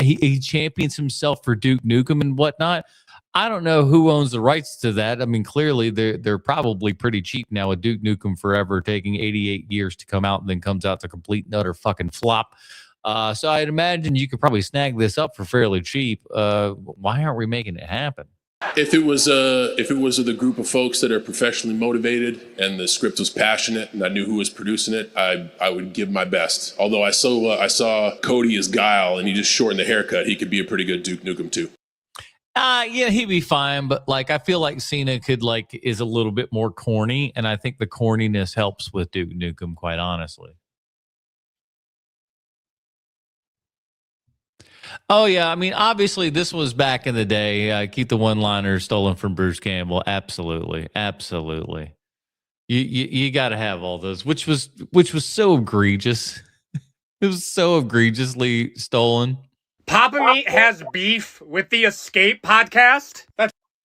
he champions himself for Duke Nukem and whatnot. I don't know who owns the rights to that. I mean, clearly they're probably pretty cheap now with Duke Nukem Forever taking 88 years to come out and then comes out to complete and utter fucking flop. So I'd imagine you could probably snag this up for fairly cheap. Why aren't we making it happen? If it was the group of folks that are professionally motivated and the script was passionate and I knew who was producing it, I would give my best. Although I saw Cody as Guile and he just shortened the haircut, he could be a pretty good Duke Nukem too. Yeah, he'd be fine, but like I feel like Cena is a little bit more corny, and I think the corniness helps with Duke Nukem, quite honestly. Oh yeah, I mean, obviously this was back in the day. Keep the one-liner stolen from Bruce Campbell. Absolutely. You got to have all those, which was so egregious. It was so egregiously stolen. Papa Meat has beef with the Escape podcast.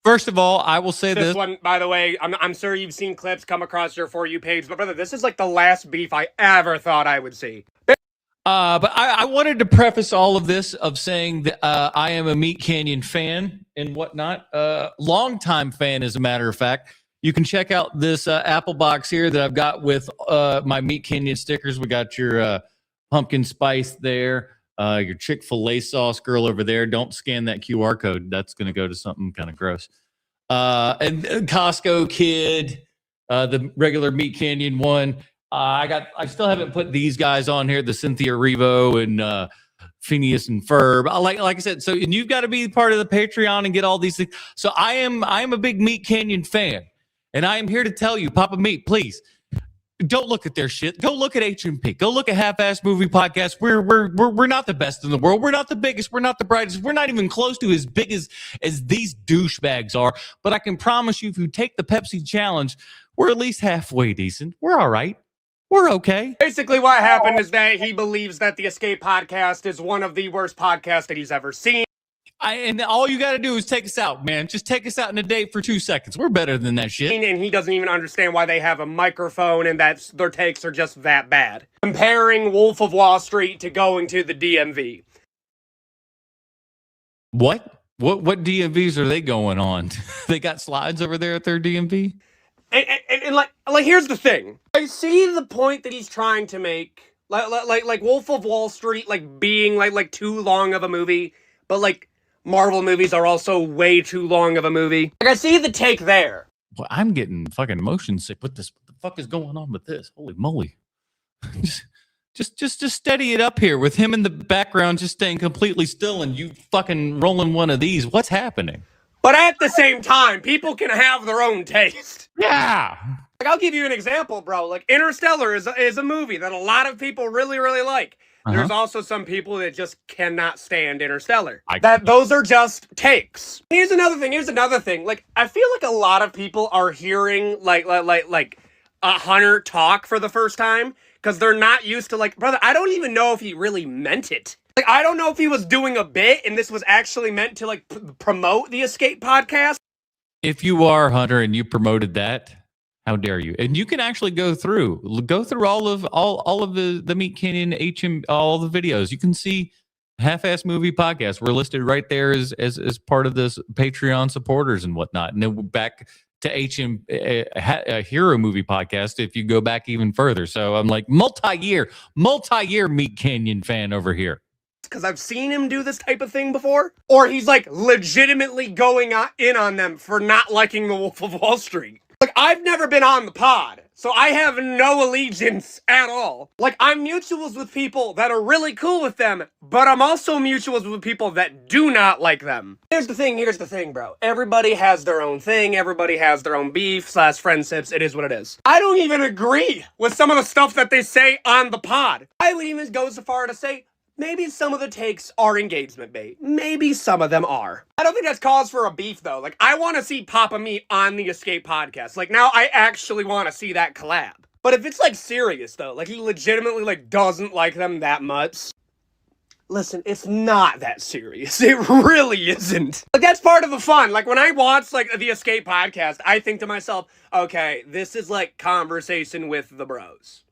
First of all, I will say this one, by the way, I'm sure you've seen clips come across your For You page, but brother, this is like the last beef I ever thought I would see. But I wanted to preface all of this of saying that I am a Meat Canyon fan and whatnot. Longtime fan, as a matter of fact. You can check out this Apple box here that I've got with my Meat Canyon stickers. We got your pumpkin spice there. Your Chick-fil-A sauce girl over there. Don't scan that QR code. That's going to go to something kind of gross. And Costco Kid, the regular Meat Canyon one. I still haven't put these guys on here, the Cynthia Revo and Phineas and Ferb. Like I said, so and you've got to be part of the Patreon and get all these things. So I am a big Meat Canyon fan, and I am here to tell you, Papa Meat, please. Don't look at their shit. Go look at H&P. Go look at Half-Ass Movie Podcast. We're not the best in the world. We're not the biggest. We're not the brightest. We're not even close to as big as these douchebags are. But I can promise you, if you take the Pepsi challenge, we're at least halfway decent. We're all right. We're okay. Basically, what happened is that he believes that the Escape podcast is one of the worst podcasts that he's ever seen. And all you got to do is take us out, man. Just take us out in a date for 2 seconds. We're better than that shit. And he doesn't even understand why they have a microphone and that their takes are just that bad. Comparing Wolf of Wall Street to going to the DMV. What DMVs are they going on? They got slides over there at their DMV? And like here's the thing. I see the point that he's trying to make Like Wolf of Wall Street, like being like too long of a movie, but like Marvel movies are also way too long of a movie. Like I see the take there. Well, I'm getting fucking motion sick with this. What the fuck is going on with this? Holy moly. Just steady it up here with him in the background, just staying completely still, and you fucking rolling one of these. What's happening? But at the same time, people can have their own taste. Yeah. Like I'll give you an example, bro. Like Interstellar is a movie that a lot of people really, really like. There's also some people that just cannot stand Interstellar. Those are just takes. Here's another thing. Like I feel like a lot of people are hearing like Hunter talk for the first time because they're not used to like, brother, I don't even know if he really meant it. Like I don't know if he was doing a bit and this was actually meant to like promote the Escape podcast. If you are Hunter and you promoted that, how dare you? And you can actually go through all of the Meat Canyon all the videos. You can see Half-Ass Movie Podcast. We're listed right there as part of this Patreon supporters and whatnot. And then we're back to a Hero Movie Podcast if you go back even further. So I'm like multi-year Meat Canyon fan over here. Because I've seen him do this type of thing before. Or he's like legitimately going in on them for not liking The Wolf of Wall Street. Like, I've never been on the pod, so I have no allegiance at all. Like, I'm mutuals with people that are really cool with them, but I'm also mutuals with people that do not like them. Here's the thing, bro. Everybody has their own thing. Everybody has their own beef / friendships. It is what it is. I don't even agree with some of the stuff that they say on the pod. I would even go so far to say, maybe some of the takes are engagement bait. Maybe some of them are. I don't think that's cause for a beef, though. Like, I want to see Papa Meat on the Escape podcast. Like, now I actually want to see that collab. But if it's, like, serious, though, like, he legitimately, like, doesn't like them that much, listen, it's not that serious. It really isn't. Like, that's part of the fun. Like, when I watch, like, the Escape podcast, I think to myself, okay, this is, like, conversation with the bros.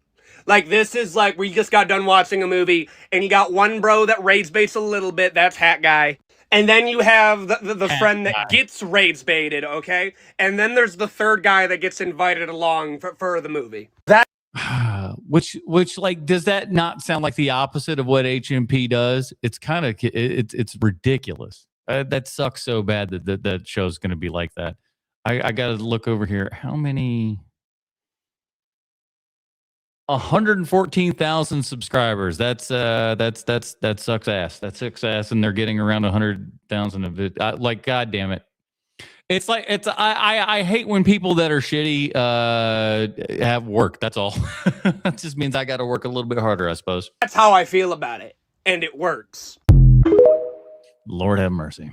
Like, this is like, we just got done watching a movie, and you got one bro that rage baits a little bit, that's Hat Guy. And then you have the friend that gets rage baited, okay? And then there's the third guy that gets invited along for the movie. That which like, does that not sound like the opposite of what HMP does? It's kind of, it's ridiculous. That sucks so bad that show's going to be like that. I got to look over here. How many... 114,000 subscribers. That sucks ass. That sucks ass, and they're getting around 100,000 of it. Like, god damn it! It's like I hate when people that are shitty have work. That's all. That just means I got to work a little bit harder, I suppose. That's how I feel about it, and it works. Lord have mercy.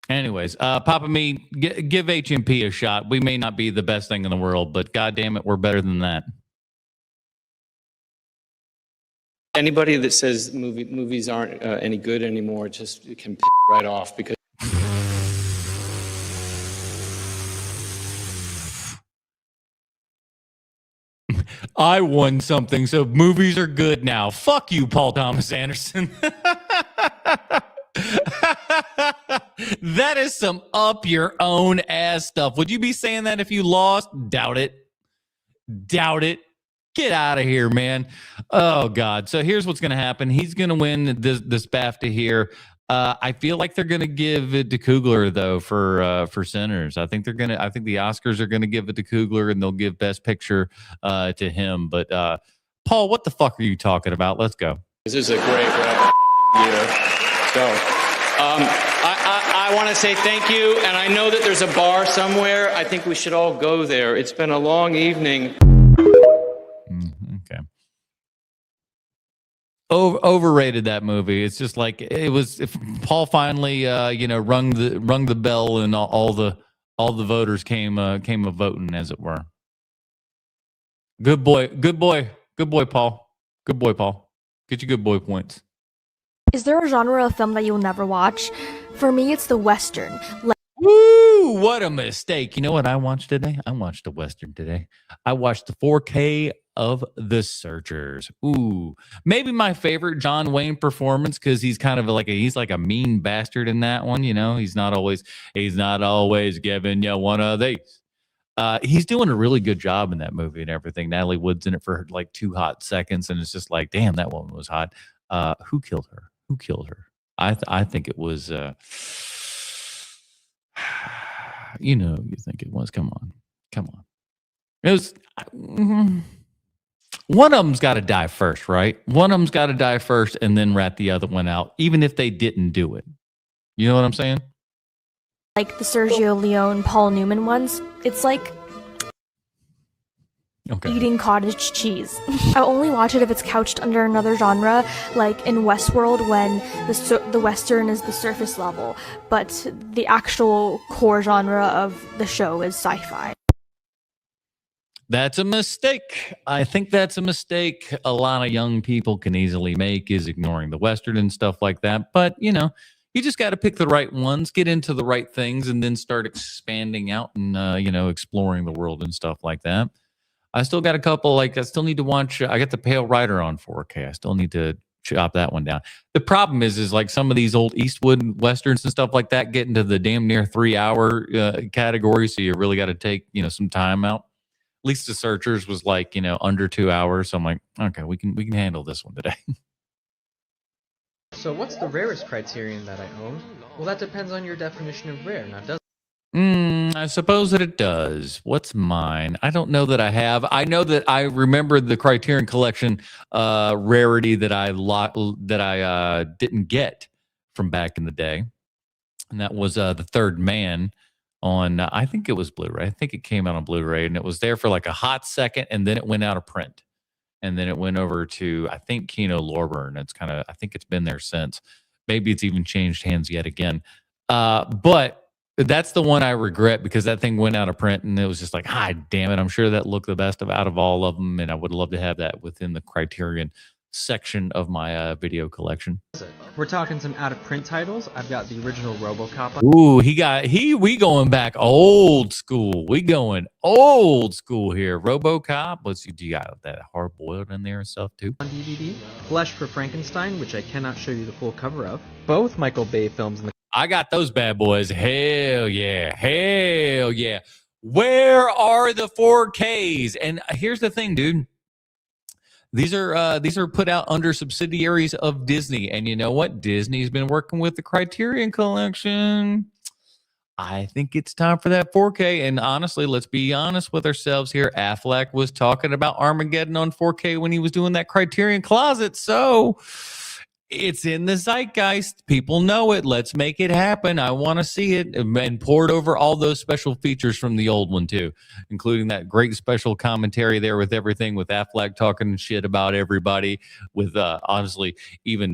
Anyways, Papa Me, give HMP a shot. We may not be the best thing in the world, but god damn it, we're better than that. Anybody that says movies aren't any good anymore just can piss right off because. I won something, so movies are good now. Fuck you, Paul Thomas Anderson. That is some up your own ass stuff. Would you be saying that if you lost? Doubt it. Doubt it. Get out of here, man. Oh, God. So here's what's going to happen. He's going to win this BAFTA here. I feel like they're going to give it to Coogler, though, for Sinners. I think the Oscars are going to give it to Coogler, and they'll give Best Picture to him. But, Paul, what the fuck are you talking about? Let's go. This is a great year. So I want to say thank you, and I know that there's a bar somewhere. I think we should all go there. It's been a long evening. Okay. Overrated, that movie. It's just like it was. If Paul finally, rung the bell, and all the voters came a voting, as it were. Good boy, Paul. Good boy, Paul. Get your good boy points. Is there a genre of film that you'll never watch? For me, it's the Western. Woo! What a mistake. You know what I watched today? I watched a Western today. I watched the 4K of The Searchers. Ooh, maybe my favorite John Wayne performance, because he's kind of he's like a mean bastard in that one. You know, he's not always giving you one of these. He's doing a really good job in that movie and everything. Natalie Wood's in it for like 2 hot seconds, and it's just like, damn, that woman was hot. Who killed her? Who killed her? I think it was. You know, you think it was. Come on. It was. One of them's got to die first, right? One of them's got to die first, and then rat the other one out, even if they didn't do it. You know what I'm saying? Like the Sergio Leone, Paul Newman ones, it's like eating cottage cheese. I only watch it if it's couched under another genre, like in Westworld when the Western is the surface level, but the actual core genre of the show is sci-fi. That's a mistake. I think that's a mistake a lot of young people can easily make, is ignoring the Western and stuff like that. But, you know, you just got to pick the right ones, get into the right things, and then start expanding out and, you know, exploring the world and stuff like that. I still got a couple, like I still need to watch, I got the Pale Rider on 4K. I still need to chop that one down. The problem is like some of these old Eastwood Westerns and stuff like that get into the damn near 3-hour category. So you really got to take, you know, some time out. At least the Searchers was like, you know, under 2 hours. So I'm like, okay, we can handle this one today. So what's the rarest criterion that I own? Well, that depends on your definition of rare, now doesn't it? I suppose that it does. What's mine? I don't know that I have. I know that I remember the Criterion Collection rarity that I didn't get from back in the day, and that was The Third Man on I think it was Blu-ray. I think it came out on Blu-ray, and it was there for like a hot second, and then it went out of print, and then it went over to I think Kino Lorber, and it's kind of I think it's been there since. Maybe it's even changed hands yet again, but. That's the one I regret because that thing went out of print and it was just like, hi, damn it. I'm sure that looked the best out of all of them. And I would love to have that within the Criterion section of my video collection. We're talking some out-of-print titles. I've got the original RoboCop. Ooh, we going back old school. We going old school here. RoboCop. Let's see, do you got that hard-boiled in there and stuff too? On DVD. Flesh for Frankenstein, which I cannot show you the full cover of. Both Michael Bay films in the I got those bad boys. Hell yeah. Hell yeah. Where are the 4Ks? And here's the thing, dude. These are put out under subsidiaries of Disney. And you know what? Disney's been working with the Criterion Collection. I think it's time for that 4K. And honestly, let's be honest with ourselves here. Affleck was talking about Armageddon on 4K when he was doing that Criterion Closet. So it's in the zeitgeist. People know it. Let's make it happen. I want to see it. And poured over all those special features from the old one, too, including that great special commentary there with everything, with Affleck talking shit about everybody, with honestly, even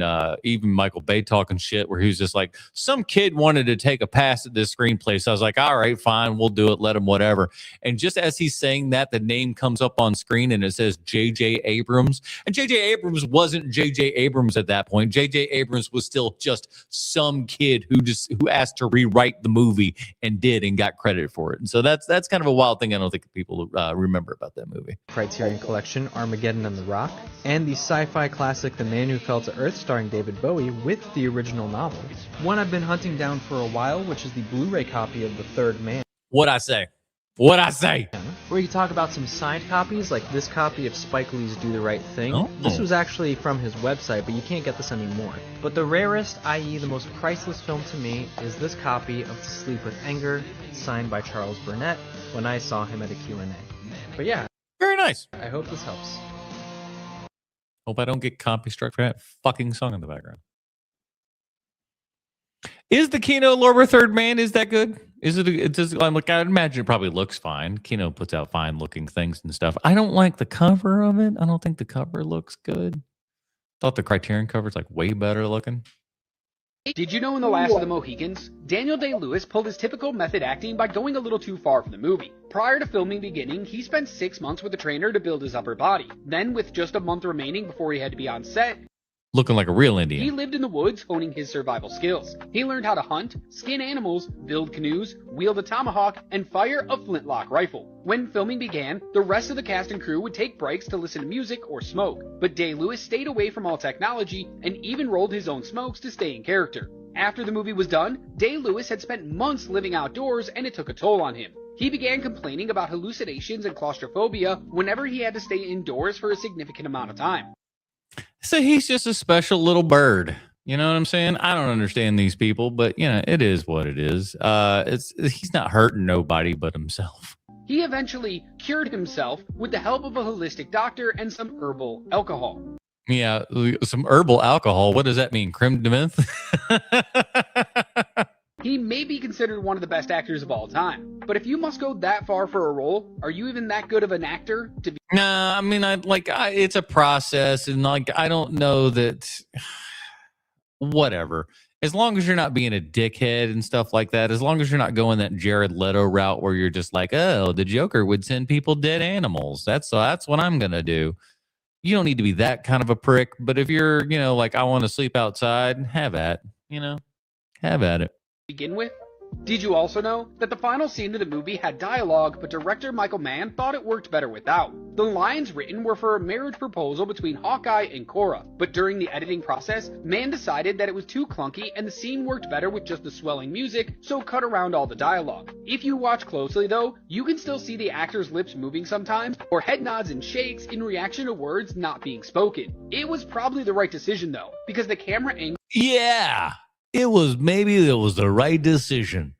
Michael Bay talking shit, where he was just like, some kid wanted to take a pass at this screenplay. So I was like, all right, fine, we'll do it. Let him, whatever. And just as he's saying that, the name comes up on screen and it says J.J. Abrams. And J.J. Abrams wasn't J.J. Abrams at that point. J.J. Abrams was still just some kid who asked to rewrite the movie and did and got credit for it. And so that's kind of a wild thing I don't think people remember about that movie. Criterion Collection, Armageddon and the Rock, and the sci-fi classic The Man Who Fell to Earth starring David Bowie with the original novel. One I've been hunting down for a while, which is the Blu-ray copy of The Third Man. What'd I say? Where you talk about some signed copies, like this copy of Spike Lee's Do the Right Thing. Oh. This was actually from his website, but you can't get this anymore. But the rarest, i.e. the most priceless film to me, is this copy of To Sleep with Anger, signed by Charles Burnett, when I saw him at a Q&A. But yeah. Very nice. I hope this helps. Hope I don't get copy struck for that fucking song in the background. Is the Kino Lorber Third Man, is that good? Is it? I'm like, I imagine it probably looks fine. Kino puts out fine looking things and stuff. I don't like the cover of it. I don't think the cover looks good. Thought the Criterion cover is like way better looking. Did you know in The Last of the Mohicans, Daniel Day-Lewis pulled his typical method acting by going a little too far for the movie. Prior to filming beginning, he spent 6 months with a trainer to build his upper body. Then, with just a month remaining before he had to be on set, Looking like a real Indian. he lived in the woods honing his survival skills. He learned how to hunt, skin animals, build canoes, wield a tomahawk, and fire a flintlock rifle. When filming began, the rest of the cast and crew would take breaks to listen to music or smoke, but Day-Lewis stayed away from all technology and even rolled his own smokes to stay in character. After the movie was done, Day-Lewis had spent months living outdoors and it took a toll on him. He began complaining about hallucinations and claustrophobia whenever he had to stay indoors for a significant amount of time. So he's just a special little bird. You know what I'm saying? I don't understand these people, but you know, it is what it is. He's not hurting nobody but himself. He eventually cured himself with the help of a holistic doctor and some herbal alcohol. Yeah, some herbal alcohol. What does that mean? Creme de menthe? He may be considered one of the best actors of all time, but if you must go that far for a role, are you even that good of an actor to be? Nah, I mean, it's a process, and like, I don't know that. Whatever. As long as you're not being a dickhead and stuff like that, as long as you're not going that Jared Leto route where you're just like, oh, the Joker would send people dead animals. That's what I'm gonna do. You don't need to be that kind of a prick. But if you're, you know, like, I want to sleep outside, have at, you know, have at it. Begin with? Did you also know that the final scene of the movie had dialogue, but director Michael Mann thought it worked better without? The lines written were for a marriage proposal between Hawkeye and Cora, but during the editing process, Mann decided that it was too clunky and the scene worked better with just the swelling music, so cut around all the dialogue. If you watch closely though, you can still see the actor's lips moving sometimes, or head nods and shakes in reaction to words not being spoken. It was probably the right decision though, because the camera angle— Yeah. Maybe it was the right decision.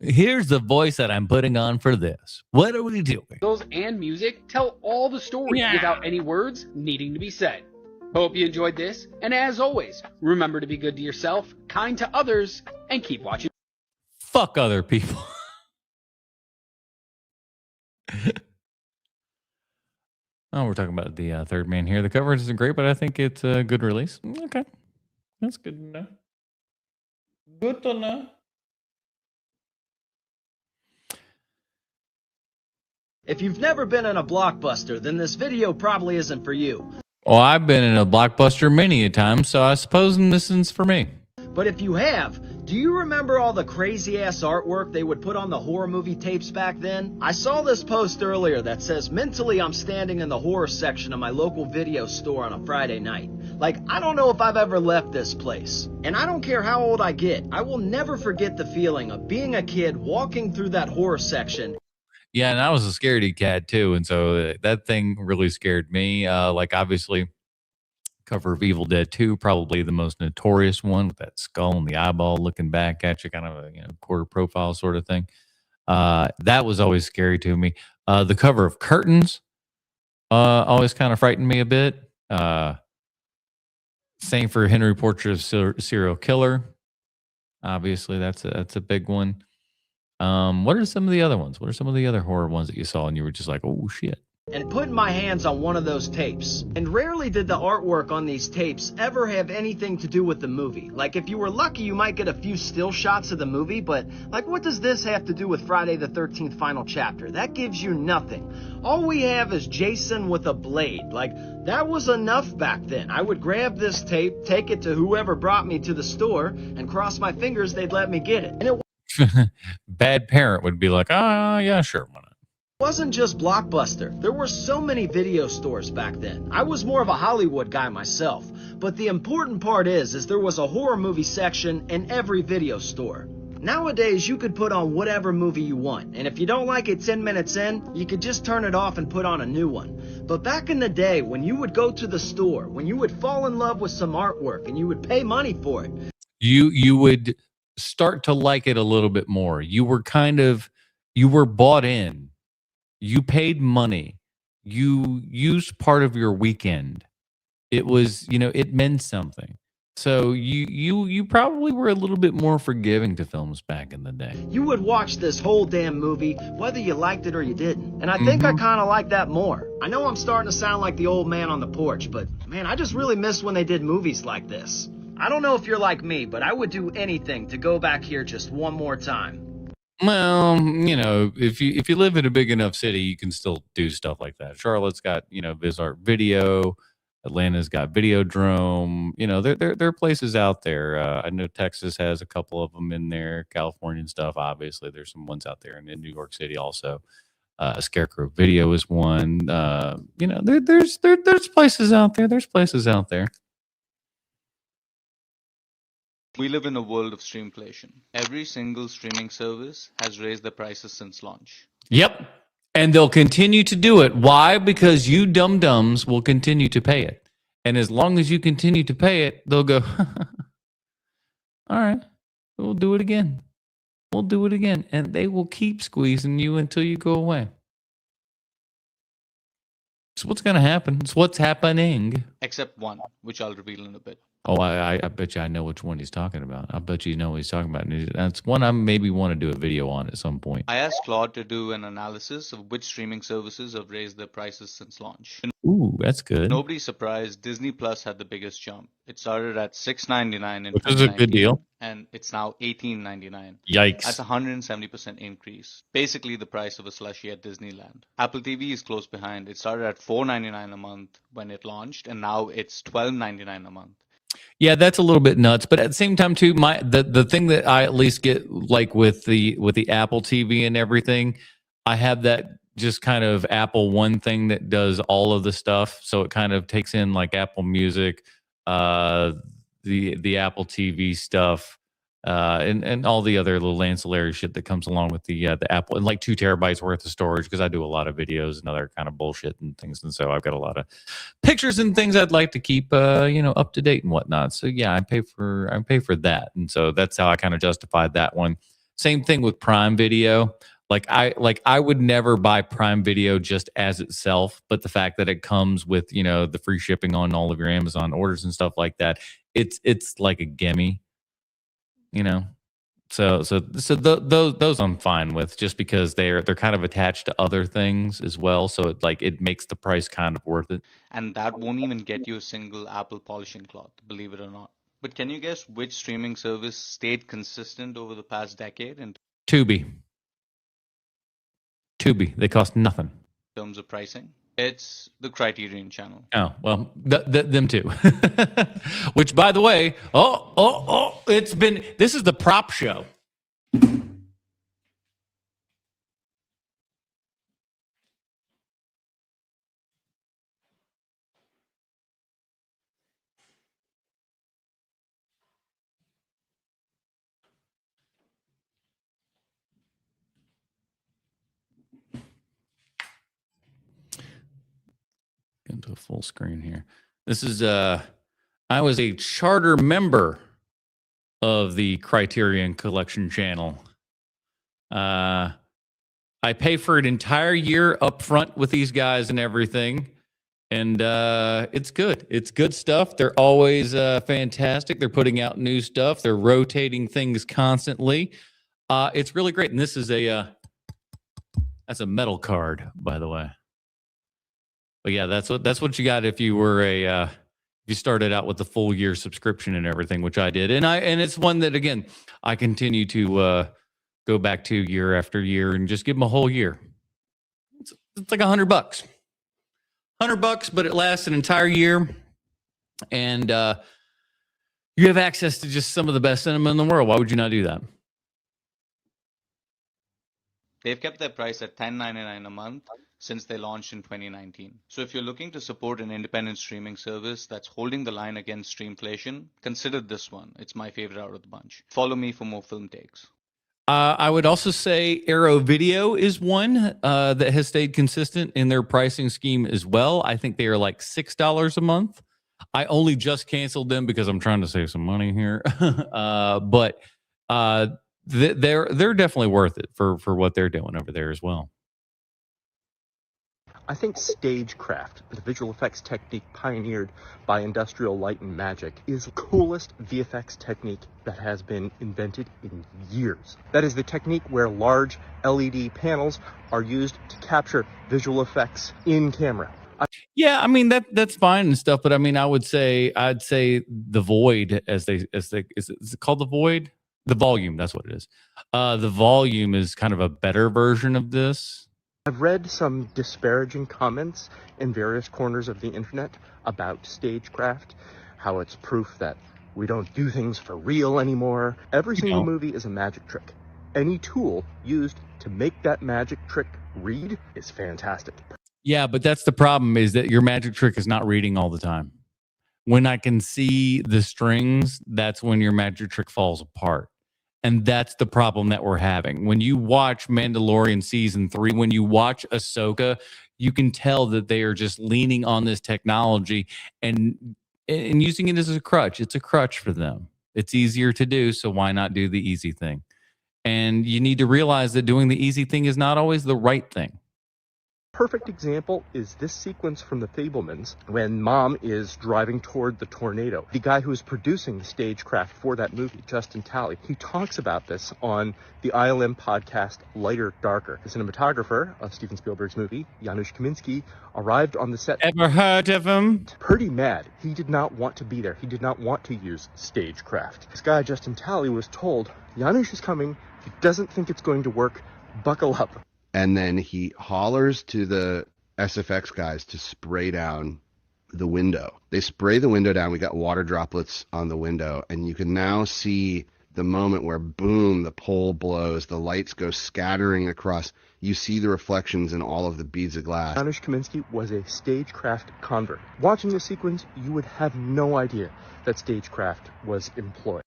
Here's the voice that I'm putting on for this. What are we doing? and music tell all the story without any words needing to be said. Hope you enjoyed this, and as always, remember to be good to yourself, kind to others, and keep watching. Fuck other people. Oh, we're talking about the Third Man here. The cover isn't great, but I think it's a good release. Okay. That's good to know. Good to know. If you've never been in a Blockbuster, then this video probably isn't for you. Well, I've been in a Blockbuster many a time, so I suppose this is for me. But if you have, do you remember all the crazy-ass artwork they would put on the horror movie tapes back then? I saw this post earlier that says, mentally I'm standing in the horror section of my local video store on a Friday night. Like, I don't know if I've ever left this place. And I don't care how old I get, I will never forget the feeling of being a kid walking through that horror section. Yeah, and I was a scaredy cat too, and so that thing really scared me. Like, obviously, cover of Evil Dead 2, probably the most notorious one, with that skull and the eyeball looking back at you, kind of a quarter profile sort of thing. That was always scary to me. The cover of Curtains always kind of frightened me a bit. Same for Henry Portrait of Serial Killer. Obviously, that's a big one. What are some of the other ones? What are some of the other horror ones that you saw and you were just like, oh shit? And putting my hands on one of those tapes. And rarely did the artwork on these tapes ever have anything to do with the movie. Like, if you were lucky, you might get a few still shots of the movie, but like, what does this have to do with Friday the 13th final chapter? That gives you nothing. All we have is Jason with a blade. Like, that was enough back then. I would grab this tape, take it to whoever brought me to the store, and cross my fingers they'd let me get it. And it Bad parent would be like, yeah, sure, why not? wasn't just Blockbuster. There were so many video stores back then. I was more of a Hollywood guy myself. But the important part is there was a horror movie section in every video store. Nowadays, you could put on whatever movie you want. And if you don't like it 10 minutes in, you could just turn it off and put on a new one. But back in the day, when you would go to the store, when you would fall in love with some artwork and you would pay money for it, you would start to like it a little bit more. You were bought in. You paid money. You used part of your weekend. It was, it meant something. So you probably were a little bit more forgiving to films back in the day. You would watch this whole damn movie, whether you liked it or you didn't. And I think I kind of like that more. I know I'm starting to sound like the old man on the porch, but man, I just really miss when they did movies like this. I don't know if you're like me, but I would do anything to go back here just one more time. Well, if you live in a big enough city, you can still do stuff like that. Charlotte's got, Bizarre Video. Atlanta's got Videodrome. There are places out there. I know Texas has a couple of them in there. Californian stuff, obviously. There's some ones out there, and in New York City also. Scarecrow Video is one. There's places out there. There's places out there. We live in a world of streamflation. Every single streaming service has raised their prices since launch. Yep. And they'll continue to do it. Why? Because you dum-dums will continue to pay it. And as long as you continue to pay it, they'll go, all right, we'll do it again. We'll do it again. And they will keep squeezing you until you go away. It's what's going to happen. It's what's happening. Except one, which I'll reveal in a bit. Oh, I bet you I know which one he's talking about. I bet you know what he's talking about. And that's one I maybe want to do a video on at some point. I asked Claude to do an analysis of which streaming services have raised their prices since launch. Ooh, that's good. Nobody's surprised Disney Plus had the biggest jump. It started at $6.99 in Which is a good 2019, deal. and it's now $18.99. Yikes. That's a 170% increase. Basically the price of a slushie at Disneyland. Apple TV is close behind. It started at $4.99 a month when it launched, and now it's $12.99 a month. Yeah, that's a little bit nuts. But at the same time, too, the thing that I at least get like with the Apple TV and everything, I have that just kind of Apple One thing that does all of the stuff. So it kind of takes in like Apple Music, the Apple TV stuff, and all the other little ancillary shit that comes along with the Apple, and like 2 terabytes worth of storage, because I do a lot of videos and other kind of bullshit and things, and so I've got a lot of pictures and things I'd like to keep up to date and whatnot. So yeah, I pay for that, and so that's how I kind of justified that one. Same thing with Prime Video. I would never buy Prime Video just as itself, but the fact that it comes with the free shipping on all of your Amazon orders and stuff like that, it's like a gimme. So those I'm fine with, just because they're kind of attached to other things as well. So it makes the price kind of worth it. And that won't even get you a single Apple polishing cloth, believe it or not. But can you guess which streaming service stayed consistent over the past decade in Tubi. They cost nothing. terms of pricing? It's the Criterion Channel. Oh, well, them too. Which, by the way, this is the prop show. Into a full screen here. This is I was a charter member of the Criterion Collection channel. I pay for an entire year up front with these guys and everything. And it's good. It's good stuff. They're always fantastic. They're putting out new stuff. They're rotating things constantly. It's really great. And this is that's a metal card, by the way. But yeah, that's what you got if you were if you started out with the full year subscription and everything, which I did. And it's one that, again, I continue to go back to year after year and just give them a whole year. It's like $100. $100, but it lasts an entire year. And you have access to just some of the best cinema in the world. Why would you not do that? They've kept their price at $10.99 a month since they launched in 2019. So if you're looking to support an independent streaming service that's holding the line against streamflation, consider this one. It's my favorite out of the bunch. Follow me for more film takes. I would also say Arrow Video is one that has stayed consistent in their pricing scheme as well. I think they are like $6 a month. I only just canceled them because I'm trying to save some money here. But they're definitely worth it for what they're doing over there as well. I think stagecraft, the visual effects technique pioneered by Industrial Light and Magic, is the coolest VFX technique that has been invented in years. That is the technique where large LED panels are used to capture visual effects in camera. Yeah, I mean that's fine and stuff, but I mean I'd say the Void is it called the Void? The Volume, that's what it is. The Volume is kind of a better version of this. I've read some disparaging comments in various corners of the internet about stagecraft, how it's proof that we don't do things for real anymore. Every single movie is a magic trick. Any tool used to make that magic trick read is fantastic. Yeah, but that's the problem, is that your magic trick is not reading all the time. When I can see the strings, that's when your magic trick falls apart. And that's the problem that we're having. When you watch Mandalorian season 3, when you watch Ahsoka, you can tell that they are just leaning on this technology and using it as a crutch. It's a crutch for them. It's easier to do, so why not do the easy thing? And you need to realize that doing the easy thing is not always the right thing. Perfect example is this sequence from The Fabelmans when Mom is driving toward the tornado. The guy who is producing the stagecraft for that movie, Justin Talley, he talks about this on the ILM podcast Lighter Darker. The cinematographer of Steven Spielberg's movie, Janusz Kaminski, arrived on the set. Ever heard of him? Pretty mad. He did not want to be there. He did not want to use stagecraft. This guy, Justin Talley, was told, Janusz is coming. He doesn't think it's going to work. Buckle up. And then he hollers to the SFX guys to spray down the window. They spray the window down. We got water droplets on the window. And you can now see the moment where, boom, the pole blows. The lights go scattering across. You see the reflections in all of the beads of glass. Janusz Kaminski was a stagecraft convert. Watching this sequence, you would have no idea that stagecraft was employed.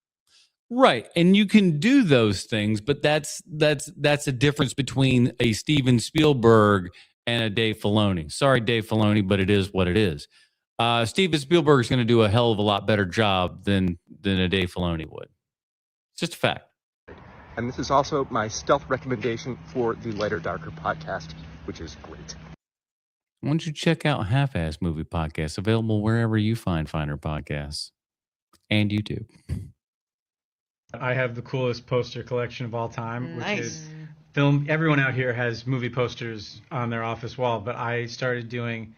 Right. And you can do those things, but that's a difference between a Steven Spielberg and a Dave Filoni. Sorry, Dave Filoni, but it is what it is. Steven Spielberg is going to do a hell of a lot better job than a Dave Filoni would. It's just a fact. And this is also my stealth recommendation for the Lighter Darker podcast, which is great. Why don't you check out Half-Ass Movie Podcast, available wherever you find finer podcasts and YouTube. I have the coolest poster collection of all time, which Nice. is film. Everyone out here has movie posters on their office wall, but I started doing,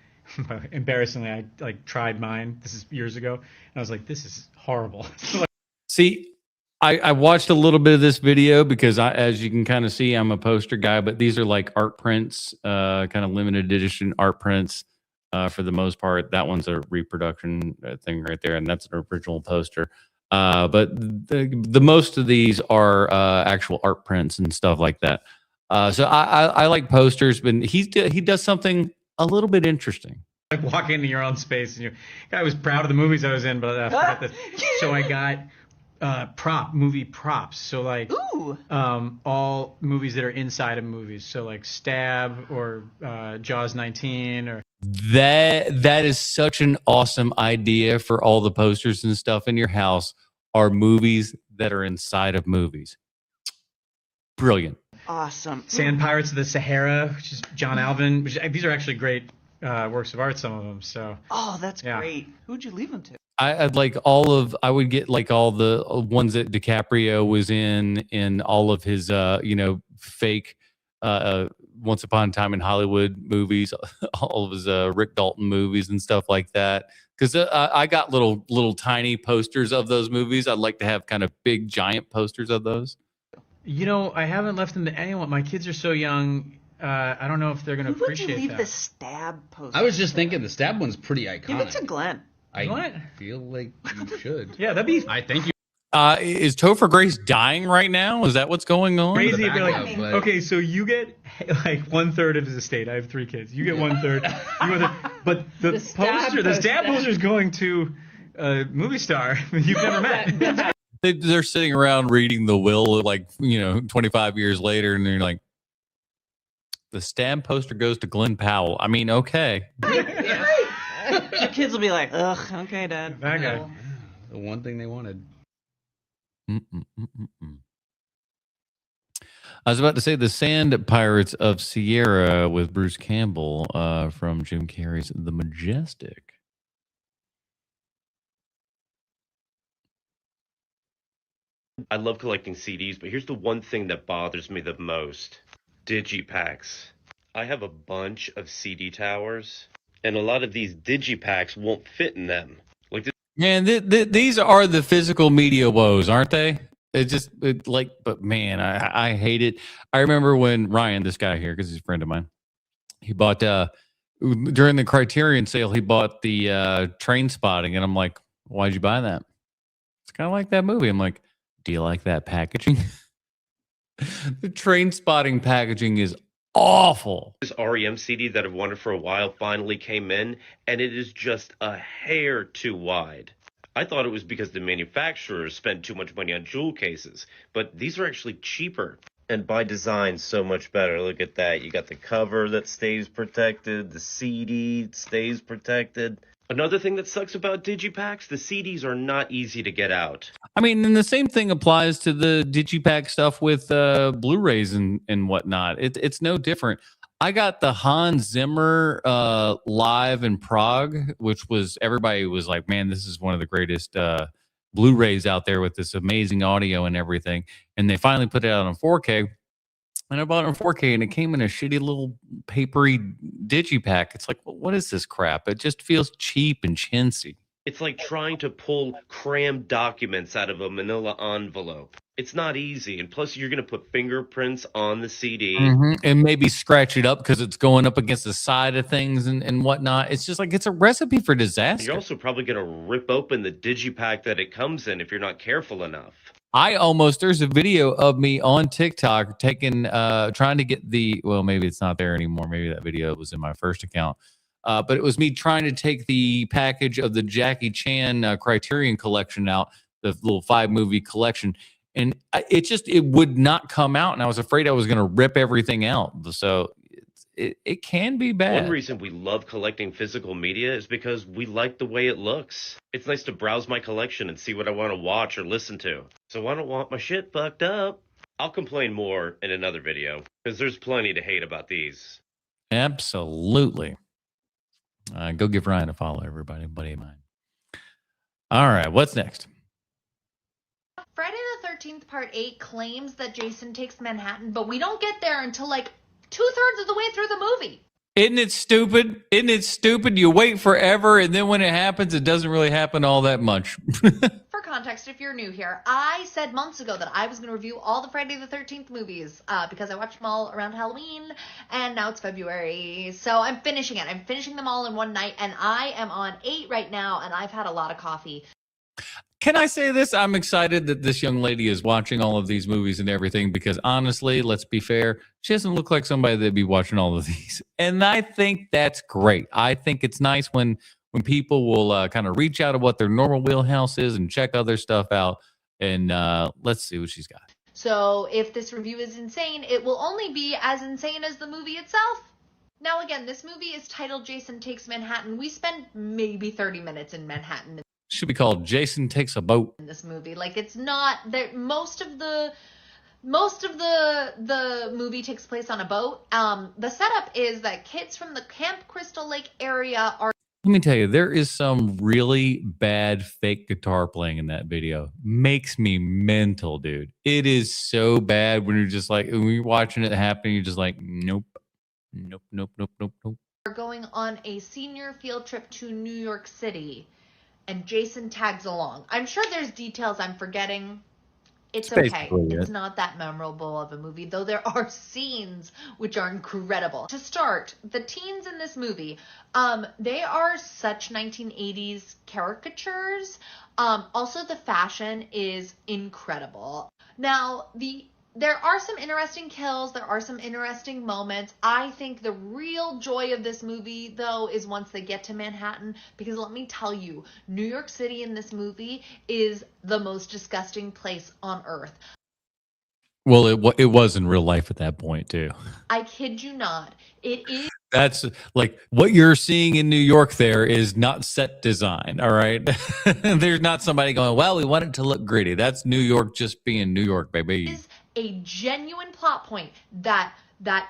embarrassingly, I like tried mine. This is years ago, and I was like, this is horrible. See, I watched a little bit of this video because as you can kind of see, I'm a poster guy, but these are like art prints, kind of limited edition art prints for the most part. That one's a reproduction thing right there, and that's an original poster. But the most of these are actual art prints and stuff like that. So I like posters, but he does something a little bit interesting. Like walk into your own space, and I was proud of the movies I was in, but I forgot this. So I got movie props. So like all movies that are inside of movies. So like Stab or Jaws 19 or. That is such an awesome idea for all the posters and stuff in your house are movies that are inside of movies. Brilliant. Awesome. Sand Pirates of the Sahara, which is John Alvin. These are actually great works of art, some of them. So. Oh, that's great. Who'd you leave them to? I'd like I would get like all the ones that DiCaprio was in all of his, fake Once Upon a Time in Hollywood movies, all of his Rick Dalton movies and stuff like that. Because I got little tiny posters of those movies. I'd like to have kind of big giant posters of those. I haven't left them to anyone. My kids are so young. I don't know if they're going to appreciate that. Who would you leave the Stab poster? I was just thinking the Stab one's pretty iconic. Give it to Glenn. I feel like you should. Yeah, that'd be. I think you. Is Topher Grace dying right now? Is that what's going on? Crazy if you're like, okay, so you get like 1/3 of his estate. I have 3 kids. You get 1/3. But the Stab poster is going to a movie star you've never met. They're sitting around reading the will, like 25 years later, and they're like, the Stab poster goes to Glenn Powell. I mean, okay. Your kids will be like, ugh, okay, Dad. That guy. The one thing they wanted. I was about to say the Sand Pirates of Sierra with Bruce Campbell from Jim Carrey's The Majestic. I love collecting CDs, but here's the one thing that bothers me the most. Digipacks. I have a bunch of CD towers, and a lot of these digipacks won't fit in them. Like this. Man, these are the physical media woes, aren't they? But man, I hate it. I remember when Ryan, this guy here, because he's a friend of mine, he bought, during the Criterion sale, he bought the Train Spotting, and I'm like, why'd you buy that? It's kind of like that movie. I'm like, do you like that packaging? The Train Spotting packaging is awful. This REM CD that I've wanted for a while finally came in, and it is just a hair too wide. I thought it was because the manufacturers spent too much money on jewel cases, but these are actually cheaper. And by design, so much better. Look at that. You got the cover that stays protected, the CD stays protected. Another thing that sucks about digipacks, the CDs are not easy to get out. I mean, and the same thing applies to the digipack stuff with Blu-rays and whatnot. It's no different. I got the Hans Zimmer live in Prague, which was, everybody was like, man, this is one of the greatest Blu-rays out there with this amazing audio and everything. And they finally put it out on 4K. And I bought it in 4K, and it came in a shitty little papery digipack. It's like, well, what is this crap? It just feels cheap and chintzy. It's like trying to pull crammed documents out of a manila envelope. It's not easy, and plus you're going to put fingerprints on the CD. And maybe scratch it up because it's going up against the side of things and whatnot. It's just like, it's a recipe for disaster. You're also probably going to rip open the digipack that it comes in if you're not careful enough. There's a video of me on TikTok taking, trying to get well, maybe it's not there anymore. Maybe that video was in my first account. But it was me trying to take the package of the Jackie Chan Criterion collection out, the little 5-movie collection. And it would not come out. And I was afraid I was going to rip everything out. So it can be bad. One reason we love collecting physical media is because we like the way it looks. It's nice to browse my collection and see what I want to watch or listen to. So I don't want my shit fucked up. I'll complain more in another video, because there's plenty to hate about these. Absolutely. Go give Ryan a follow, everybody, buddy of mine. All right, what's next? Friday the 13th Part 8 claims that Jason takes Manhattan, but we don't get there until like 2/3 of the way through the movie. Isn't it stupid? Isn't it stupid? You wait forever, and then when it happens, it doesn't really happen all that much. For context, if you're new here, I said months ago that I was going to review all the Friday the 13th movies because I watched them all around Halloween, and now it's February, so I'm finishing it. I'm finishing them all in one night, and I am on 8 right now, and I've had a lot of coffee. Can I say this? I'm excited that this young lady is watching all of these movies and everything, because honestly, let's be fair, she doesn't look like somebody that'd be watching all of these. And I think that's great. I think it's nice when people will kind of reach out of what their normal wheelhouse is and check other stuff out. And let's see what she's got. So if this review is insane, it will only be as insane as the movie itself. Now again, this movie is titled Jason Takes Manhattan. We spend maybe 30 minutes in Manhattan. Should be called Jason Takes a Boat. In this movie, like, it's not that most of the movie takes place on a boat. The setup is that kids from the Camp Crystal Lake area are. Let me tell you, there is some really bad fake guitar playing in that video. Makes me mental, dude. It is so bad when you're just like, when you're watching it happen, you're just like, nope, nope, nope, nope, nope, nope. Are going on a senior field trip to New York City. And Jason tags along. I'm sure there's details I'm forgetting. It's okay. It's not that memorable of a movie, though there are scenes which are incredible. To start, the teens in this movie, they are such 1980s caricatures. Also, the fashion is incredible. Now, there are some interesting kills. There are some interesting moments. I think the real joy of this movie, though, is once they get to Manhattan. Because let me tell you, New York City in this movie is the most disgusting place on earth. Well, it was in real life at that point, too. I kid you not. It is. That's like what you're seeing in New York there is not set design. All right. There's not somebody going, well, we want it to look gritty. That's New York just being New York, baby. A genuine plot point that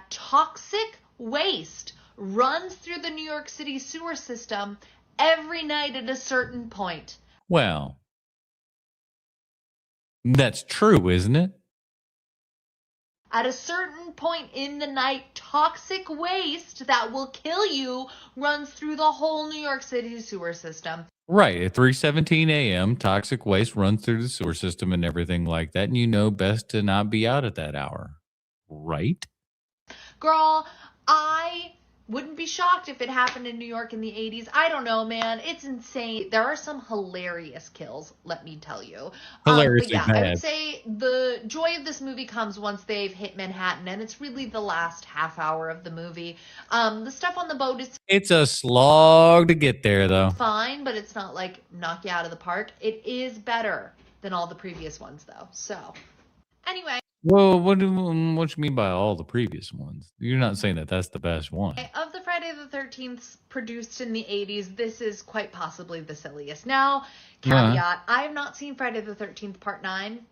toxic waste runs through the New York City sewer system every night at a certain point. Well, that's true, isn't it? At a certain point in the night, toxic waste that will kill you runs through the whole New York City sewer system. Right. At 3:17 a.m., toxic waste runs through the sewer system and everything like that. And you know best to not be out at that hour. Right? Girl, I Wouldn't be shocked if it happened in New York in the 80s. I don't know, man. It's insane. There are some hilarious kills, let me tell you. But yeah, I would say the joy of this movie comes once they've hit Manhattan, and it's really the last half hour of the movie. The stuff on the boat is It's a slog to get there, though. fine, but it's not like knock you out of the park. It is better than all the previous ones, though. So, anyway. Well, what do you mean by all the previous ones? You're not saying that that's the best one. Of the Friday the 13th produced in the 80s, this is quite possibly the silliest. Now, caveat, I have not seen Friday the 13th Part 9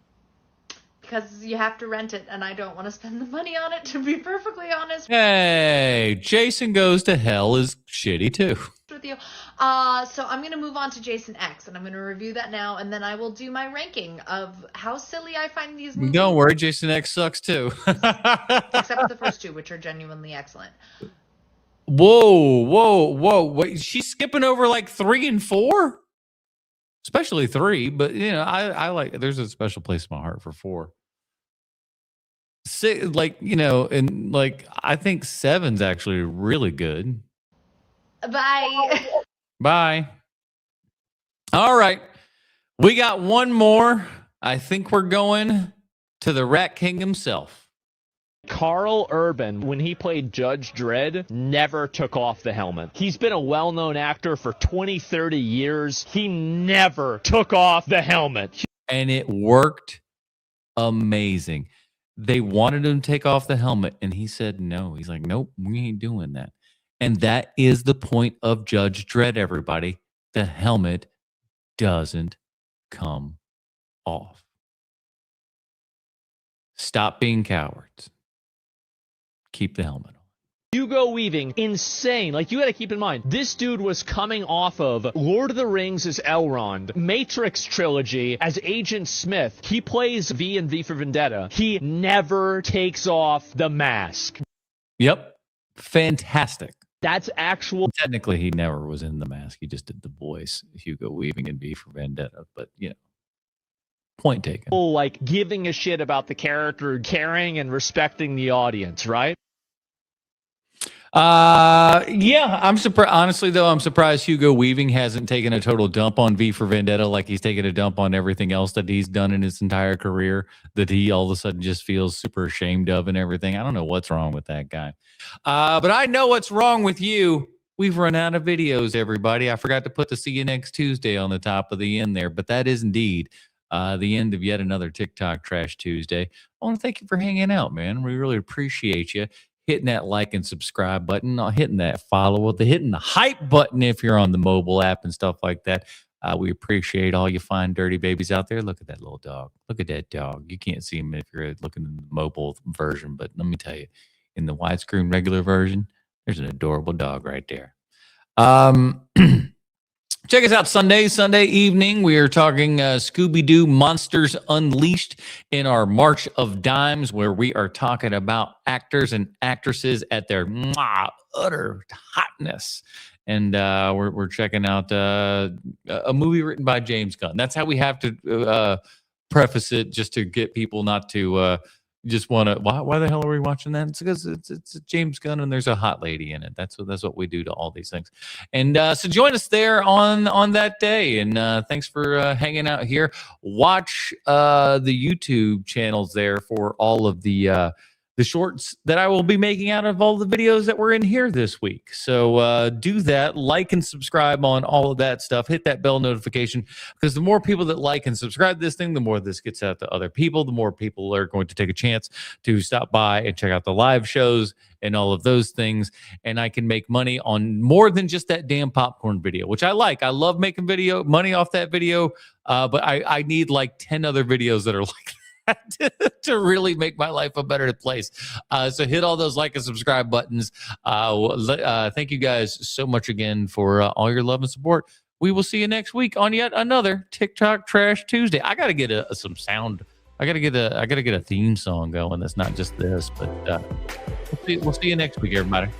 because you have to rent it, and I don't want to spend the money on it, to be perfectly honest. Hey, Jason Goes to Hell is shitty, too. With you. So I'm going to move on to Jason X, and I'm going to review that now, and then I will do my ranking of how silly I find these movies. Don't worry, Jason X sucks, too. Except for the first two, which are genuinely excellent. Whoa. Wait, she's skipping over like 3 and 4? Especially 3, but, you know, I like, there's a special place in my heart for 4. 6, like, you know, and like, I think 7's actually really good. Bye. All right. We got one more. I think we're going to the Rat King himself. Carl Urban, when he played Judge Dredd, never took off the helmet. He's been a well-known actor for 20, 30 years. He never took off the helmet. And it worked amazing. They wanted him to take off the helmet, and he said no. He's like, nope, we ain't doing that. And that is the point of Judge Dredd, everybody. The helmet doesn't come off. Stop being cowards. Keep the helmet on. Hugo Weaving, insane. Like, you got to keep in mind, this dude was coming off of Lord of the Rings as Elrond, Matrix trilogy as Agent Smith. He plays V in V for Vendetta. He never takes off the mask. Yep. Fantastic. That's actual. Technically, he never was in the mask. He just did the voice, Hugo Weaving in V for Vendetta. But, you know, point taken. Like, giving a shit about the character, caring and respecting the audience, right? Yeah, I'm surprised. Honestly, though, I'm surprised Hugo Weaving hasn't taken a total dump on V for Vendetta like he's taken a dump on everything else that he's done in his entire career that he all of a sudden just feels super ashamed of and everything. I don't know what's wrong with that guy. But I know what's wrong with you. We've run out of videos, everybody. I forgot to put the See You Next Tuesday on the top of the end there, but that is indeed the end of yet another TikTok Trash Tuesday. I want to thank you for hanging out, man. We really appreciate you. Hitting that like and subscribe button, hitting that follow, hitting the hype button if you're on the mobile app and stuff like that. We appreciate all you fine dirty babies out there. Look at that little dog. Look at that dog. You can't see him if you're looking in the mobile version, but let me tell you, in the widescreen regular version, there's an adorable dog right there. Check us out Sunday evening. We are talking Scooby-Doo Monsters Unleashed in our March of Dimes, where we are talking about actors and actresses at their utter hotness. And we're checking out a movie written by James Gunn. That's how we have to preface it, just to get people not to just want to. Why the hell are we watching that? It's because it's James Gunn and there's a hot lady in it. That's what we do to all these things. And so join us there on that day. And thanks for hanging out here. Watch the YouTube channels there for all of the shorts that I will be making out of all the videos that were in here this week. So do that, like and subscribe on all of that stuff. Hit that bell notification, because the more people that like and subscribe to this thing, the more this gets out to other people, the more people are going to take a chance to stop by and check out the live shows and all of those things. And I can make money on more than just that damn popcorn video, which I like. I love making money off that video, but I need like 10 other videos that are like that to really make my life a better place. So hit all those like and subscribe buttons. Thank you guys so much again for all your love and support. We will see you next week on yet another TikTok Trash Tuesday. I got to get some sound. I got to get a theme song going. That's not just this, but we'll see you next week, everybody.